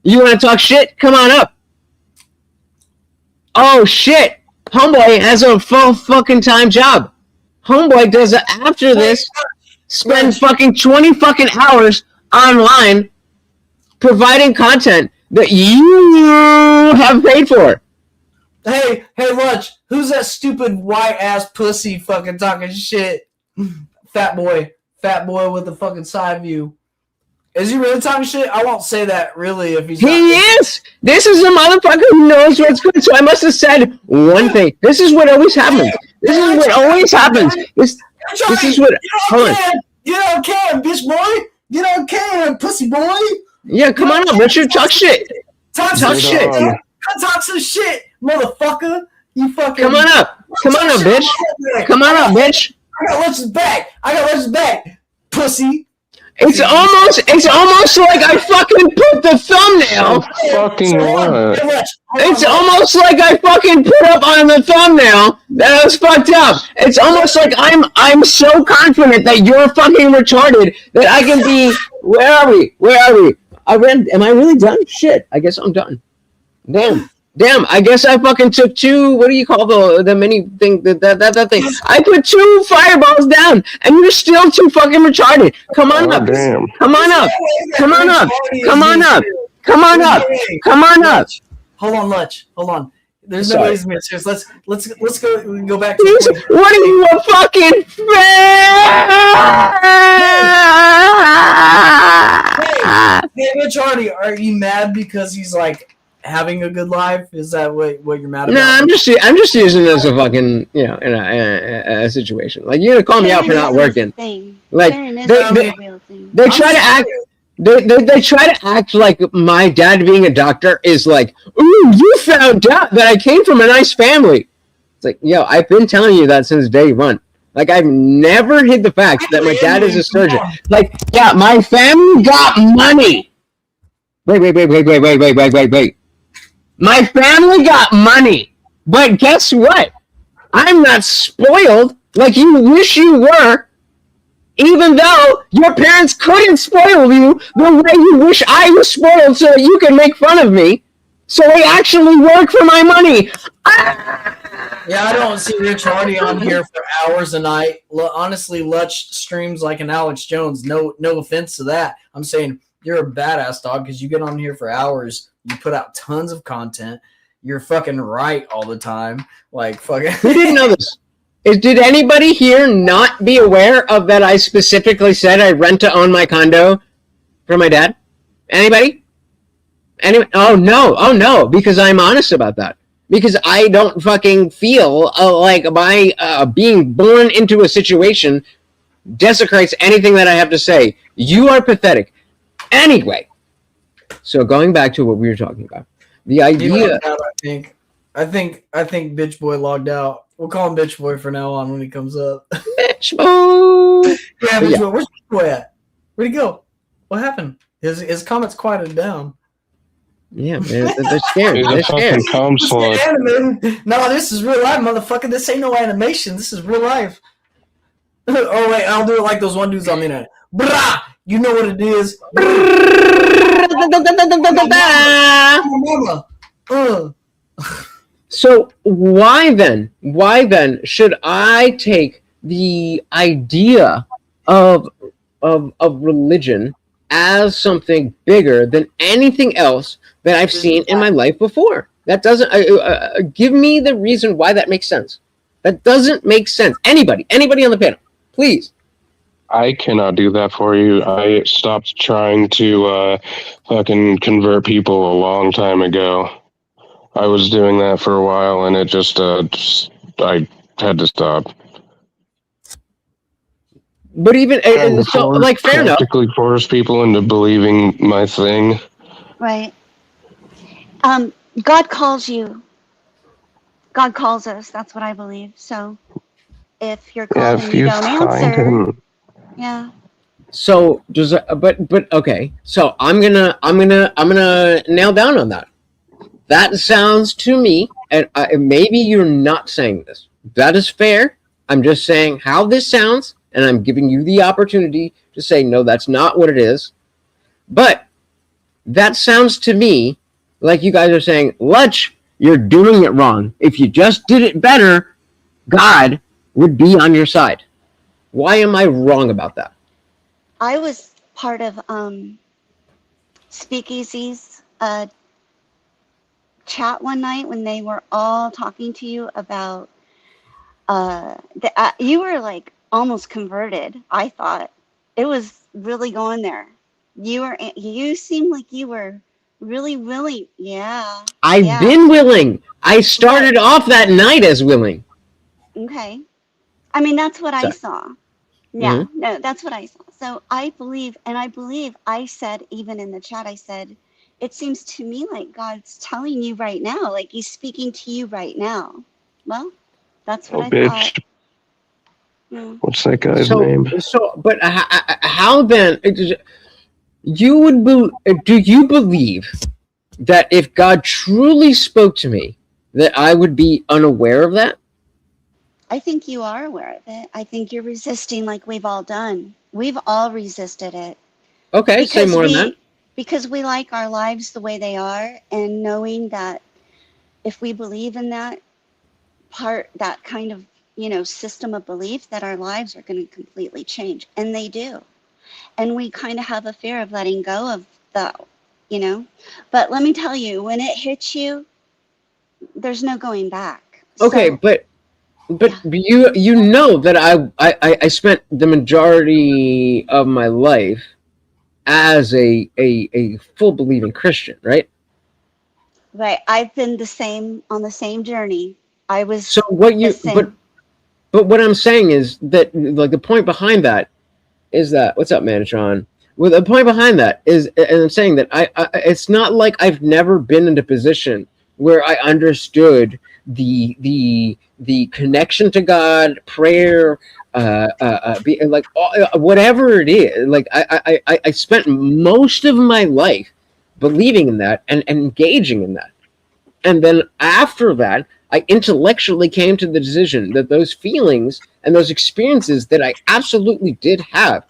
You want to talk shit? Come on up. Oh shit. Homeboy has a full fucking time job. Homeboy does it after this. Spend fucking 20 fucking hours online providing content that you have paid for. Hey, Lutch, who's that stupid white ass pussy fucking talking shit? Fat boy with the fucking side view. Is he really talking shit? I won't say that really if he's He not. is! This is a motherfucker who knows what's good, so I must have said one thing. This is what always happens. This is what always happens. This is what... Hold on. Get on cam, bitch boy! Get on cam, pussy boy! Yeah, come on up, Richard. Talk shit. Talk some Talk shit! shit. Talk some shit, motherfucker! You fucking... Come on up. Come on up, bitch. Come on up, bitch. I got Lutch's back! Pussy! It's almost like I fucking put the thumbnail. Fucking what? It's almost like I fucking put up on the thumbnail that I was fucked up. It's almost like I'm so confident that you're fucking retarded that I can be. Where are we? Am I really done? Shit. I guess I'm done. Damn, I guess I fucking took two, what do you call the mini thing, that thing? I put 2 fireballs down, and you're still too fucking retarded. Come on up. Damn. Come on up. Come on up. Come on up. Come on up. Come on up. Hold on, Lutch. Hold on. There's no Sorry. ways to be serious. Let's go back to Please, the point. what are you, a fucking fan? Hey, Rich Hardy, are you mad because he's like having a good life? Is that what you're mad about? No, I'm just using this as a fucking, in a situation. Like, you're gonna call me out for not working. Like, they try to act. They try to act like my dad being a doctor is like, ooh, you found out that I came from a nice family. It's like, yo, I've been telling you that since day one. Like, I've never hid the fact that my dad is a surgeon. Like, yeah, my family got money. Wait. My family got money. But guess what? I'm not spoiled like you wish you were. Even though your parents couldn't spoil you the way you wish I was spoiled so that you can make fun of me. So they actually work for my money. Yeah, I don't see Rich Hardy on here for hours a night. Honestly, Lutch streams like an Alex Jones. No offense to that. I'm saying you're a badass dog because you get on here for hours. You put out tons of content. You're fucking right all the time. Like, fucking... Who didn't know this? Did anybody here not be aware of that I specifically said I rent to own my condo for my dad? Anybody? Oh no, because I'm honest about that. Because I don't fucking feel like my being born into a situation desecrates anything that I have to say. You are pathetic. Anyway, so going back to what we were talking about. The idea... I think Bitch Boy logged out. We'll call him Bitch Boy from now on when he comes up. Bitch Boy! Yeah, Bitch Boy. Where's Bitch Boy at? Where'd he go? What happened? His comments quieted down. Yeah, man, they're scared. They're scared. No, this is real life, motherfucker. This ain't no animation. This is real life. Oh, wait, I'll do it like those one dudes on the internet. Brah! You know what it is. So why then should I take the idea of religion as something bigger than anything else that I've seen in my life before? That doesn't give me the reason why that makes sense. That doesn't make sense. Anybody on the panel, please. I cannot do that for you. I stopped trying to fucking convert people a long time ago. I was doing that for a while, and it just I had to stop. But even so, like, fair enough. Practically force people into believing my thing. Right. God calls you. God calls us. That's what I believe. So if you're Yeah, called and if you you don't find answer, him, yeah. So does but okay. So I'm gonna nail down on that. That sounds to me, and maybe you're not saying this. That is fair. I'm just saying how this sounds, and I'm giving you the opportunity to say no. That's not what it is. But that sounds to me like you guys are saying, Lutch, you're doing it wrong. If you just did it better, God would be on your side. Why am I wrong about that? I was part of Speakeasy's chat one night when they were all talking to you about you were like almost converted. I thought it was really going there. You seemed like you were really willing. Yeah, I've yeah, been willing. I right. started off that night as willing. Okay. I mean, that's what I So, saw. Yeah, mhm. no, that's what I saw. So I believe, and I believe I said, even in the chat, I said, it seems to me like God's telling you right now, like he's speaking to you right now. Well, that's what oh I thought. bitch, Yeah. what's that guy's so, name? but how then? You would do you believe that if God truly spoke to me, that I would be unaware of that? I think you are aware of it. I think you're resisting like we've all done. We've all resisted it Okay, say because more on that. we like our lives the way they are, and knowing that if we believe in that kind of, system of belief, that our lives are going to completely change, and they do. And we kind of have a fear of letting go of that, you know. But let me tell you, when it hits you, there's no going back. Okay, So, but yeah. you know that I spent the majority of my life as a full believing Christian, right? Right. I've been the same on the same journey. I So was what the you same. but what I'm saying is that like the point behind that is that what's up, Manatron? Well, the point behind that is, and I'm saying that it's not like I've never been in a position where I understood the connection to God, prayer, like whatever it is. Like I spent most of my life believing in that and engaging in that, and then after that, I intellectually came to the decision that those feelings and those experiences that I absolutely did have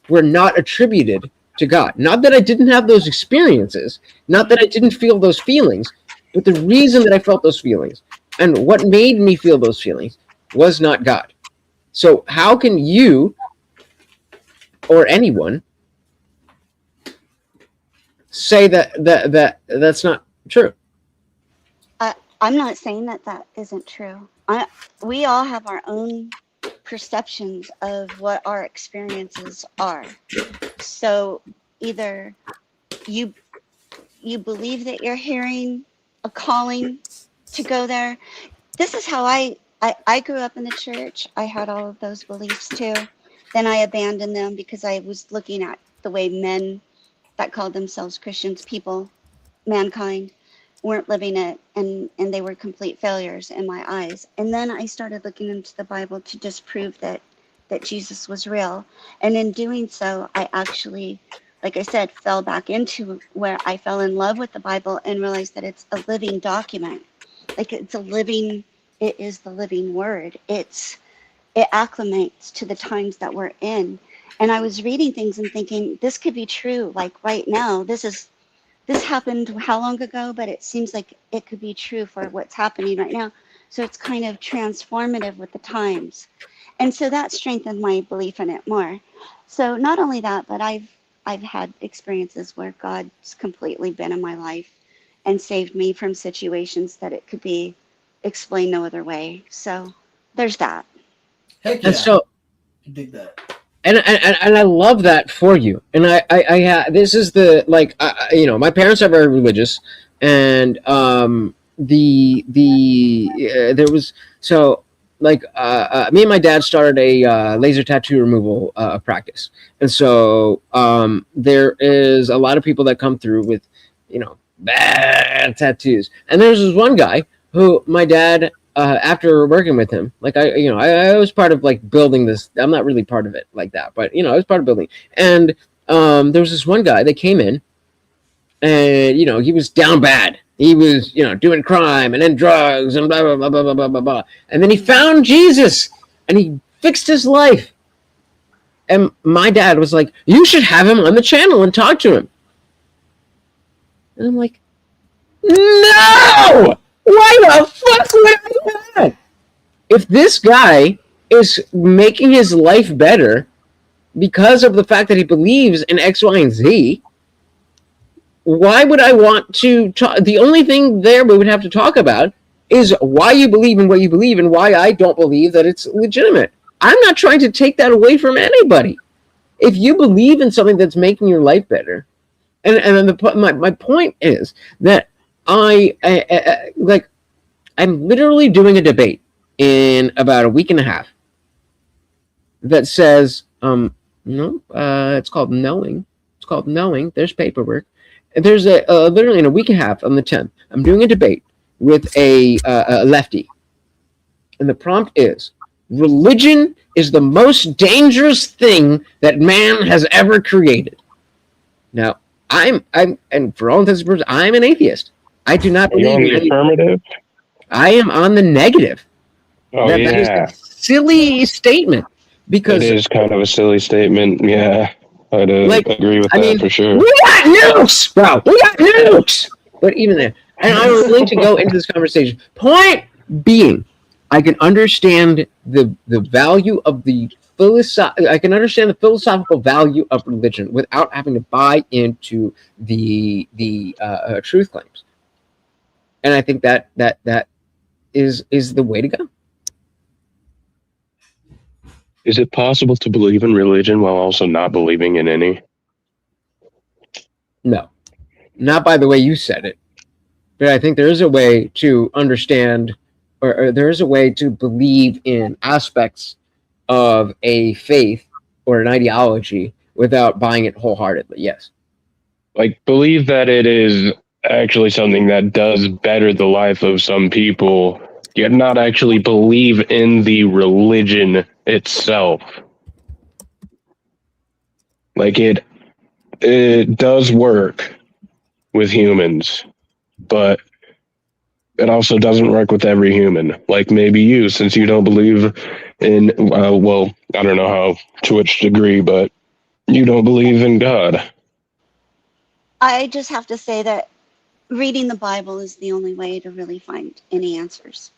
were not attributed to God. Not that I didn't have those experiences, not that I didn't feel those feelings, but the reason that I felt those feelings and what made me feel those feelings was not God. So how can you or anyone say that's not true? I'm not saying that that isn't true. We all have our own perceptions of what our experiences are. So either you you believe that you're hearing a calling to go there. This is how I grew up in the church. I had all of those beliefs too. Then I abandoned them because I was looking at the way men that called themselves Christians, people, mankind, weren't living it, and they were complete failures in my eyes. And then I started looking into the Bible to disprove that Jesus was real. And in doing so, I actually, like I said, fell back into where I fell in love with the Bible and realized that it's a living document. Like it is the living word. It acclimates to the times that we're in. And I was reading things and thinking, this could be true. Like right now, this happened how long ago, but it seems like it could be true for what's happening right now. So it's kind of transformative with the times. And so that strengthened my belief in it more. So not only that, but I've had experiences where God's completely been in my life and saved me from situations that it could be explained no other way. So there's that. Heck And yeah. so I dig that. and I love that for you. And this is the like my parents are very religious, and there was so like me and my dad started a laser tattoo removal practice, and so there is a lot of people that come through with bad tattoos. And there's this one guy who my dad, after working with him, like I was part of like building this. I'm not really part of it like that, but I was part of building. And there was this one guy that came in, and he was down bad. He was doing crime and then drugs and blah blah blah blah blah blah blah. And then he found Jesus, and he fixed his life. And my dad was like, "You should have him on the channel and talk to him." And I'm like, "No! Why the fuck would I do that? If this guy is making his life better because of the fact that he believes in X, Y, and Z, why would I want to talk? The only thing there we would have to talk about is why you believe in what you believe and why I don't believe that it's legitimate. I'm not trying to take that away from anybody. If you believe in something that's making your life better, and then my point is that I'm literally doing a debate in about a week and a half that says it's called knowing. It's called knowing. There's paperwork. There's literally in a week and a half on the 10th. I'm doing a debate with a lefty, and the prompt is: religion is the most dangerous thing that man has ever created. Now, I'm and for all intents and purposes, I'm an atheist. I do not believe in the affirmative. I am on the negative. Oh, that is a silly statement because it is kind of a silly statement. Yeah, I'd agree with that for sure. We got nukes, bro. We got nukes. But even there, and I'm willing to go into this conversation. Point being, I can understand the value of the I can understand the philosophical value of religion without having to buy into the truth claims, and I think that is the way to go. Is it possible to believe in religion while also not believing in any? No, not by the way you said it, but I think there is a way to understand, or there is a way to believe in aspects of a faith or an ideology without buying it wholeheartedly. Yes. Like, believe that it is actually something that does better the life of some people, yet not actually believe in the religion itself. Like, it does work with humans, but it also doesn't work with every human. Like maybe you, since you don't believe in, well, I don't know how, to which degree, but you don't believe in God. I just have to say that reading the Bible is the only way to really find any answers.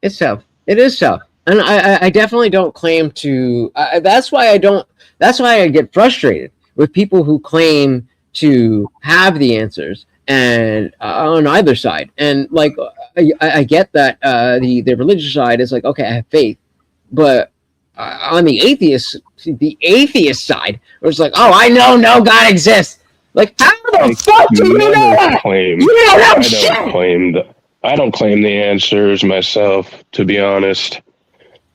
It's so. It is so. And I definitely don't claim to. That's why I get frustrated with people who claim to have the answers and on either side. And like, I get that the religious side is like, okay, I have faith, but on the atheist side, it was like, oh, I know no God exists. Like, how the fuck do you know that? You don't know shit. I don't claim the answers myself, to be honest.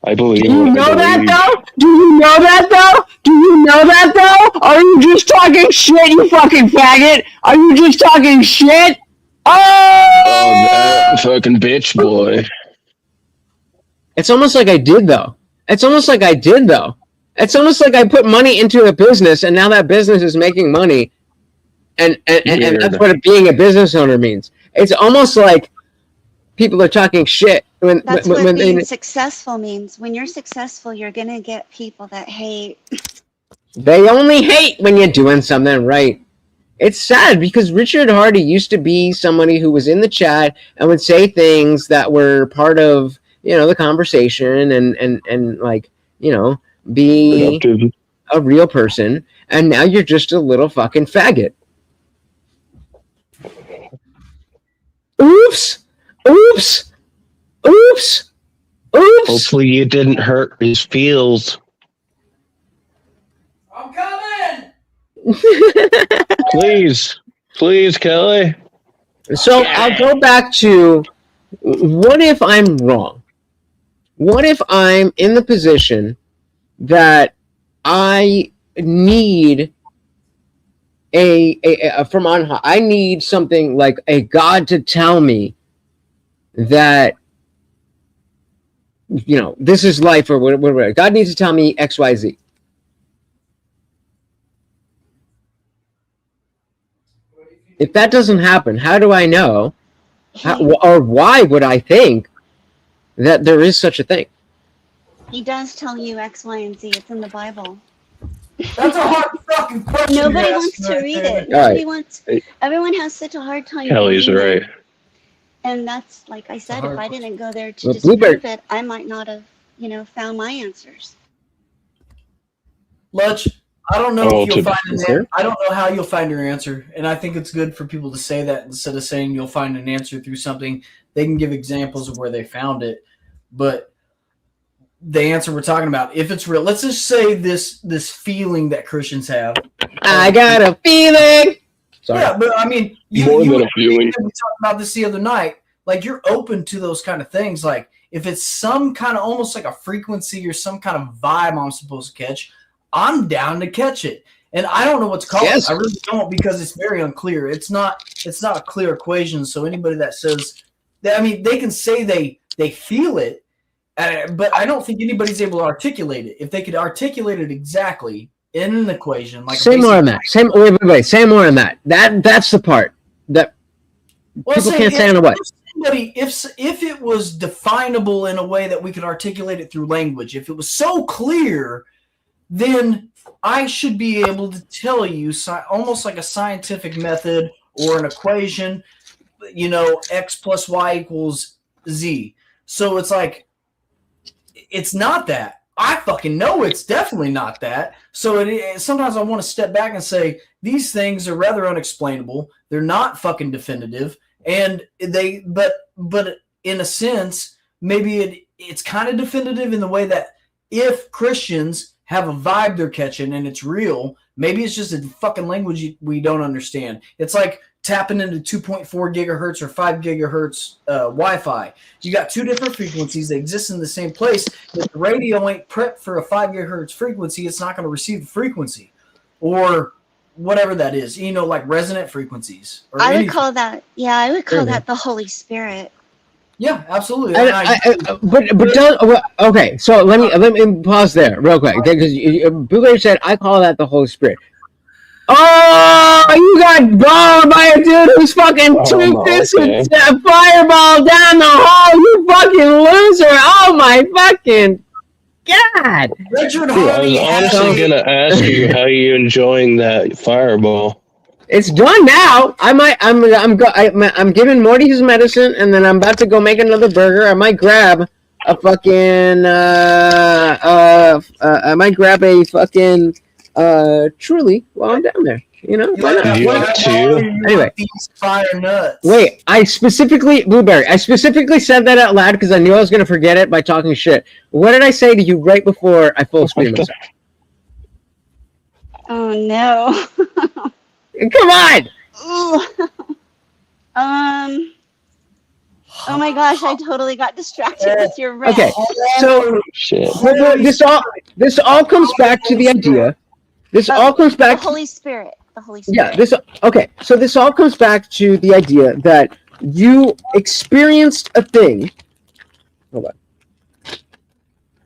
I believe. Do you know that though? Do you know that though? Do you know that though? Are you just talking shit, you fucking faggot? Are you just talking shit? Oh, that fucking bitch boy. It's almost like I did though. It's almost like I put money into a business and now that business is making money. And that's what being a business owner means. It's almost like people are talking shit. That's what being successful means. When you're successful, you're going to get people that hate. They only hate when you're doing something right. It's sad because Richard Hardy used to be somebody who was in the chat and would say things that were part of, the conversation and like, be a real person. And now you're just a little fucking faggot. Oops. Oops. Oops. Oops. Hopefully you didn't hurt his feels. I'm coming! Please, Kelly. So I'll go back to, what if I'm wrong? What if I'm in the position that I need a from on high. I need something like a God to tell me that, you know, this is life or whatever. God needs to tell me X, Y, Z. If that doesn't happen, how do I know, or why would I think that there is such a thing? He does tell you X, Y, and Z. It's in the Bible. That's a hard fucking question. Nobody to ask wants to right read there. it. Nobody Right. wants. Everyone has such a hard time. Kelly's believing right. it. And that's, like I said, if I didn't go there to Well, disprove Blueberry- it, I might not have, found my answers. Lutch, I don't know Oh, if you'll to- find I don't know how you'll find your answer, and I think it's good for people to say that instead of saying you'll find an answer through something. They can give examples of where they found it, but the answer we're talking about, if it's real, let's just say this feeling that Christians have. I got a feeling. Sorry. Yeah, but I mean, More than a feeling. We talked about this the other night. Like, you're open to those kind of things. Like, if it's some kind of almost like a frequency or some kind of vibe I'm supposed to catch, I'm down to catch it. And I don't know what to call Yes. it. I really don't, because it's very unclear. It's not a clear equation. So anybody that says that, I mean, they can say they feel it, but I don't think anybody's able to articulate it. If they could articulate it exactly in an equation, like Say more on that. Say more on that. That's the part that people can't say on a what. If it was definable in a way that we could articulate it through language, if it was so clear, then I should be able to tell you, almost like a scientific method or an equation, X plus Y equals Z. So it's like, it's not that. I fucking know it's definitely not that. So sometimes I want to step back and say, these things are rather unexplainable. They're not fucking definitive. And but in a sense, maybe it's kind of definitive in the way that if Christians have a vibe they're catching and it's real, maybe it's just a fucking language we don't understand. It's like tapping into 2.4 gigahertz or 5 gigahertz Wi-Fi. You got two different frequencies that exist in the same place. If the radio ain't prepped for a 5 gigahertz frequency, it's not going to receive the frequency, or whatever that is. Like resonant frequencies. Or I would anything. call that, I would call that the Holy Spirit. Yeah, absolutely. But don't. Okay, so let me pause there real quick, because Blueberry said I call that the Holy Spirit. Oh, you got blown by a dude who's fucking tweaked this with a fireball down the hole. You fucking loser! Oh my fucking god! Richard I Harvey. was honestly gonna ask you how you enjoying that fireball. It's done now. I'm giving Morty his medicine, and then I'm about to go make another burger. I might grab a fucking Truly while I'm down there. Why not? You have two? Anyway. Fire nuts. Wait, Blueberry, I specifically said that out loud because I knew I was going to forget it by talking shit. What did I say to you right before I full screen myself? Oh no. Come on! Oh my gosh, I totally got distracted with your rant. Okay, so Shit. this all comes back to the idea. This all comes back the Holy Spirit. The Holy Yeah, Spirit. so this all comes back to the idea that you experienced a thing. Hold on.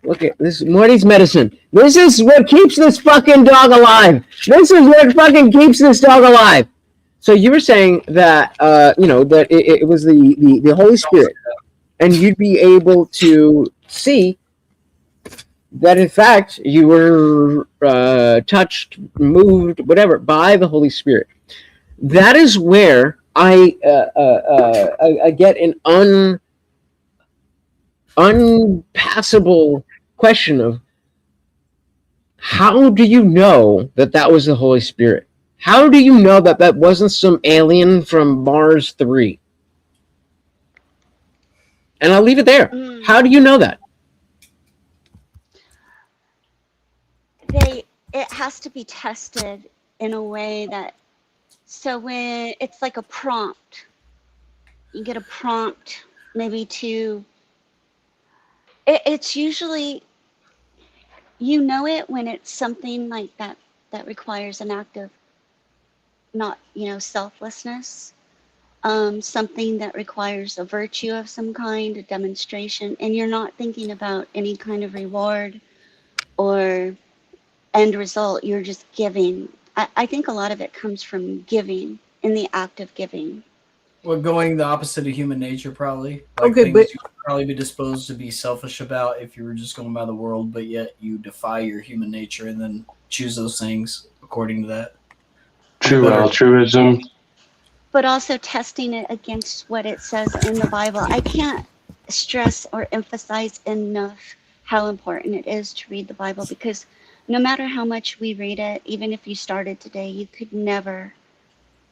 Look at this, Morty's medicine. This is what keeps this fucking dog alive. This is what fucking keeps this dog alive. So you were saying that, that it was the Holy Spirit, and you'd be able to see that, in fact, you were touched, moved, whatever, by the Holy Spirit. That is where I get an unpassable question of, how do you know that was the Holy Spirit? How do you know that wasn't some alien from Mars 3? And I'll leave it there. How do you know that? It has to be tested in a way that, so when it's like a prompt, you get a prompt maybe it's usually, it when it's something like that that requires an act of not, selflessness, something that requires a virtue of some kind, a demonstration, and you're not thinking about any kind of reward or end result, you're just giving. I think a lot of it comes from giving, in the act of giving. Well, going the opposite of human nature, probably. Like Okay, things but- you would probably be disposed to be selfish about if you were just going by the world, but yet you defy your human nature and then choose those things according to that. True altruism. But also testing it against what it says in the Bible. I can't stress or emphasize enough how important it is to read the Bible, because no matter how much we read it, even if you started today, you could never,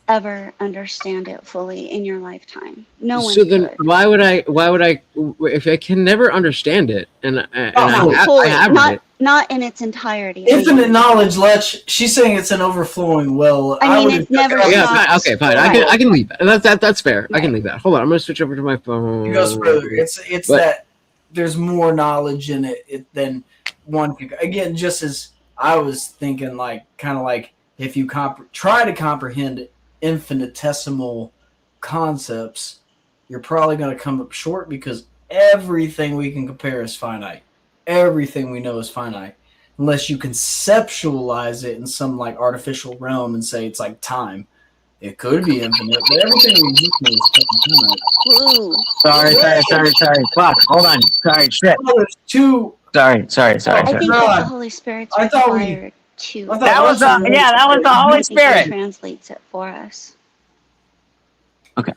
ever understand it fully in your lifetime. No one So then, could. why would I? If I can never understand it, and I Not have fully, read it. not in its entirety. Infinite knowledge, Lech. She's saying it's an overflowing well. I mean, would it's never Yeah, stopped. fine, okay, fine. I can leave that. That's fair. I can leave that. Hold on, I'm gonna switch over to my phone. It goes further. It's But- that there's more knowledge in it than one can. Again, just as I was thinking, kind of like if you try to comprehend infinitesimal concepts, you're probably going to come up short, because everything we can compare is finite. Everything we know is finite, unless you conceptualize it in some artificial realm and say it's like time. It could be infinite, but everything we exist in is fucking finite. Ooh. Sorry. Fuck. Hold on. Sorry. Shit. Well, there's two. Sorry. I think that God. the Holy Spirit's I thought we- required to. I thought That was Russell that was the I Holy think he Spirit. translates it for us. Okay.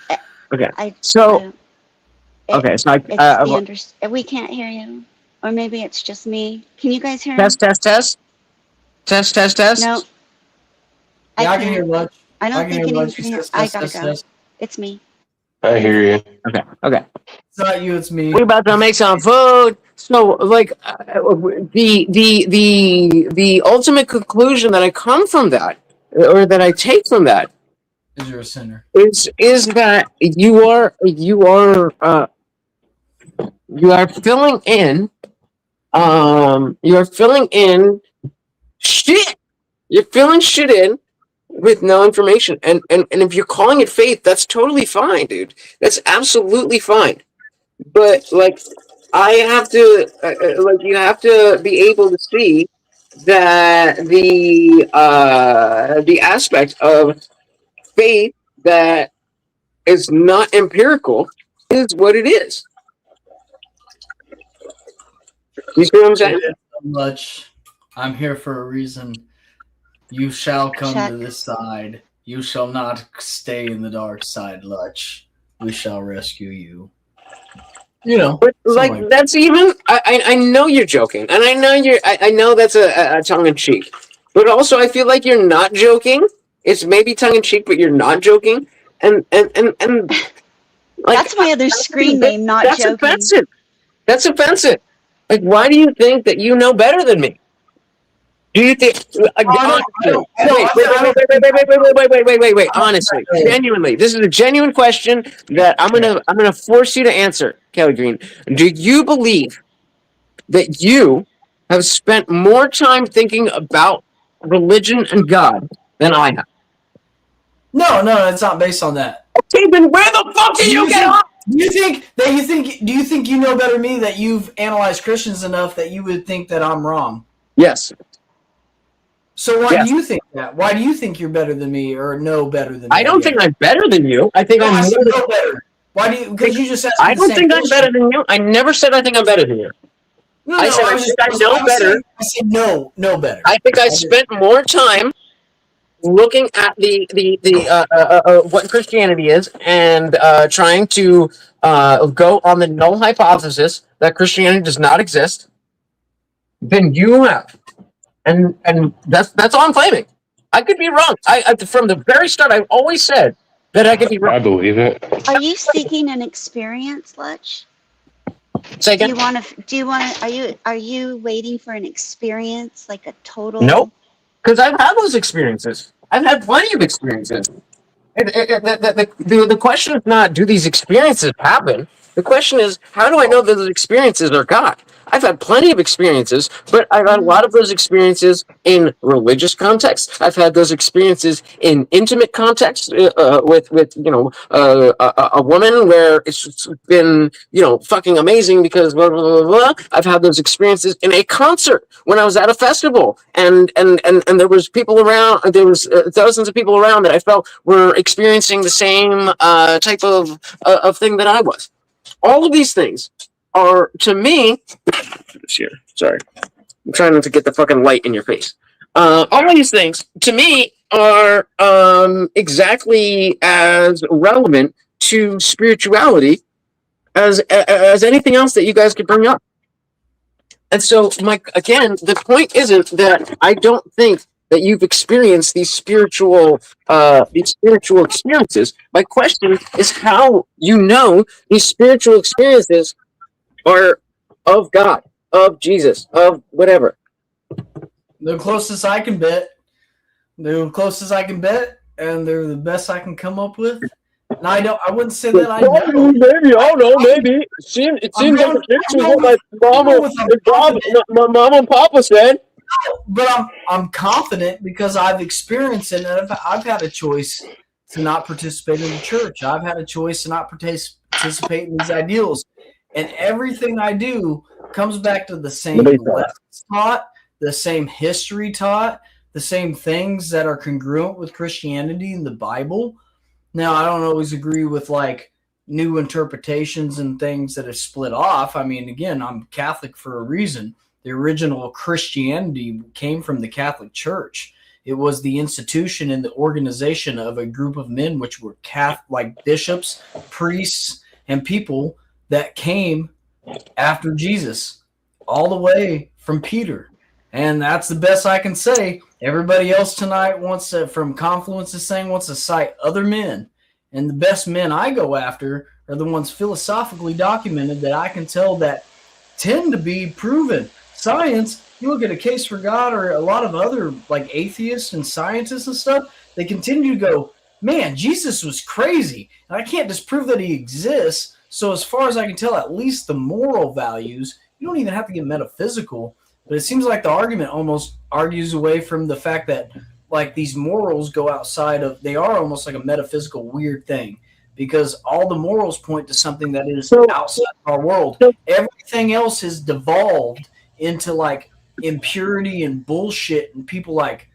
I- Okay. I, So I- it- okay. So It's the we can't hear you, or maybe it's just me. Can you guys hear me? test. No. Yeah, I can can't. hear Lech. I don't I can think hear anyone Lech. can She hear. says I test, gotta test, go. test. It's me. I hear you. Okay. It's not you, it's me. We're about to make some food. So, the ultimate conclusion that I come from that, or that I take from that, Is you're a sinner. is that you are filling in shit. You're filling shit in with no information, and if you're calling it faith, that's totally fine, dude. That's absolutely fine. But I have to you have to be able to see that the aspect of faith that is not empirical is what it is. You see what I'm saying? Much. I'm here for a reason. You shall come Check. to this side. You shall not stay in the dark side, Lech. We shall rescue you. You know, But something like that's even. I know you're joking, and I know I know that's a tongue in cheek, but also I feel like you're not joking. It's maybe tongue in cheek, but you're not joking, and That's my other screen name. Not that's joking. offensive. That's offensive. Why do you think that you know better than me? Do you think? Wait. Honestly, genuinely, this is a genuine question that I'm gonna force you to answer, Kelly Green. Do you believe that you have spent more time thinking about religion and God than I have? No, it's not based on that. Okay, then where the fuck do you get off? Do you think you know better than me, that you've analyzed Christians enough that you would think that I'm wrong? Yes. So why Yes. do you think that? Why do you think you're better than me, or know better than me? I don't think I'm better than you. I think No, I I'm said more know better. Why do you? Because you just asked me I the don't same think I'm question. better than you. I never said I think I'm better than you. No, I said I think I know better. I said no better. I think I spent more time looking at the what Christianity is, and trying to go on the null hypothesis that Christianity does not exist than you have, and that's all I'm claiming. I could be wrong. I from the very start, I've always said that I could be I wrong. believe it. Are you seeking an experience, Lech? Say Do again? you want to? Are you waiting for an experience, like a total? Nope. Because I've had those experiences. I've had plenty of experiences. The question is not, do these experiences happen? The question is, how do I know that those experiences are God? I've had plenty of experiences, but I've had a lot of those experiences in religious context. I've had those experiences in intimate context with a woman where it's been fucking amazing because blah, blah, blah, blah. I've had those experiences in a concert when I was at a festival, and there was people around. There was thousands of people around that I felt were experiencing the same type of thing that I was. All of these things are, to me, here. Sorry, I'm trying not to get the fucking light in your face. All of these things, to me, are exactly as relevant to spirituality as anything else that you guys could bring up. And so, again, the point isn't that I don't think that you've experienced these spiritual experiences. My question is how you know these spiritual experiences are of God, of Jesus, of whatever. The closest I can bet. They're the closest I can bet, and they're the best I can come up with. And I wouldn't say that I know. Maybe, I don't know, maybe. It seems like a picture of what my mom and papa said. But I'm confident because I've experienced it, and I've had a choice to not participate in the church. I've had a choice to not participate in these ideals. And everything I do comes back to the same lessons taught, the same history taught, the same things that are congruent with Christianity and the Bible. Now, I don't always agree with like new interpretations and things that have split off. I mean, again, I'm Catholic for a reason. The original Christianity came from the Catholic Church. It was the institution and the organization of a group of men, which were like bishops, priests, and people that came after Jesus, all the way from Peter. And that's the best I can say. Everybody else tonight from Confluence is saying wants to cite other men. And the best men I go after are the ones philosophically documented that I can tell that tend to be proven. Science, you look at A Case for God or a lot of other like atheists and scientists and stuff, they continue to go, man, Jesus was crazy. And I can't disprove that he exists. So as far as I can tell, at least the moral values, you don't even have to get metaphysical. But it seems like the argument almost argues away from the fact that like these morals go outside of, they are almost like a metaphysical weird thing because all the morals point to something that is outside of our world. Everything else has devolved into like impurity and bullshit and people like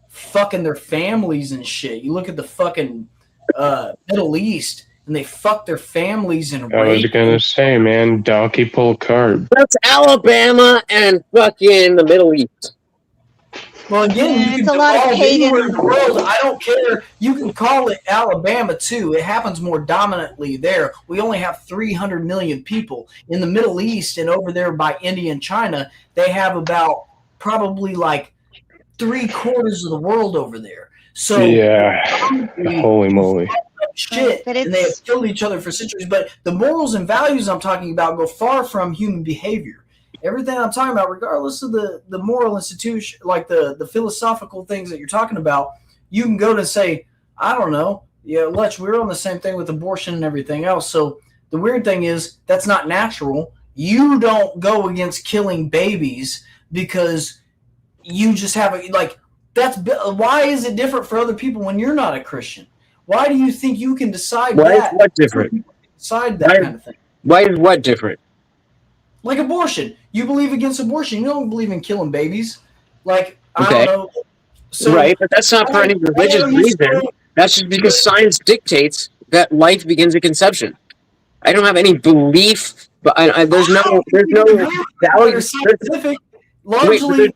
fucking their families and shit. You look at the fucking Middle East and they fuck their families and I was gonna say, man, donkey pull cart. That's Alabama and fucking the Middle East. Well, again, you It's can a lot of devolve anywhere in pagan. the world. I don't care. You can call it Alabama too. It happens more dominantly there. We only have 300 million people in the Middle East, and over there by India and China, they have about probably like 3/4 of the world over there. So yeah, holy moly. Shit, and they have killed each other for centuries. But the morals and values I'm talking about go far from human behavior. Everything I'm talking about, regardless of the moral institution, like the philosophical things that you're talking about, you can go to say, I don't know, yeah, Lech, we're on the same thing with abortion and everything else. So the weird thing is that's not natural. You don't go against killing babies because you just have why is it different for other people when you're not a Christian? Why do you think you can decide Why that? is what different? Decide that kind of thing. Why is what different? Like abortion. You believe against abortion. You don't believe in killing babies. Like, I Okay. don't know. So, Right, but that's not for any religious reason. That's just because science dictates that life begins at conception. I don't have any belief, but there's no value. Scientific. Largely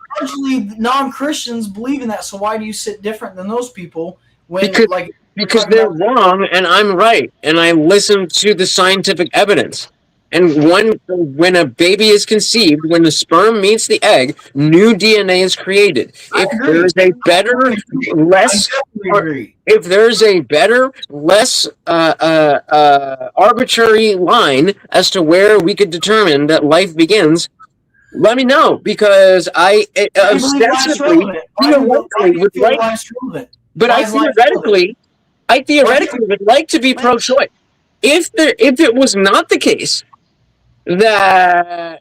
non-Christians believe in that. So why do you sit different than those people when because they're wrong and I'm right, and I listen to the scientific evidence. And when a baby is conceived, when the sperm meets the egg, new DNA is created. If there's a better, less arbitrary line as to where we could determine that life begins, let me know, because I ostensibly would like, but I theoretically would like to be pro-choice. If it was not the case, that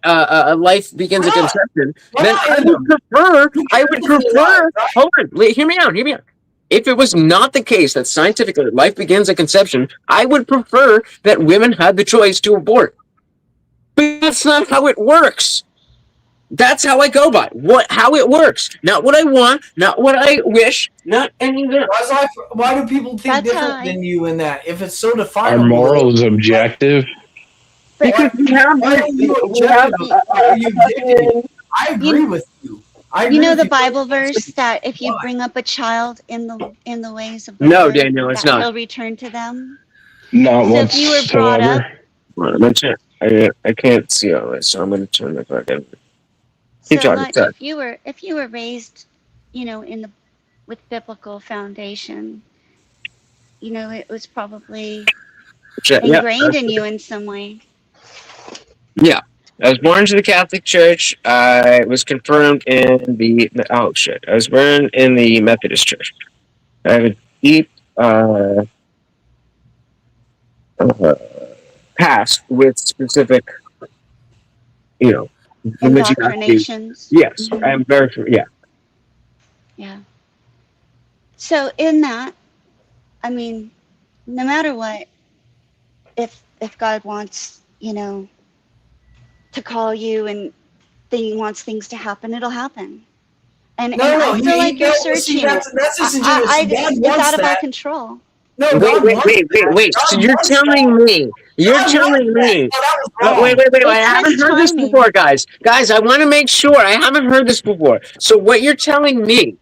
life begins at Why not? conception, Why then not I end would them? prefer. I would People feel prefer. alive, right? Hold on, hear me out. Hear me out. If it was not the case that scientifically life begins at conception, I would prefer that women had the choice to abort. But that's not how it works. That's how I go by how it works. Not what I want, not what I wish, not any of that. Why do people think That's how different I. than you in that? If it's so Are definable, morals objective? Because we have, why are you we have objective? Why are you addicted? I agree You, with you. I you agree know with the you. Bible verse that if you Why? bring up a child in the ways of the no, Lord, Daniel, it's that not. he'll return to them. Not So if you were brought up, whatsoever. Well, I'm gonna check. I can't see all this, so I'm gonna turn the fucking. Keep so talking. Lutch, Sorry. if you were raised, in the with biblical foundation, it was probably Yeah, ingrained in you in some way. yeah. I was born into the Catholic Church. I was confirmed in the oh shit. I was born in the Methodist Church. I have a deep uh, past with specific, you know, religiosity. Indoctrinations. Yes, Hmm. I'm very yeah. Yeah. So in that, I mean, no matter what, if God wants, to call you and he wants things to happen, it'll happen. And No, I feel he like you're no. See, searching. that's disingenuous. God It's wants out of our that. control. No, Wait, God wait, wants wait, wait, that. wait. So God you're wants that. telling me, God wants that. No, that was wrong. wait. I It's his haven't heard this timing. before, guys. Guys, I want to make sure. I haven't heard this before. So what you're telling me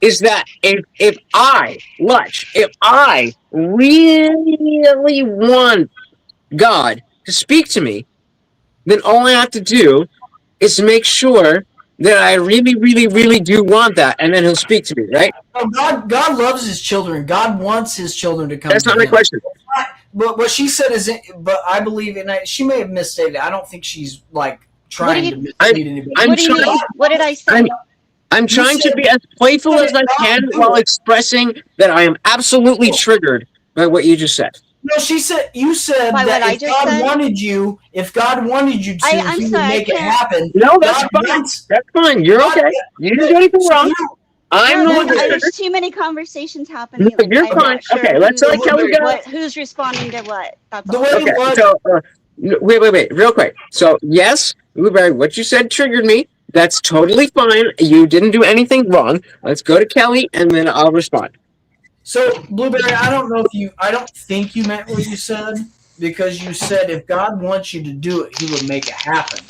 is that if I, Lutch, if I really want God to speak to me, then all I have to do is make sure that I really, really, really do want that, and then he'll speak to me, right? No, God loves his children. God wants his children to come That's to not my him. question. But what she said is, but I believe, and she may have misstated. I don't think she's like What do trying you to I'm, mislead anybody. I'm What do you trying. mean? What did I I'm, say? I'm You trying to said be as playful as if I God can do while it. expressing that I am absolutely triggered by what you just said. No, you said By what that I just said? if God wanted you to, I'm he would sorry, I make it can't. happen. No, that's God fine. wants That's fine. You're God. okay. You didn't do anything So wrong. I'm No, the one that's triggered. there's too many conversations No, happening. you're I'm fine. not sure Okay, let's let Kelly go. who's responding to what. That's the all. way Okay, Lud so wait, real quick. So yes, Blueberry, what you said triggered me. That's totally fine. You didn't do anything wrong. Let's go to Kelly, and then I'll respond. So, Blueberry, I don't think you meant what you said because you said if God wants you to do it, he would make it happen.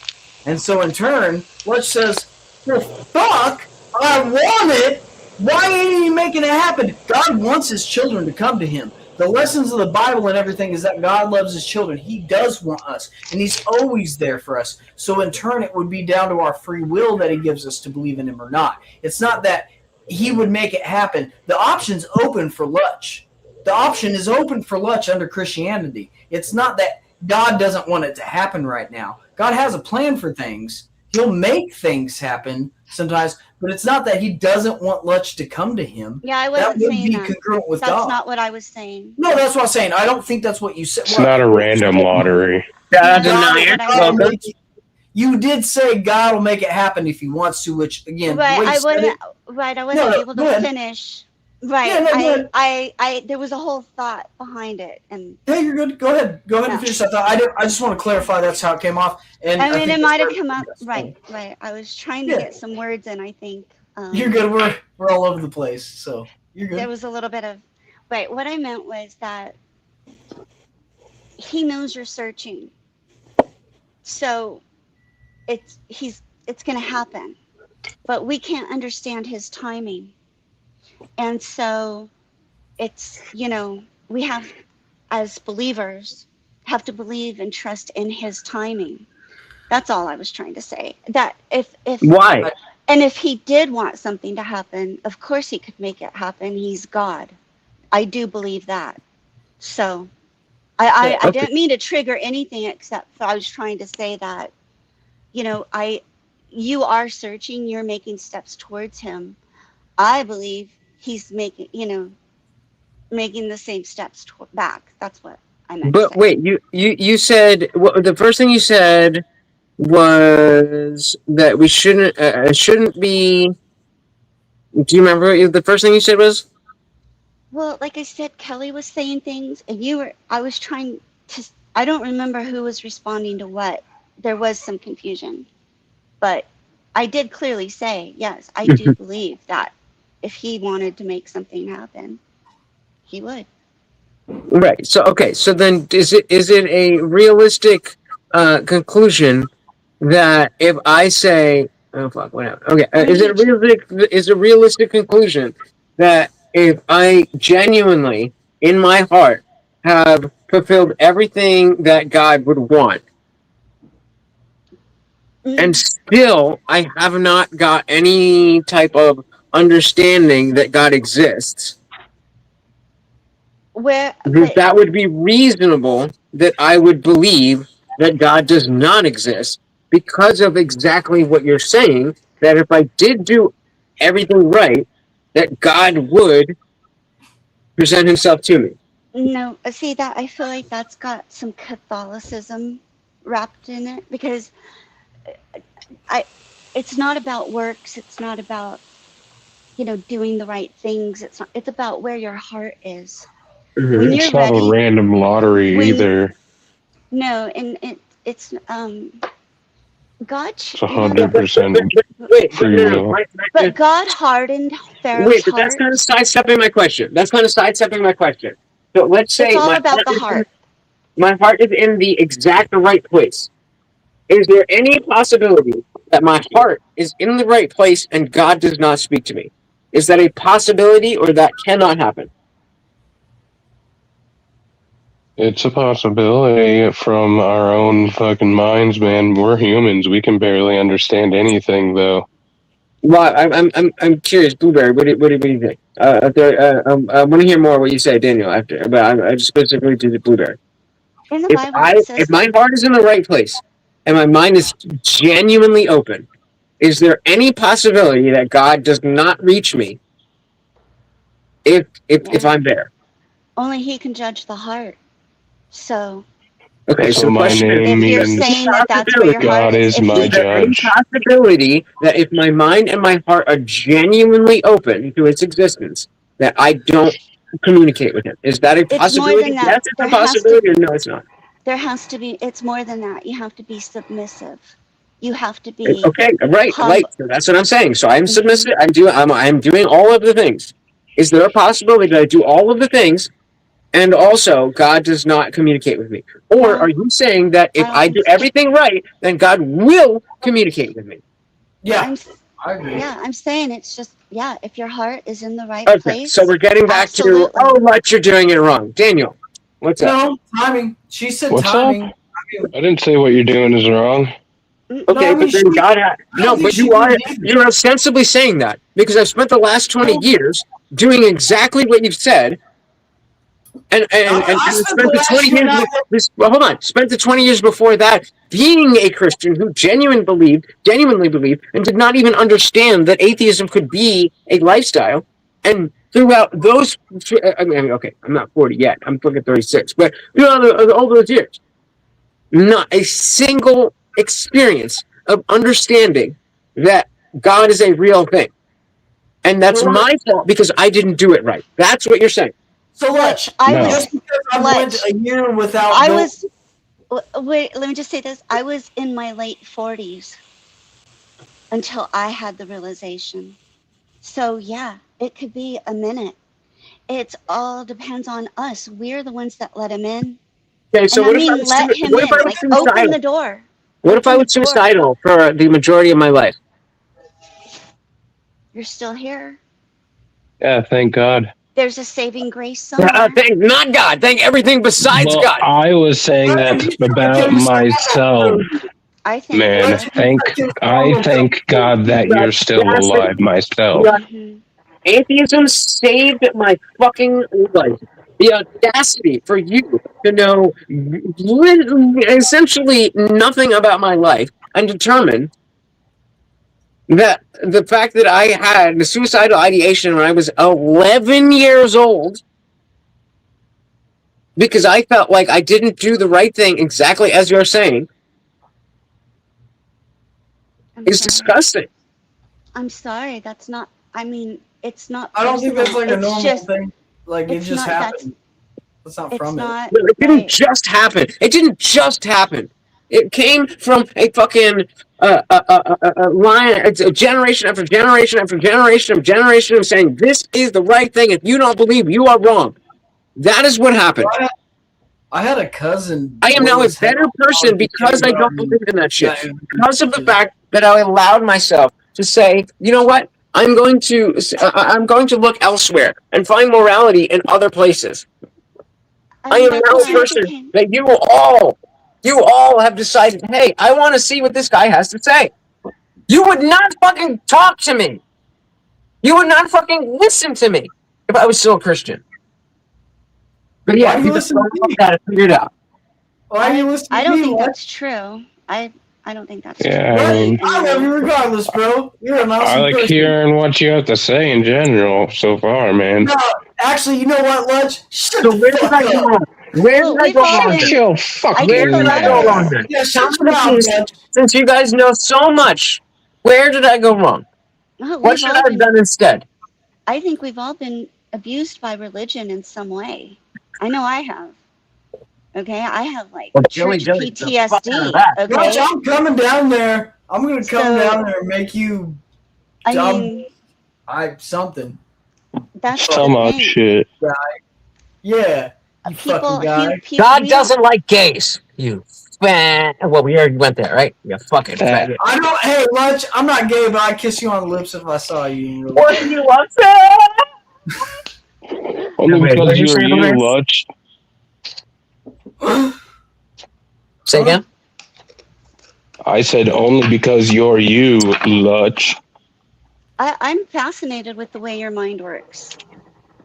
And so, in turn, Lutch says, well, fuck, I want it. Why ain't he making it happen? God wants his children to come to him. The lessons of the Bible and everything is that God loves his children. He does want us, and he's always there for us. So, in turn, it would be down to our free will that he gives us to believe in him or not. It's not that he would make it happen. The option's open for Lutch. The option is open for Lutch under Christianity. It's not that God doesn't want it to happen right now. God has a plan for things. He'll make things happen sometimes, but it's not that he doesn't want Lutch to come to him. Yeah, I That wasn't would saying be that. congruent with That's God. not what I was saying. No, that's what I'm saying. I don't think that's what you said. It's not a random lottery. That's Denier, not what I God will welcome. make you did say God will make it happen if he wants to, which again, Right, the way you I said wasn't. it, Right, I wasn't no, able go to ahead. finish. Right, Yeah, no, go ahead. I there was a whole thought behind it, and Yeah, you're good. Go ahead and no. finish that thought. I just want to clarify that's how it came off. And I mean, think it that's might have very- come up. yes, Right. I was trying to Yeah. get some words in. I think. You're good. We're all over the place, so you're There good. was a little bit of. Right. What I meant was that he knows you're searching, so it's going to happen, but we can't understand his timing, and so it's we have, as believers, have to believe and trust in his timing. That's all I was trying to say. That if Why? and if he did want something to happen, of course he could make it happen. He's God. I do believe that. So I Okay. didn't mean to trigger anything, except for I was trying to say that, you are searching, you're making steps towards him. I believe he's making the same steps back. That's what I meant to But say. wait, you said the first thing you said was that we shouldn't be. Do you remember what the first thing you said was? Well, like I said, Kelly was saying things, and I was trying to, I don't remember who was responding to what. There was some confusion, but I did clearly say, yes, I do believe that if he wanted to make something happen, he would. Right. So okay. So then, is it a realistic conclusion that if I say, oh fuck, whatever. Okay. I mean, Is a realistic conclusion that if I genuinely in my heart have fulfilled everything that God would want, and still I have not got any type of understanding that God exists, but that would be reasonable that I would believe that God does not exist because of exactly what you're saying, that if I did do everything right, that God would present himself to me. no, see that I feel like that's got some Catholicism wrapped in it because I, it's not about works. It's not about doing the right things. It's about where your heart is. When Mm-hmm. you're It's not a ready, random lottery when either. no, and it's God, It's Yeah, but, but, 100% but, but wait, but free no, no, will. but God hardened Pharaoh's wait, but that's kind of heart. sidestepping my question. That's kind of sidestepping my question. So let's It's say all about the heart. my heart is in the exact right place. Is there any possibility that my heart is in the right place and God does not speak to me? Is that a possibility or that cannot happen? It's a possibility from our own fucking minds, man. We're humans. We can barely understand anything, though. Well, I'm curious, Blueberry. What do you think? I want to hear more what you say, Daniel. After, but I just specifically to the Blueberry. In the Bible, it If says my heart is in the right place and my mind is genuinely open, is there any possibility that God does not reach me if yeah, I'm there? only He can judge the heart. So Okay, so So the my question is, name if you're means saying that that's where your heart God is, is if my is He, there any judge. possibility that if my mind and my heart are genuinely open to its existence, that I don't communicate with him? Is that a it's more possibility? than that. Yes, it's a possibility, or no, it's not. There has to be. It's more than that. You have to be submissive. You have to be Okay, right, humble. so that's what I'm saying. So I'm Hmm. submissive. I'm doing all of the things. Is there a possibility that I do all of the things and also God does not communicate with me? Or are No, you saying that if I don't I think do so. everything right, then God will communicate with me? Yeah, I'm I agree. yeah, I'm saying it's just yeah, if your heart is in the right Okay, so place, we're getting back to, absolutely. oh, what, you're doing it wrong. Daniel, what's up? No, timing. She said What's up? timing. I didn't say what you're doing is wrong. No, Okay, I mean, but then God had, I don't no, think but she did either. you're ostensibly saying that because I've spent the last 20 No, years doing exactly what you've said, and I spent spent the the last 20 year years, not. well, hold on, spent the 20 years before that being a Christian who genuinely believed, and did not even understand that atheism could be a lifestyle. And throughout those, I mean, okay, I'm not 40 yet, I'm fucking 36, but throughout all those years, not a single experience of understanding that God is a real thing. And that's For, my fault because I didn't do it right. That's what you're saying. so like, Fletch, I No. was just because I've went Fletch. a year without I go. was wait, let me just say this. I was in my late 40s until I had the realization. So yeah, it could be a minute. It's all depends on us. We're the ones that let him in. Okay, so And I mean let him what if I in. was Like open suicidal? the door. What if I Open the was door. suicidal for the majority of my life? You're still here. Yeah, thank God. There's a saving grace somewhere. Thank not God. Thank everything besides Well, God. I was saying I that think I about can myself, I thank man. God. I thank God that The you're still alive audacity, myself. the Hmm. atheism saved my fucking life. The audacity for you to know essentially nothing about my life and determine that the fact that I had the suicidal ideation when I was 11 years old because I felt like I didn't do the right thing exactly as you're saying I'm is sorry. disgusting. I'm sorry. That's not. I mean, it's not. I don't think that's like personal. a normal just, thing. Like it it's just not- happened. That's not It's from it. not. No, it didn't Right. just happen. It didn't just happen. It came from a fucking line. It's a generation after generation after generation of saying this is the right thing. If you don't believe, you are wrong. That is what happened. I had a cousin. I am now a was better held person on because I don't kindergarten. believe in that shit. That- Because of the fact that I allowed myself to say, you know what? I'm going to look elsewhere and find morality in other places. I am that's now a why I person became- that you all have decided, hey, I want to see what this guy has to say. You would not fucking talk to me. You would not fucking listen to me if I was still a Christian. But yeah, Why do you listen to me? got it figured out. Why do you listen to I don't me? think What? that's true. I don't think that's Yeah, true. I mean, I love you regardless, bro. You're an I awesome like person. hearing what you have to say in general so far, man. No, actually, you know what, Lunch? Shut So the where did fuck I go up. wrong? Where Well, did I we've go all wrong been- then? Your I fucking think Where did I go wrong then? Yeah, Tell shut me your the mouth, truth, Lunch. since you guys know so much. Where did I go wrong? Well, What we've should all I have been- done instead? I think we've all been abused by religion in some way. I know I have. Okay, I have like Well, church Joey, the fuck out of PTSD. that. Lunch, Okay, I'm coming down there. I'm gonna come So- down there and make you I dumb. mean something. that's so the much thing. shit. Yeah, you People, fucking guy. God we doesn't like gays. You fan. Well, we already went there, right? You fucking That- faggot. I don't. Hey, Lunch, I'm not gay, but I'd kiss you on the lips if I saw you in real What life. do you want to Only Wait, what because are you you're saying, you, Lance? Lutch. say again? I said only because you're you, Lutch. I'm fascinated with the way your mind works.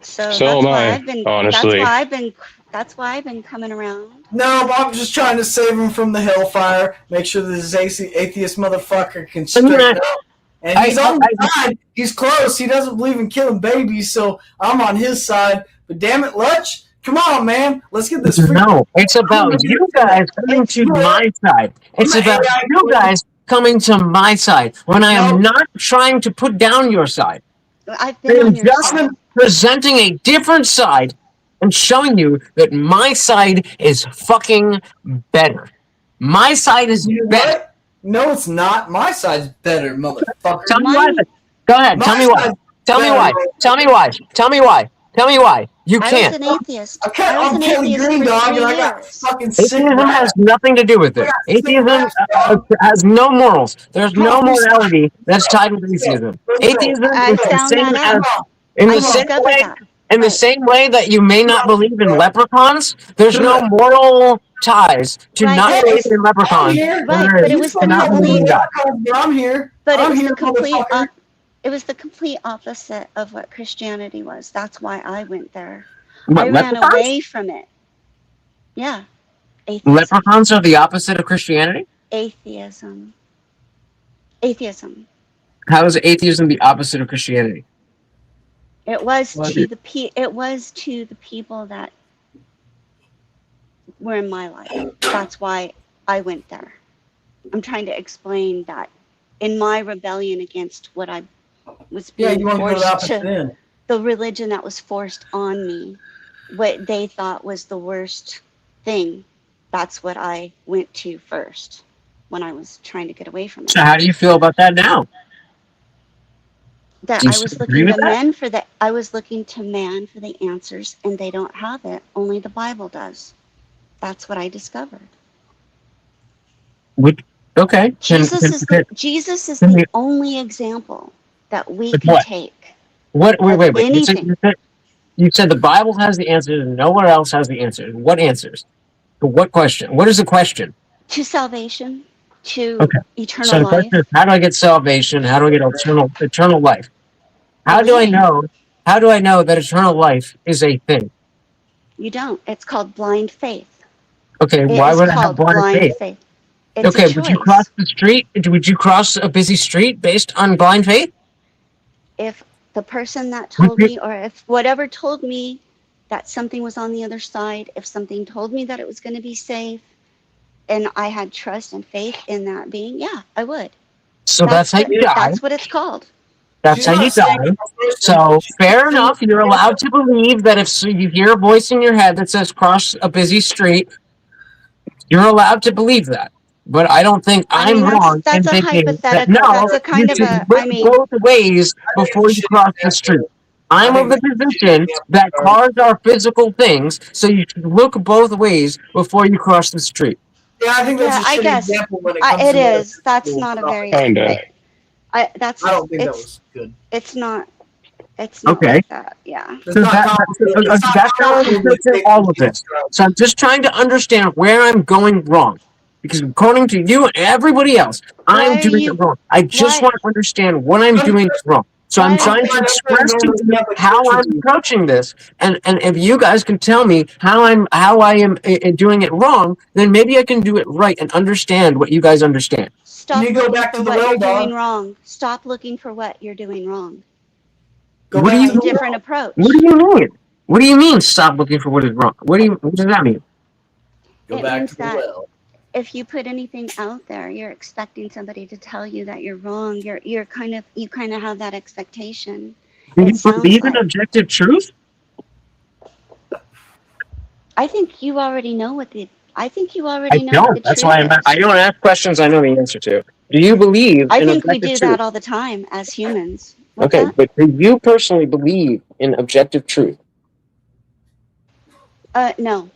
So, So that's am why I, I've been. honestly. That's why I've been coming around. No, but I'm just trying to save him from the hellfire. Make sure this atheist motherfucker can I mean, straighten up. And he's I- on the side. He's close. He doesn't believe in killing babies, so I'm on his side. But damn it, Lutch, come on, man. Let's get this free. No, it's about you guys coming to my side. It's about you guys coming to my side when I am not trying to put down your side. I've I been am on your just side. presenting a different side and showing you that my side is fucking better. My side is You know better. what? No, it's not. My side's better, motherfucker. Tell me why. Go ahead. Tell me why. side's Tell me better. why. Tell me why. Tell me why. Tell me why. You I was can't. an atheist. I'm an Kelly atheist Green for Dog, 3 and I got years. fucking sick. Atheism rap. has nothing to do with it. Atheism has no morals. There's no morality that's tied with atheism. Atheism I is the found same that as out. in I the same discovered way. that. In the Right. same way that you may not believe in leprechauns, there's no moral ties to Right. not Hey, believe in I'm leprechauns. here. Right, whereas but it was to the not believe in complete. God. I'm here. But it I'm was here, the complete. motherfucker. It was the complete opposite of what Christianity was. That's why I went there. What, I ran leprechauns? away from it. Yeah, atheism. Leprechauns are the opposite of Christianity? Atheism. Atheism. How is atheism the opposite of Christianity? It was What? to the It was to the people that were in my life. That's why I went there. I'm trying to explain that in my rebellion against what I was Yeah, being you want to go to the forced opposite end. the religion that was forced on me, what they thought was the worst thing. That's what I went to first when I was trying to get away from it. So how do you feel about that now? That Do you I was agree looking with to that? men for the I was looking to man for the answers, and they don't have it. Only the Bible does. That's what I discovered. Okay. Jesus is can the we- only example that we With can what? take. Wait. Anything. You said the Bible has the answers and nowhere else has the answers. What answers? To what question? What is the question? To salvation, to Okay. eternal So the life. question is, how do I get salvation? How do I get eternal life? How do I Believing. know? How do I know that eternal life is a thing? You don't. It's called blind faith. Okay, It why is would I have called blind faith? It's Okay, a would you choice. cross the street? Would you cross a busy street based on blind faith? If the person that Would told you- me, or if whatever told me that something was on the other side, if something told me that it was going to be safe, and I had trust and faith in that being, yeah, I would. So that's how you die. That's what it's called. That's She's how not you saying die. a person. So She's fair saying- enough. You're allowed to believe that if you hear a voice in your head that says cross a busy street, you're allowed to believe that. But I don't think I I'm mean, wrong that's in a thinking that hypothetical. no, That's a kind you of should a, look I mean, both ways I think before it's you shitty cross the example. street. I'm I of the think that's a position shitty that example. cars are physical things, so you should look both ways before you cross the street. Yeah, I think that's yeah, a I shitty guess example when it comes it to is. That's metaphysical not a stuff. very, Kinda. I don't think that was good. it's not Okay. like that. Yeah. It's So not that's how I'm approaching all of this. So I'm just trying to understand where I'm going wrong. Because according to you and everybody else, I'm Why are doing you- it wrong. I just why- want to understand what I'm doing wrong. So I'm Why- trying to express to you how I'm Normally, approaching this, and if you guys can tell me how I am doing it wrong, then maybe I can do it right and understand what you guys understand. Stop You go looking back for to the what well, you're doing dog. wrong. Stop looking for what you're doing wrong. Go What do back you to It's a the different approach. What do you mean? What do you mean? Stop looking for what is wrong. What does that mean? Go It back means to the that well. if you put anything out there, you're expecting somebody to tell you that you're wrong. You kind of have that expectation. Do It you sounds believe in like- objective truth? I think you already know what the. I think you I already know what don't. the That's truth why is. I don't ask questions I know the answer to. Do you believe I in think we objective do truth? that all the time as humans. What's Okay, that? but do you personally believe in objective truth? No,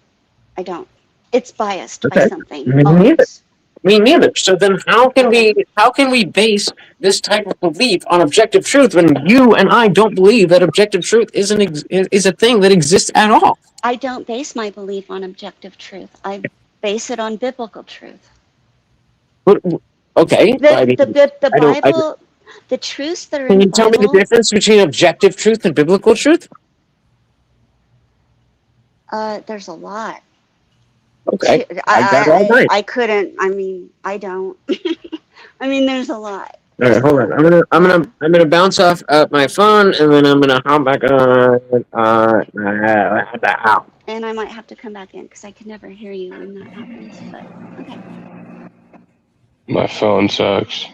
I don't. It's biased by Okay. something. Me neither. Always. Me neither. So then how can we base this type of belief on objective truth when you and I don't believe that objective truth is a thing that exists at all? I don't base my belief on objective truth. I base it on biblical truth. But, okay. The, I mean, the I don't- I- Bible, the truths that are in can the you tell me the Bible, difference between objective truth and biblical truth? there's a lot. Okay. I got all night. I couldn't. I mean, I don't. I mean, there's a lot. All right, hold on. I'm gonna bounce off my phone, and then I'm gonna hop back on. Ow. And I might have to come back in because I can never hear you when that happens. But okay. My phone sucks.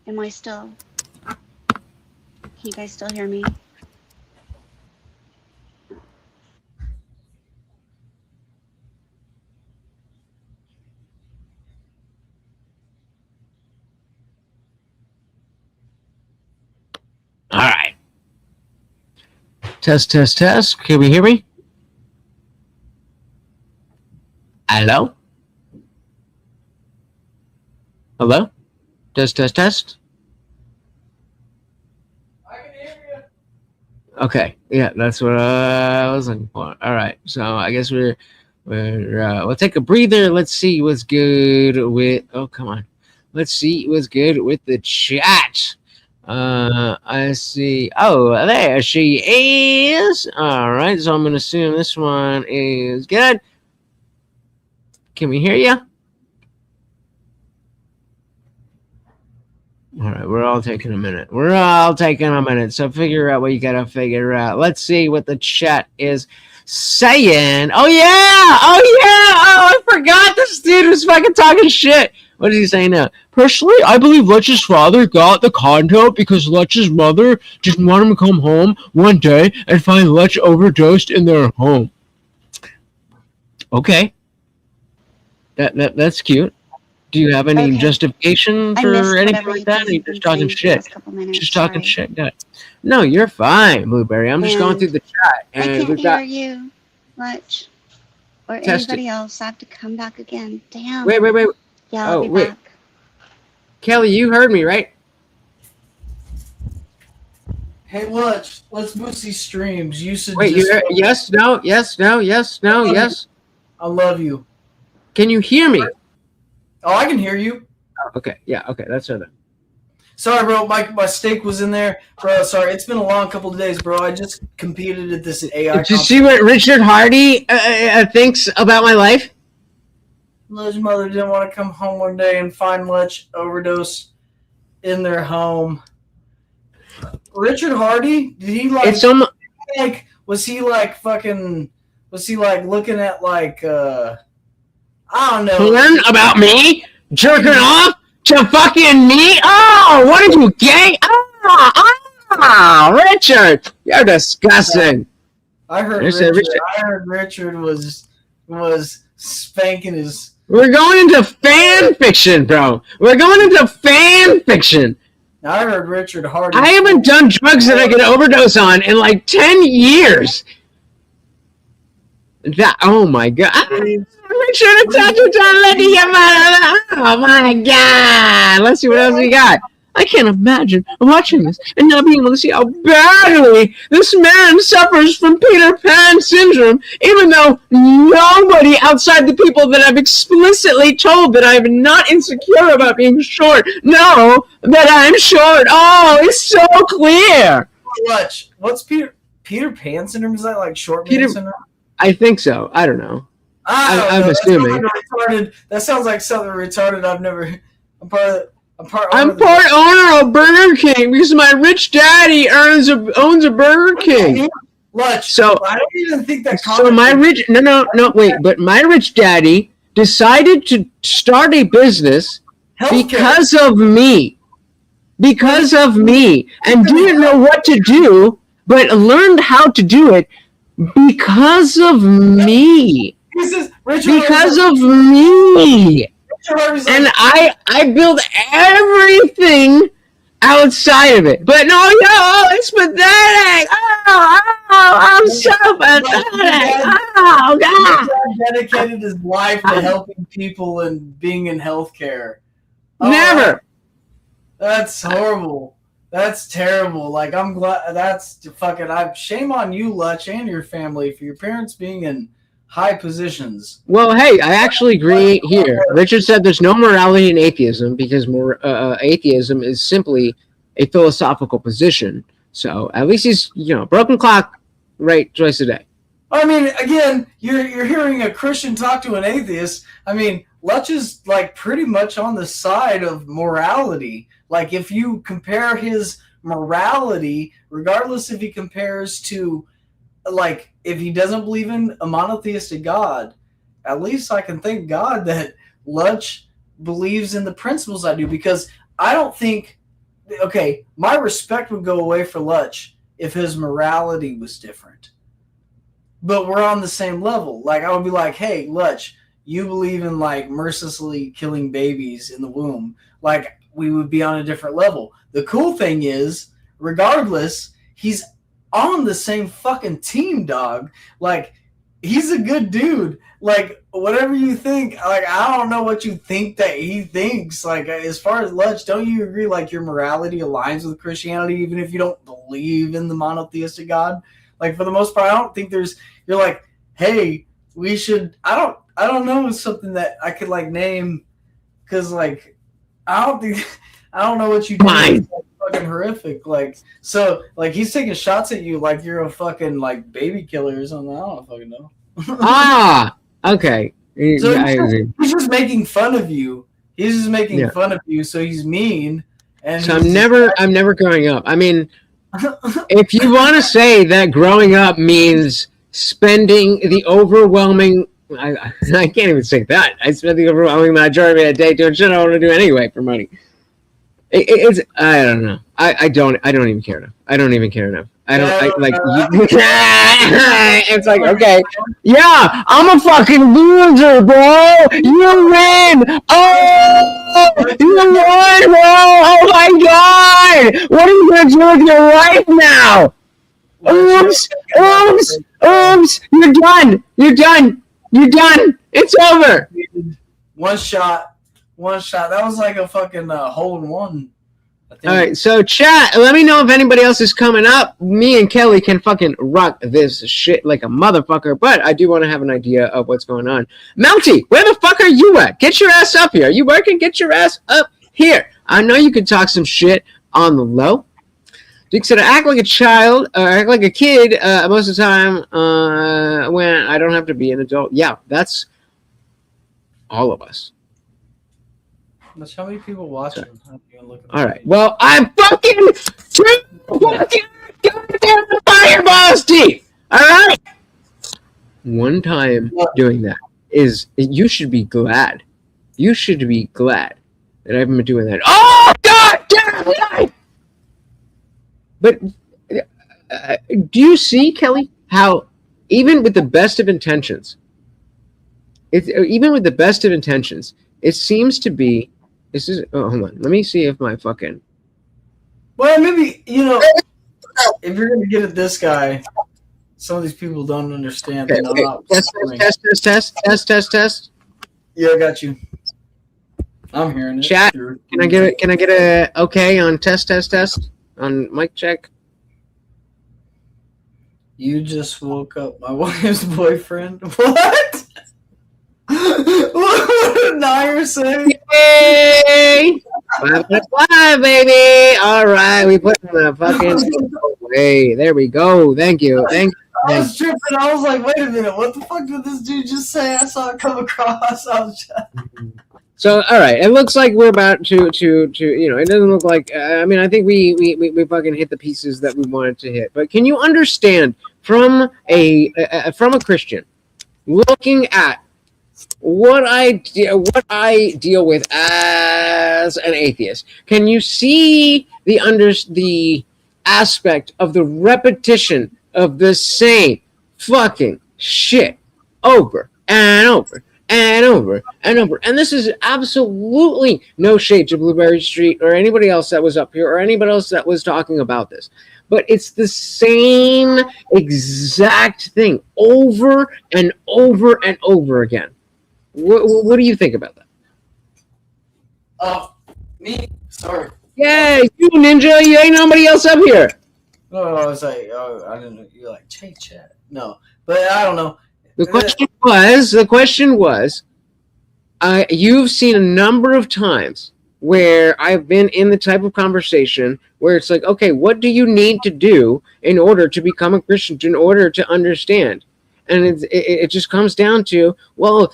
Am I still? Can you guys still hear me? All right. Test, test, test. Can we hear me? Hello? Hello? Test, test, test. I can hear you. Okay, yeah, that's what I was looking for. All right, so I guess we'll take a breather. Let's see what's good with. Oh, come on. Let's see what's good with the chat. I see. Oh, there she is. All right, so I'm gonna assume this one is good. Can we hear you? All right, we're all taking a minute. We're all taking a minute. So figure out what you gotta figure out. Let's see what the chat is saying. Oh yeah! Oh yeah! Oh, I forgot this dude was fucking talking shit. What is he saying now? Personally, I believe Lutch's father got the condo because Lutch's mother didn't want him to come home one day and find Lutch overdosed in their home. Okay. That's cute. Do you have any Okay. justification I for missed anything whatever like you that? guys Or are you have been just talking saying for the shit? last couple minutes. Just talking Sorry. shit, guys. No, you're fine, Blueberry. I'm just going And through the chat, I and can't we've hear got. you much. Or Test anybody else. I have to come back again. Damn. Wait. Yeah, I'll Oh, be wait. back. Kelly, you heard me, right? Hey, let's boost these streams. You should Wait, just. you heard, yes, no, yes, no, yes, no, yes. I love you. Can you hear me? Oh, I can hear you. Oh, okay, yeah, okay, that's her then. Sorry, bro. My steak was in there, bro. Sorry, it's been a long couple of days, bro. I just competed at this AI. Did you see what Richard Hardy thinks about my life? His mother didn't want to come home one day and find Lutch overdose in their home. Richard Hardy, did he was he like looking at like I don't know. Learn about me jerking off to fucking me? Oh, what are you, gay? Richard, you're disgusting. I heard Richard was spanking his. We're going into fan fiction, bro. We're going into fan fiction. I heard Richard Hardy. I haven't done drugs that I could overdose on in like 10 years. Oh my god. Richard, it's such a time letting him out. Oh my god. Let's see what else we got. I can't imagine watching this and not being able to see how badly this man suffers from Peter Pan syndrome, even though nobody outside the people that I've explicitly told that I'm not insecure about being short know that I'm short. Oh, it's so clear. What's Peter Pan syndrome? Is that like short man syndrome? I think so. I don't know. I'm assuming. That sounds like something retarded. I'm part owner of Burger King because my rich daddy owns a Burger King. So I don't even think that. So my rich but my rich daddy decided to start a business because of me, and didn't know what to do, but learned how to do it because of me. Because of me. And I build everything outside of it. But no, it's pathetic. Oh, I'm so pathetic. Oh, God. He dedicated his life to helping people and being in healthcare. Never. That's horrible. That's terrible. Like, I'm glad that's fucking. Shame on you, Lutch, and your family for your parents being in high positions. Well, hey, I actually agree here. Richard said there's no morality in atheism because atheism is simply a philosophical position. So at least he's, broken clock right twice a day. I mean, again, you're hearing a Christian talk to an atheist. I mean, Lutch is like pretty much on the side of morality. Like if you compare his morality, regardless if he compares to like if he doesn't believe in a monotheistic God, at least I can thank God that Lutch believes in the principles I do, because I don't think, my respect would go away for Lutch if his morality was different. But we're on the same level. Like I would be like, hey, Lutch, you believe in like mercilessly killing babies in the womb. Like we would be on a different level. The cool thing is, regardless, he's on the same fucking team, dog. Like he's a good dude. Like whatever you think, like I don't know what you think that he thinks. Like as far as Lutch, don't you agree like your morality aligns with Christianity even if you don't believe in the monotheistic God? Like for the most part, I don't think you're like, hey, we should, I don't know something that I could like name, because like I don't know what you do. It's like fucking horrific. Like so like he's taking shots at you like you're a fucking like baby killer or something. I don't fucking know. Okay. So he's just making fun of you. He's just making fun of you, so he's mean. And so I'm never growing up. I mean, if you want to say that growing up means spending the overwhelming, I can't even say that. I spend the overwhelming majority of the day doing shit I want to do anyway for money. It's I don't know. I don't even care enough. I don't even care enough. It's like, okay, yeah, I'm a fucking loser, bro. You win. Oh, you won, bro. Oh my god. What are you gonna do with your life now? Oops. You're done. It's over. One shot. That was like a fucking hole in one. All right, so chat, let me know if anybody else is coming up. Me and Kelly can fucking rock this shit like a motherfucker, but I do want to have an idea of what's going on. Mountie, where the fuck are you at? Get your ass up here. Are you working? Get your ass up here. I know you can talk some shit on the low. Duke said, I act like a child, or act like a kid most of the time when I don't have to be an adult. Yeah, that's all of us. That's how many people watching. All right. Well, I'm fucking goddamn fire boss teeth. All right. One time doing that is you should be glad. You should be glad that I haven't been doing that. Oh God damn it! But do you see, Kelly, how even with the best of intentions, it seems to be. This is. Oh, hold on. Let me see if my fucking. Well, maybe if you're gonna get at this guy, some of these people don't understand. Okay, test. Yeah, I got you. I'm hearing it. Chat. Can I get a okay on test on mic check? You just woke up my wife's boyfriend. What? What did Nair say? Yay! 5 baby. All right, we put in the fucking way. There we go. Thank you. I was tripping. I was like, wait a minute. What the fuck did this dude just say? I saw it come across. So, all right. It looks like we're about to it doesn't look like, I think we fucking hit the pieces that we wanted to hit. But can you understand from a Christian looking at what I deal with as an atheist? Can you see the aspect of the repetition of the same fucking shit over and over and over and over? And this is absolutely no shade to Blueberry Street or anybody else that was up here or anybody else that was talking about this. But it's the same exact thing over and over and over again. What do you think about that? Me? Sorry. Yeah, you ninja. You ain't nobody else up here. No, I was like, I didn't know. You're like, chat. No, but I don't know. The question was, you've seen a number of times where I've been in the type of conversation where it's like, okay, what do you need to do in order to become a Christian, in order to understand? And it just comes down to, well,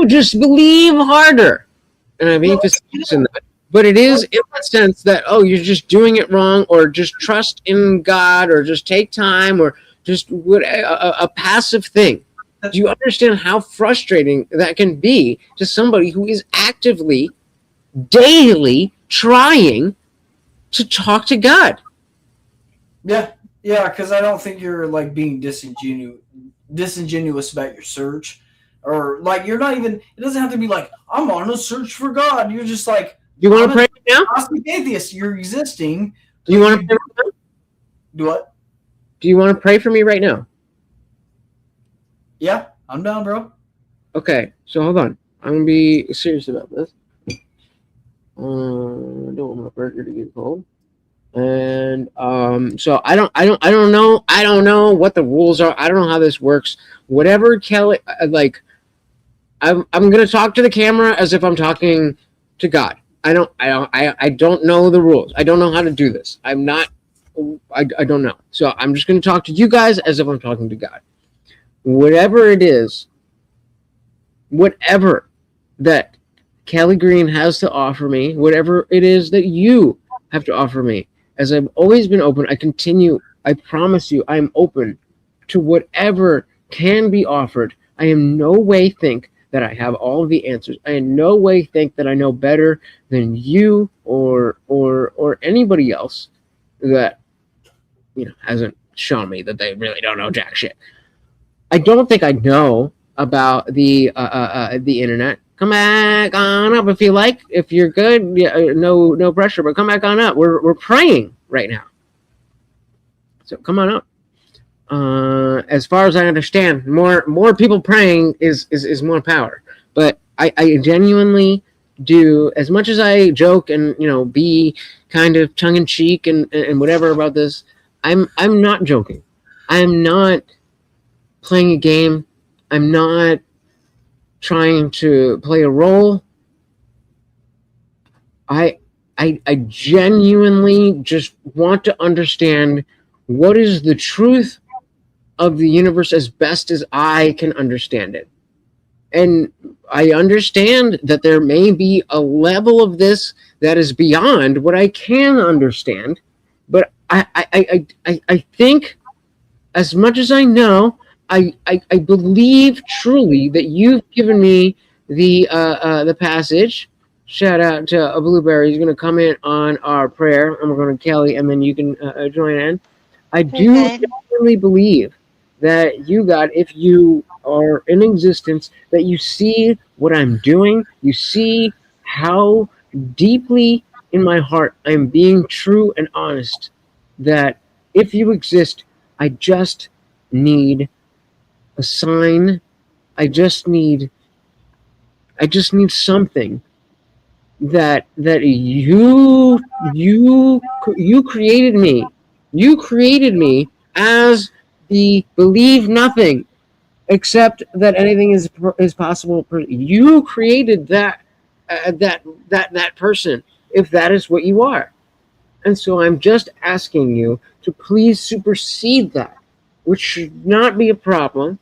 just believe harder. And I've emphasized in that. But it is in that sense that, you're just doing it wrong, or just trust in God, or just take time, or just a passive thing. Do you understand how frustrating that can be to somebody who is actively, daily trying to talk to God? Yeah, because I don't think you're like being disingenuous about your search, or like you're not even. It doesn't have to be like I'm on a search for God. You're just like, you want to pray right now? Agnostic atheist. You're existing. Do you want to pray right now? Do what? Do you want to pray for me right now? Yeah, I'm down, bro. Okay, so hold on. I'm gonna be serious about this. I don't want my burger to get cold. And so I don't know what the rules are. I don't know how this works. Whatever Kelly, like, I'm gonna talk to the camera as if I'm talking to God. I don't know the rules. I don't know how to do this. I don't know. So I'm just gonna talk to you guys as if I'm talking to God. Whatever it is, whatever that Kelly Green has to offer me, whatever it is that you have to offer me, as I've always been open, I promise you, I am open to whatever can be offered. I in no way think that I have all of the answers. I in no way think that I know better than you or anybody else that hasn't shown me that they really don't know jack shit. I don't think I know about the internet. Come back on up if you like. If you're good, yeah, no pressure, but come back on up. We're praying right now, so come on up. As far as I understand, more people praying is more power. But I genuinely do, as much as I joke and be kind of tongue in cheek and whatever about this. I'm not joking. I'm not playing a game. I'm not trying to play a role. I genuinely just want to understand what is the truth of the universe as best as I can understand it. And I understand that there may be a level of this that is beyond what I can understand, but I think, as much as I know, I believe truly that you've given me the passage. Shout out to a Blueberry. He's going to comment on our prayer, and we're going to Kelly, and then you can join in. I Very do good. really believe that you, God, if you are in existence, that you see what I'm doing, you see how deeply in my heart I'm being true and honest, that if you exist, I just need a sign. I just need something that you created me. You created me as the believe nothing except that anything is possible. You created that person, if that is what you are. And so I'm just asking you to please supersede that, which should not be a problem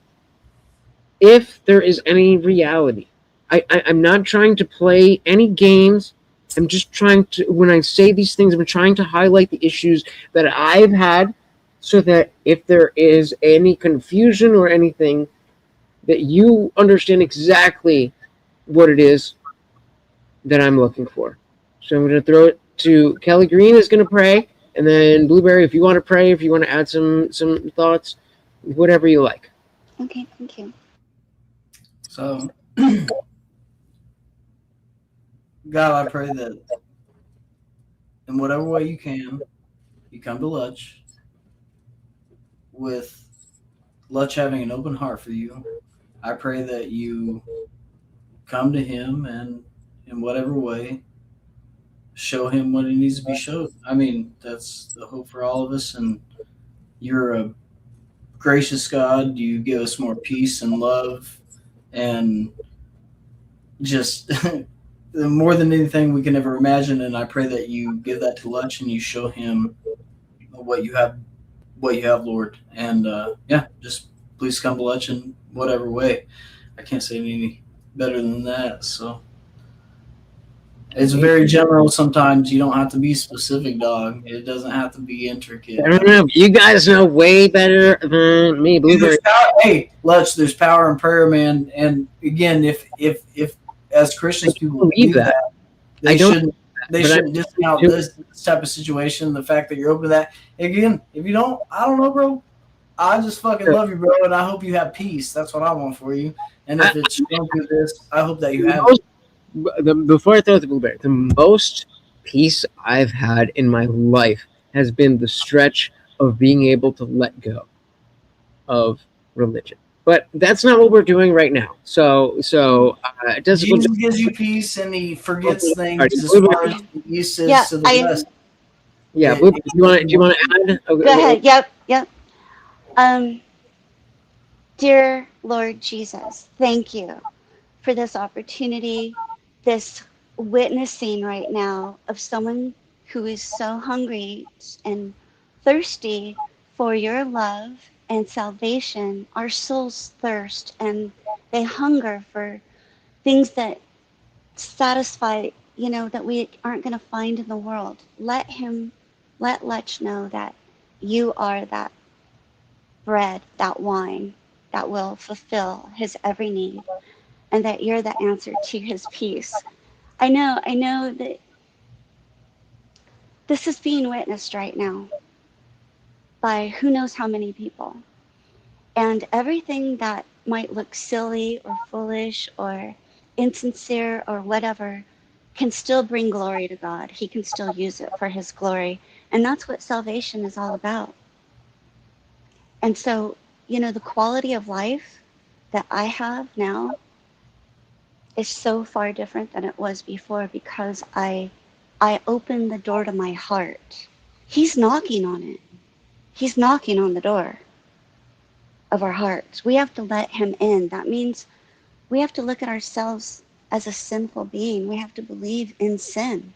if there is any reality. I'm not trying to play any games. I'm just trying to, when I say these things, I'm trying to highlight the issues that I've had so that if there is any confusion or anything, that you understand exactly what it is that I'm looking for. So I'm going to throw it to Kelly Green is going to pray, and then Blueberry, if you want to pray, if you want to add some thoughts, whatever you like. Okay, thank you. So, God, I pray that in whatever way you can, you come to Lutch with Lutch having an open heart for you. I pray that you come to him and in whatever way show him what he needs to be showed. I mean, that's the hope for all of us. And you're a gracious God. You give us more peace and love and just more than anything we can ever imagine. And I pray that you give that to Lutch and you show him what you have, Lord. And yeah, just please come to Lutch in whatever way. I can't say any better than that. So it's very general. Sometimes you don't have to be specific, dog. It doesn't have to be intricate. I don't know. You guys know way better than me, Blueberry. Hey, Lutch, there's power in prayer, man. And again, if as Christians people believe that, they shouldn't discount this type of situation. The fact that you're open to that. Again, if you don't, I don't know, bro. I just fucking love you, bro, and I hope you have peace. That's what I want for you. And if it's wrong with this, I hope that you have it. Before I throw it to Blueberry, the most peace I've had in my life has been the stretch of being able to let go of religion. But that's not what we're doing right now. So Jesus gives you peace, and he forgets things as far as the east is to the west. Yeah, do you want to add? Go ahead. Yep. Dear Lord Jesus, thank you for this opportunity, this witnessing right now of someone who is so hungry and thirsty for your love and salvation. Our souls thirst and they hunger for things that satisfy, that we aren't going to find in the world. Let Lutch know that you are that bread, that wine that will fulfill his every need, and that you're the answer to his peace. I know that this is being witnessed right now by who knows how many people. And everything that might look silly or foolish or insincere or whatever can still bring glory to God. He can still use it for his glory. And that's what salvation is all about. And so, the quality of life that I have now is so far different than it was before because I opened the door to my heart. He's knocking on it. He's knocking on the door of our hearts. We have to let him in. That means we have to look at ourselves as a sinful being. We have to believe in sin.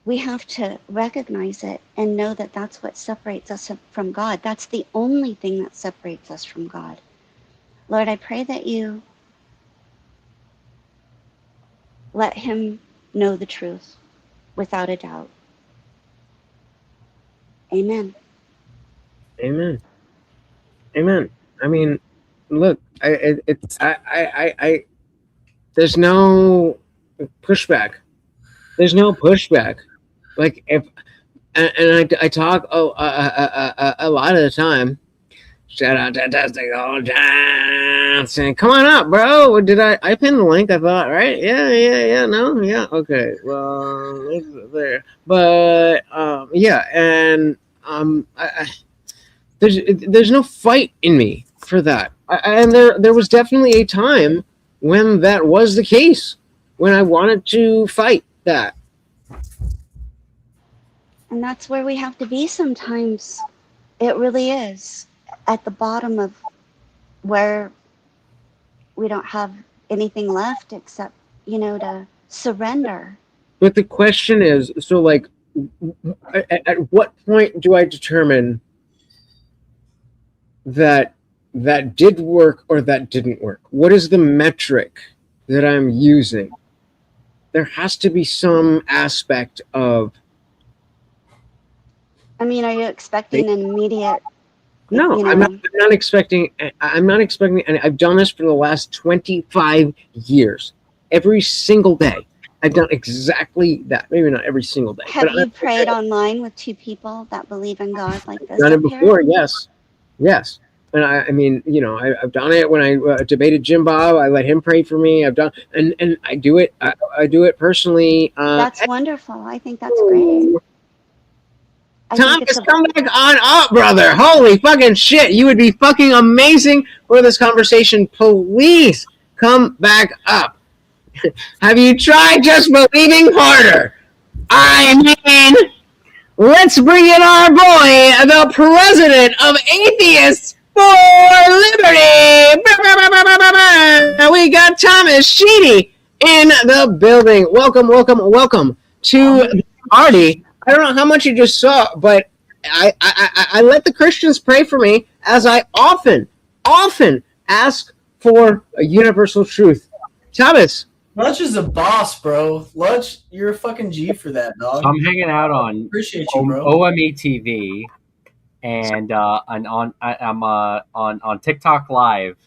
we have to recognize it and know that that's what separates us from God. That's the only thing that separates us from God. Lord, I pray that you let him know the truth without a doubt. Amen. Amen. Amen. I mean, look, I there's no pushback. There's no pushback. Like if, I talk a lot of the time. Shout out to Testing Old Johnson. Come on up, bro. Did I pinned the link? I thought, right? Yeah. No, yeah. Okay. Well, it's there. But yeah, and there's no fight in me for that. And there was definitely a time when that was the case, when I wanted to fight that. And that's where we have to be sometimes. It really is. At the bottom of where we don't have anything left except, to surrender. But the question is, so like, at what point do I determine that did work or that didn't work? What is the metric that I'm using? There has to be some aspect of. I mean, are you expecting an immediate? No, I'm not expecting. I'm not expecting, and I've done this for the last 25 years. Every single day, I've done exactly that. Maybe not every single day. Have you prayed online with two people that believe in God like this? Done it before, yes. And I mean, I've done it when I debated Jim Bob. I let him pray for me. I've done, and I do it. I do it personally. That's wonderful. I think that's great. Thomas, come back on up, brother. Holy fucking shit. You would be fucking amazing for this conversation. Please come back up. Have you tried just believing harder? I mean, let's bring in our boy, the president of Atheists for Liberty. We got Thomas Sheedy in the building. Welcome to the party. I don't know how much you just saw, but I let the Christians pray for me, as I often ask for a universal truth. Thomas. Lutch is a boss, bro. Lutch, you're a fucking G for that, dog. I'm hanging out on Appreciate you, bro. OME TV, and I'm on TikTok Live.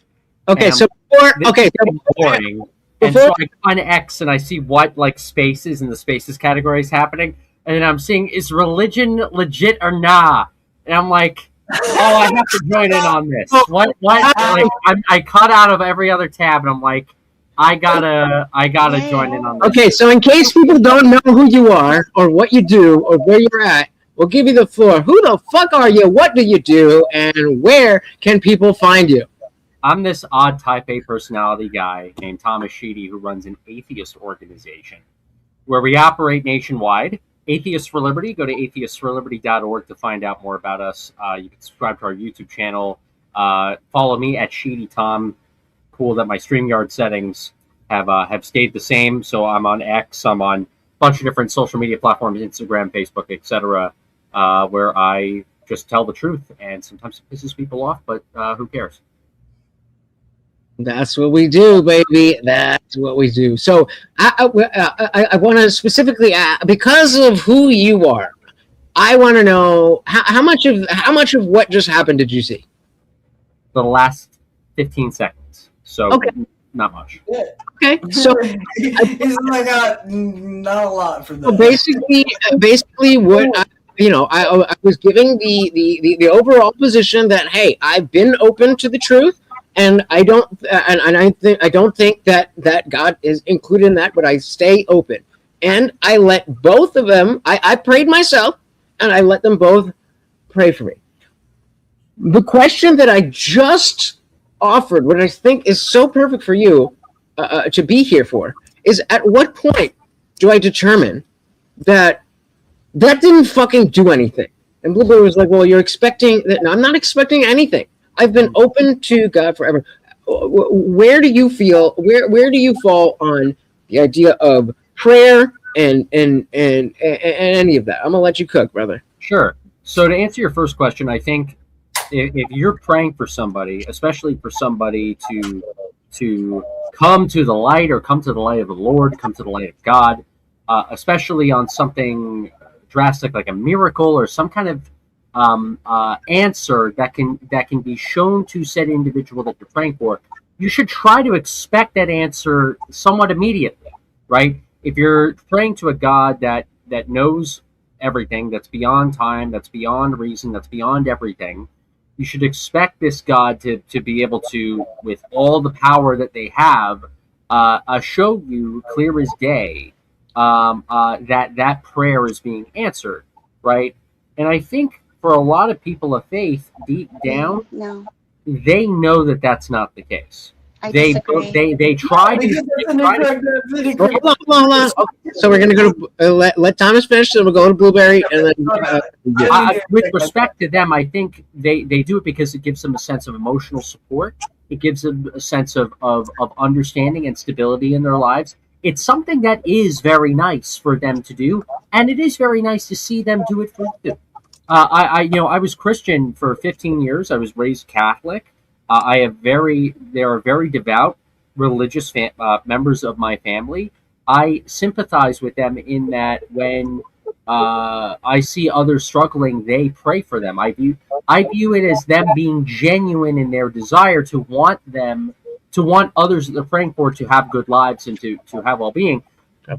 Okay, so boring. And so I find X and I see what like spaces and the spaces category is happening. And then I'm seeing, is religion legit or nah? And I'm like, oh, I have to join in on this. What? Like, I cut out of every other tab, and I'm like, I gotta join in on this. Okay, so in case people don't know who you are, or what you do, or where you're at, we'll give you the floor. Who the fuck are you? What do you do? And where can people find you? I'm this odd type A personality guy named Thomas Sheedy who runs an atheist organization where we operate nationwide. Atheists for Liberty. Go to atheistsforliberty.org to find out more about us. You can subscribe to our YouTube channel. Follow me at Sheedy Tom. Cool that my StreamYard settings have stayed the same. So I'm on X. I'm on a bunch of different social media platforms, Instagram, Facebook, etc., where I just tell the truth. And sometimes it pisses people off, but who cares? That's what we do, baby. That's what we do. So I want to specifically, because of who you are, I want to know how much of what just happened did you see? The last 15 seconds. So okay. Not much. Yeah. Okay, so he's like not a lot for that. So basically, what I was giving the overall position that, hey, I've been open to the truth. And I don't think that God is included in that, but I stay open. And I let both of them, I prayed myself, and I let them both pray for me. The question that I just offered, what I think is so perfect for you to be here for, is at what point do I determine that didn't fucking do anything? And Blueberry was like, well, you're expecting that. No, I'm not expecting anything. I've been open to God forever. Where do you feel? Where do you fall on the idea of prayer and any of that. I'm gonna let you cook, brother. Sure. So to answer your first question, I think if you're praying for somebody, especially for somebody to come to the light or come to the light of the Lord, come to the light of God, especially on something drastic like a miracle or some kind of answer that can be shown to said individual that you're praying for, you should try to expect that answer somewhat immediately, right? If you're praying to a God that knows everything, that's beyond time, that's beyond reason, that's beyond everything, you should expect this God to be able to, with all the power that they have, show you clear as day that prayer is being answered, right? And I think for a lot of people of faith, deep down, No, they know that that's not the case. I disagree. They try to. Because that's an incorrect- that's an incorrect- Hold on. Okay, so we're gonna go to let Thomas finish, then we'll go to Blueberry, and then With respect to them, I think they do it because it gives them a sense of emotional support. It gives them a sense of understanding and stability in their lives. It's something that is very nice for them to do, and it is very nice to see them do it for you. I was Christian for 15 years. I was raised Catholic. There are very devout religious members of my family. I sympathize with them in that when I see others struggling, they pray for them. I view it as them being genuine in their desire to want others that they're praying for to have good lives and to have well-being.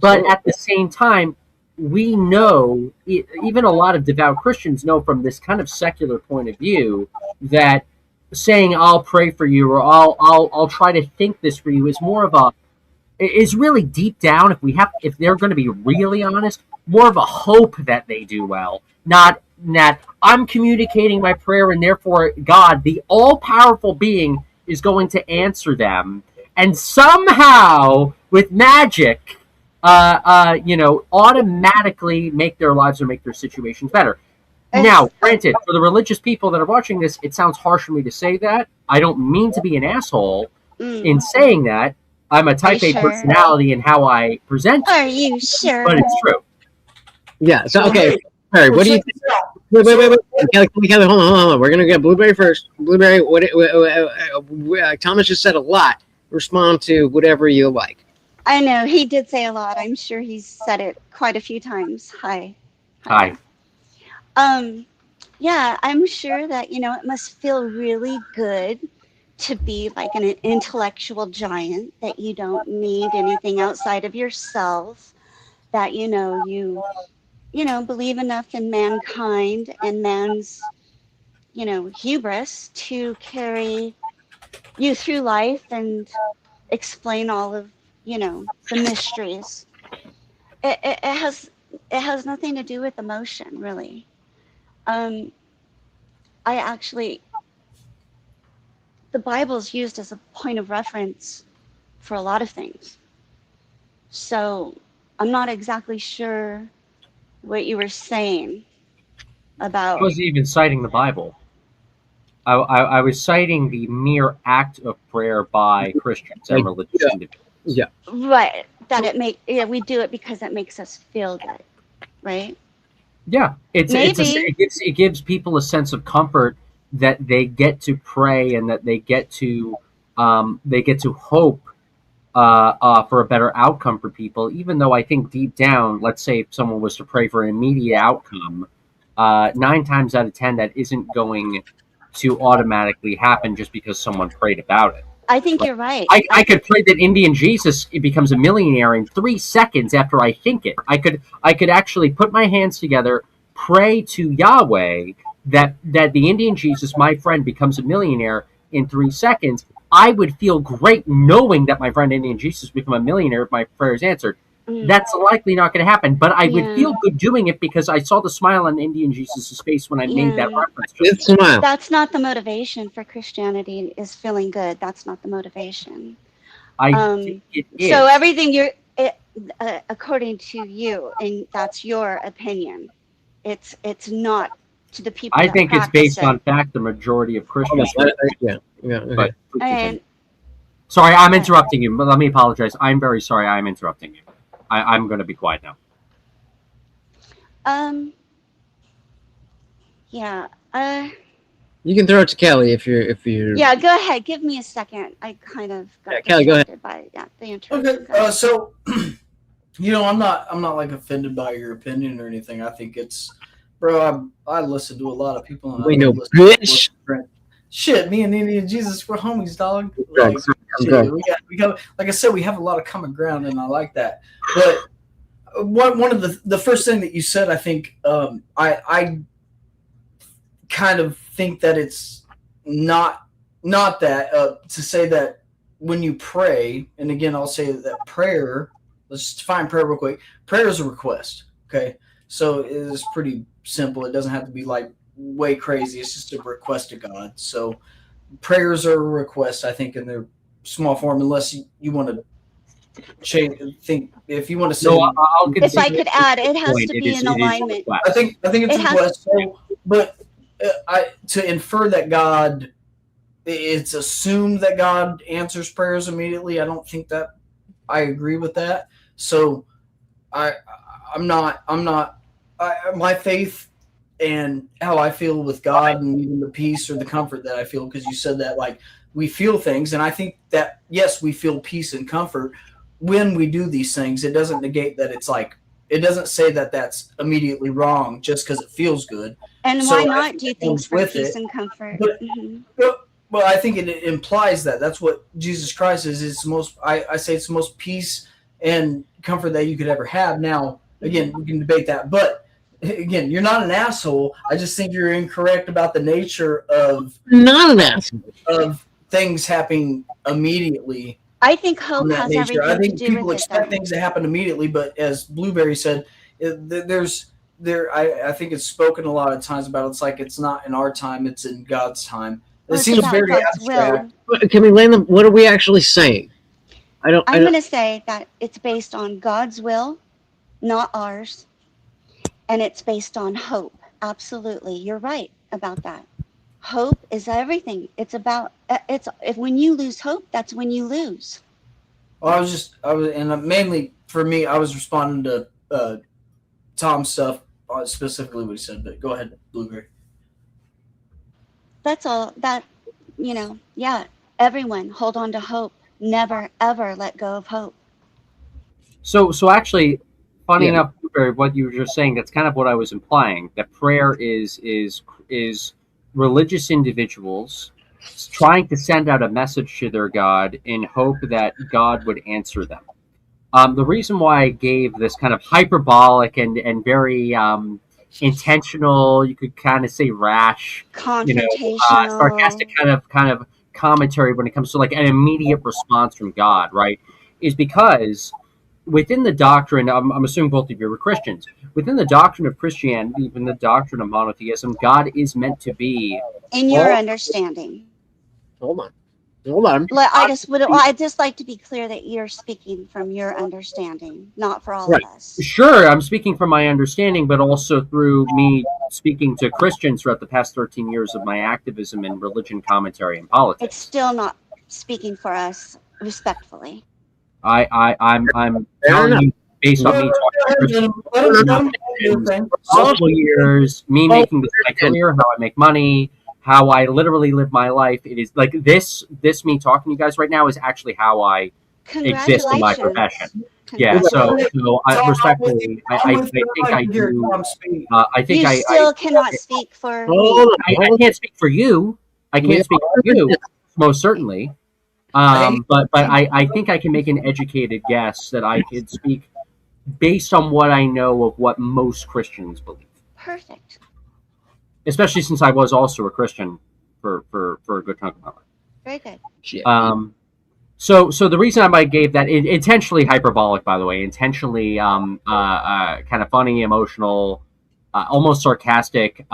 But at the same time, we know, even a lot of devout Christians know from this kind of secular point of view, that saying I'll pray for you or I'll try to think this for you is really deep down, if they're going to be really honest, more of a hope that they do well, not that I'm communicating my prayer and therefore God, the all-powerful being, is going to answer them and somehow with magic automatically make their lives or make their situations better. Now, granted, for the religious people that are watching this, it sounds harsh for me to say that. I don't mean to be an asshole in saying that. I'm a type A personality in how I present. Are you sure? But it's true. Yeah. So okay, Barry, what do you think? Wait. Kelly, hold on. We're gonna get Blueberry first. Blueberry, Thomas just said a lot. Respond to whatever you like. I know he did say a lot. I'm sure he's said it quite a few times. Hi. Yeah, I'm sure that it must feel really good to be like an intellectual giant, that you don't need anything outside of yourself, that you believe enough in mankind and man's hubris to carry you through life and explain all of the mysteries. It has nothing to do with emotion, really. The Bible's used as a point of reference for a lot of things. So I'm not exactly sure what you were saying about. I wasn't even citing the Bible. I was citing the mere act of prayer by Christians and religious individuals. Yeah. Right. That we do it because it makes us feel good, right? Yeah, it gives people a sense of comfort that they get to pray and that they get to hope for a better outcome for people. Even though I think deep down, let's say if someone was to pray for an immediate outcome, 9 times out of 10 that isn't going to automatically happen just because someone prayed about it. I think you're right. I could pray that Indian Jesus becomes a millionaire in 3 seconds after I think it. I could actually put my hands together, pray to Yahweh that the Indian Jesus, my friend, becomes a millionaire in 3 seconds. I would feel great knowing that my friend Indian Jesus become a millionaire if my prayer is answered. That's likely not going to happen, but I would feel good doing it because I saw the smile on Indian Jesus' face when I made that reference to it. That's not the motivation for Christianity, is feeling good. That's not the motivation. I think it is. So everything according to you, and that's your opinion, it's not to the people. I think it's based on fact. The majority of Christians. Okay. But, sorry, I'm interrupting you. But let me apologize. I'm very sorry. I'm interrupting you. I'm going to be quiet now. Yeah. You can throw it to Kelly if you're. Yeah. Go ahead. Give me a second. I kind of got Yeah, Kelly, go ahead. distracted by the Okay. interruption. So, I'm not like offended by your opinion or anything. I think it's, bro. I listen to a lot of people, and I Wait, love no, listening to bitch. what- Shit, me and Indian Jesus, we're homies, dog. Drunk, Like, I'm shit, drunk. we got, like I said, we have a lot of common ground, and I like that. But one of the first thing that you said, I think, I kind of think that it's not that to say that when you pray, and again, I'll say that prayer. Let's define prayer real quick. Prayer is a request. Okay, so it is pretty simple. It doesn't have to be like way crazy. It's just a request to God. So prayers are a request, I think, in their small form, unless you want to change. Think if you want to say. No, I'll If I concede could at add, this it has point, to be in alignment. a I think it's It a has- request. So, but to infer that God, it's assumed that God answers prayers immediately. I don't think that I agree with that. So I'm not my faith and how I feel with God, and even the peace or the comfort that I feel, because you said that, like, we feel things, and I think that yes, we feel peace and comfort when we do these things. It doesn't negate that it's like, it doesn't say that that's immediately wrong just because it feels good. And So why I not think do it things comes for with peace it. and comfort? But Mhm. well, I think it implies that that's what Jesus Christ is. It's the most, I say it's the most peace and comfort that you could ever have. Now, again, we can debate that, but again, you're not an asshole. I just think you're incorrect about the nature of Not an asshole. of things happening immediately. I think On hope that has nature, I everything to think do people with it, expect though. things to happen immediately, but as Blueberry said, I think it's spoken a lot of times about, it's like it's not in our time, it's in God's time. It Well, it's seems about very God's abstract. will. Can we land them? What are we actually saying? I I'm don't. going to say that it's based on God's will, not ours, and it's based on hope. Absolutely, you're right about that. Hope is everything. It's about it's if when you lose hope, that's when you lose. Well, and mainly for me, I was responding to Tom's stuff, specifically what he said. But go ahead, Blueberry. That's all. Yeah. Everyone, hold on to hope. Never ever let go of hope. So actually, funny Yeah. enough, Cooper, what you were just saying, that's kind of what I was implying. That prayer is religious individuals trying to send out a message to their God in hope that God would answer them. The reason why I gave this kind of hyperbolic and very intentional, you could kind of say rash, Confrontational. sarcastic kind of commentary when it comes to like an immediate response from God, right? Is because within the doctrine, I'm assuming both of you are Christians. Within the doctrine of Christianity, even the doctrine of monotheism, God is meant to be. In your understanding. Hold on. Hold on. I'd just like to be clear that you're speaking from your understanding, not for all Right. of us. Sure, I'm speaking from my understanding, but also through me speaking to Christians throughout the past 13 years of my activism in religion, commentary, and It's politics. still not speaking for us respectfully. I'm Fair telling enough. you based on me talking to Christians for multiple years, me making this my career, how I make money, how I literally live my life. It is like this me talking to you guys right now is actually how I exist in my profession. Yeah, so respectfully, I think I do. I think You still cannot speak for me. Hold on. I can't speak for you. I can't speak for you, most certainly. But I think I can make an educated guess that I could speak based on what I know of what most Christians believe. Perfect. Especially since I was also a Christian for a good chunk of my life. Very good. Shit. So the reason I might gave that intentionally hyperbolic, by the way, intentionally kind of funny, emotional, almost sarcastic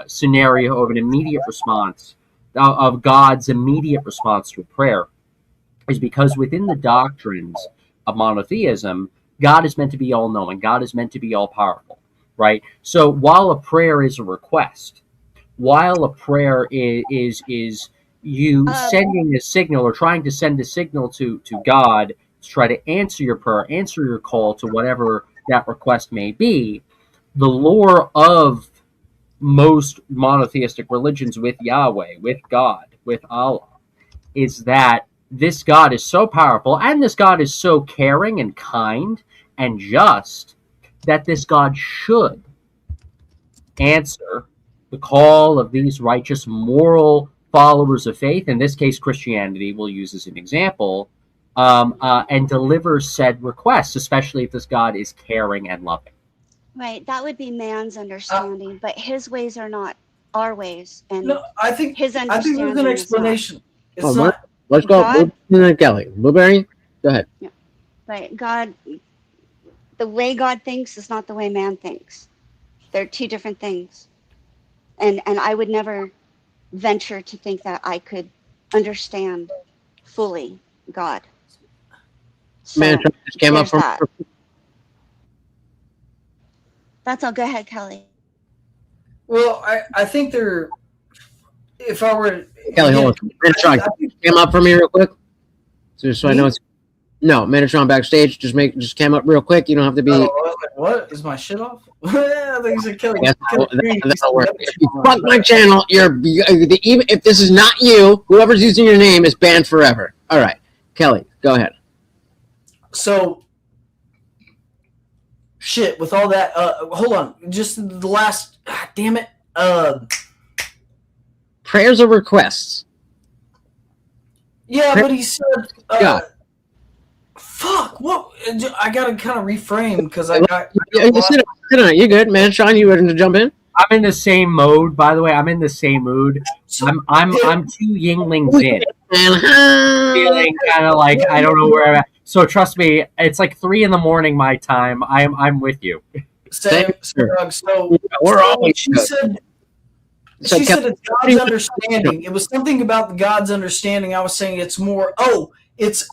scenario of an immediate response of God's immediate response to a prayer is because within the doctrines of monotheism, God is meant to be all knowing. God is meant to be all powerful, right? So while a prayer is a request, while a prayer is you sending a signal or trying to send a signal to God to try to answer your prayer, answer your call to whatever that request may be, the lore of most monotheistic religions with Yahweh, with God, with Allah, is that this God is so powerful and this God is so caring and kind and just that this God should answer the call of these righteous, moral followers of faith, in this case Christianity, we'll use as an example, and deliver said requests, especially if this God is caring and loving. Right, that would be man's understanding, but his ways are not our ways, and No, I think his there's understanding an is explanation. It's Oh, not. Let's go. God? Kelly. Blueberry, go ahead. not right. God, the way God thinks is not the way man thinks. They're two different things, and I would never venture to think that I could understand fully God. So Man, just came up there's from. that. That's all. Go ahead, Kelly. Well, I think they're. If I were Kelly, hold on. Metatron, came up for me real quick. So I know it's. No, Metatron backstage. Just came up real quick. You don't have to be. Oh, I was like, what? Is my shit off? I think you said Kelly. That'll work. If you fuck my channel, even if this is not you, whoever's using your name is banned forever. All right, Kelly, go ahead. So, shit. With all that, hold on. Just the last. God damn it. Prayers or requests? Yeah, but he said. God. Fuck. What? I gotta kind of reframe because I got. Sit on. You good, man? Sean, you ready to jump in? I'm in the same mode, by the way. I'm in the same mood. I'm two Yinglings in. Feeling kind of like I don't know where I'm at. So trust me, it's like 3 a.m. my time. I'm with you. So we're all. She said it's God's understanding. It was something about God's understanding. I was saying it's more. Oh, it's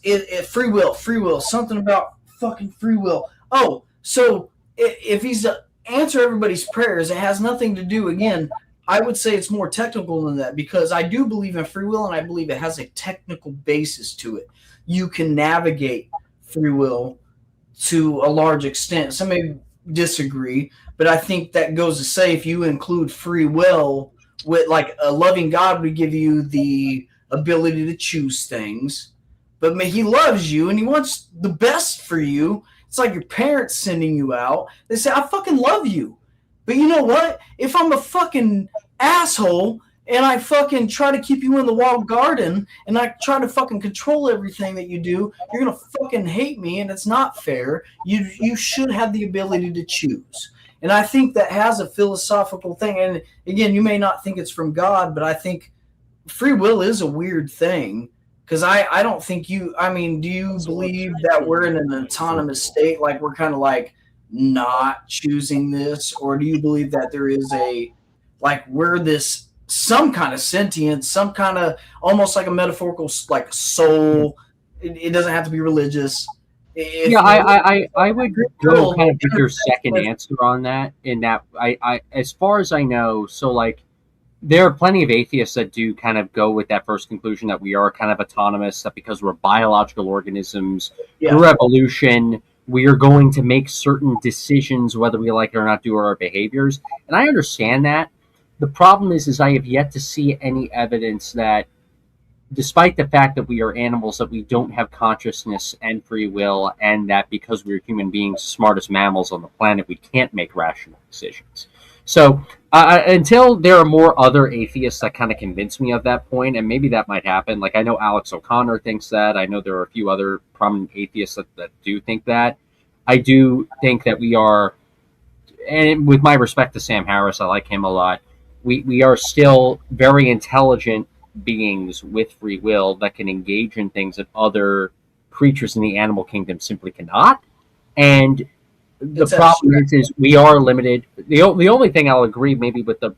free will. Something about fucking free will. Oh, so if he's to answer everybody's prayers, it has nothing to do. Again, I would say it's more technical than that because I do believe in free will and I believe it has a technical basis to it. You can navigate free will to a large extent. Some may disagree, but I think that goes to say if you include free will with like a loving God would give you the ability to choose things, but he loves you and he wants the best for you. It's like your parents sending you out. They say, I fucking love you. But you know what? If I'm a fucking asshole and I fucking try to keep you in the walled garden and I try to fucking control everything that you do, you're going to fucking hate me and it's not fair. You should have the ability to choose. And I think that has a philosophical thing. And again, you may not think it's from God, but I think free will is a weird thing. Because I don't think do you believe that we're in an autonomous state, like we're kind of like not choosing this? Or do you believe that there is we're this some kind of sentient, some kind of almost like a metaphorical like soul? It doesn't have to be religious. I would go kind of with your second answer on that. In that, I as far as I know, so like. There are plenty of atheists that do kind of go with that first conclusion that we are kind of autonomous, that because we're biological organisms, through evolution, we are going to make certain decisions, whether we like it or not, due to our behaviors. And I understand that. The problem is I have yet to see any evidence that, despite the fact that we are animals, that we don't have consciousness and free will, and that because we're human beings, smartest mammals on the planet, we can't make rational decisions. So until there are more other atheists that kind of convince me of that point, and maybe that might happen. Like I know Alex O'Connor thinks that. I know there are a few other prominent atheists that do think that. I do think that we are, and with my respect to Sam Harris, I like him a lot. We are still very intelligent beings with free will that can engage in things that other creatures in the animal kingdom simply cannot. And the problem is we are limited. The only thing I'll agree maybe with the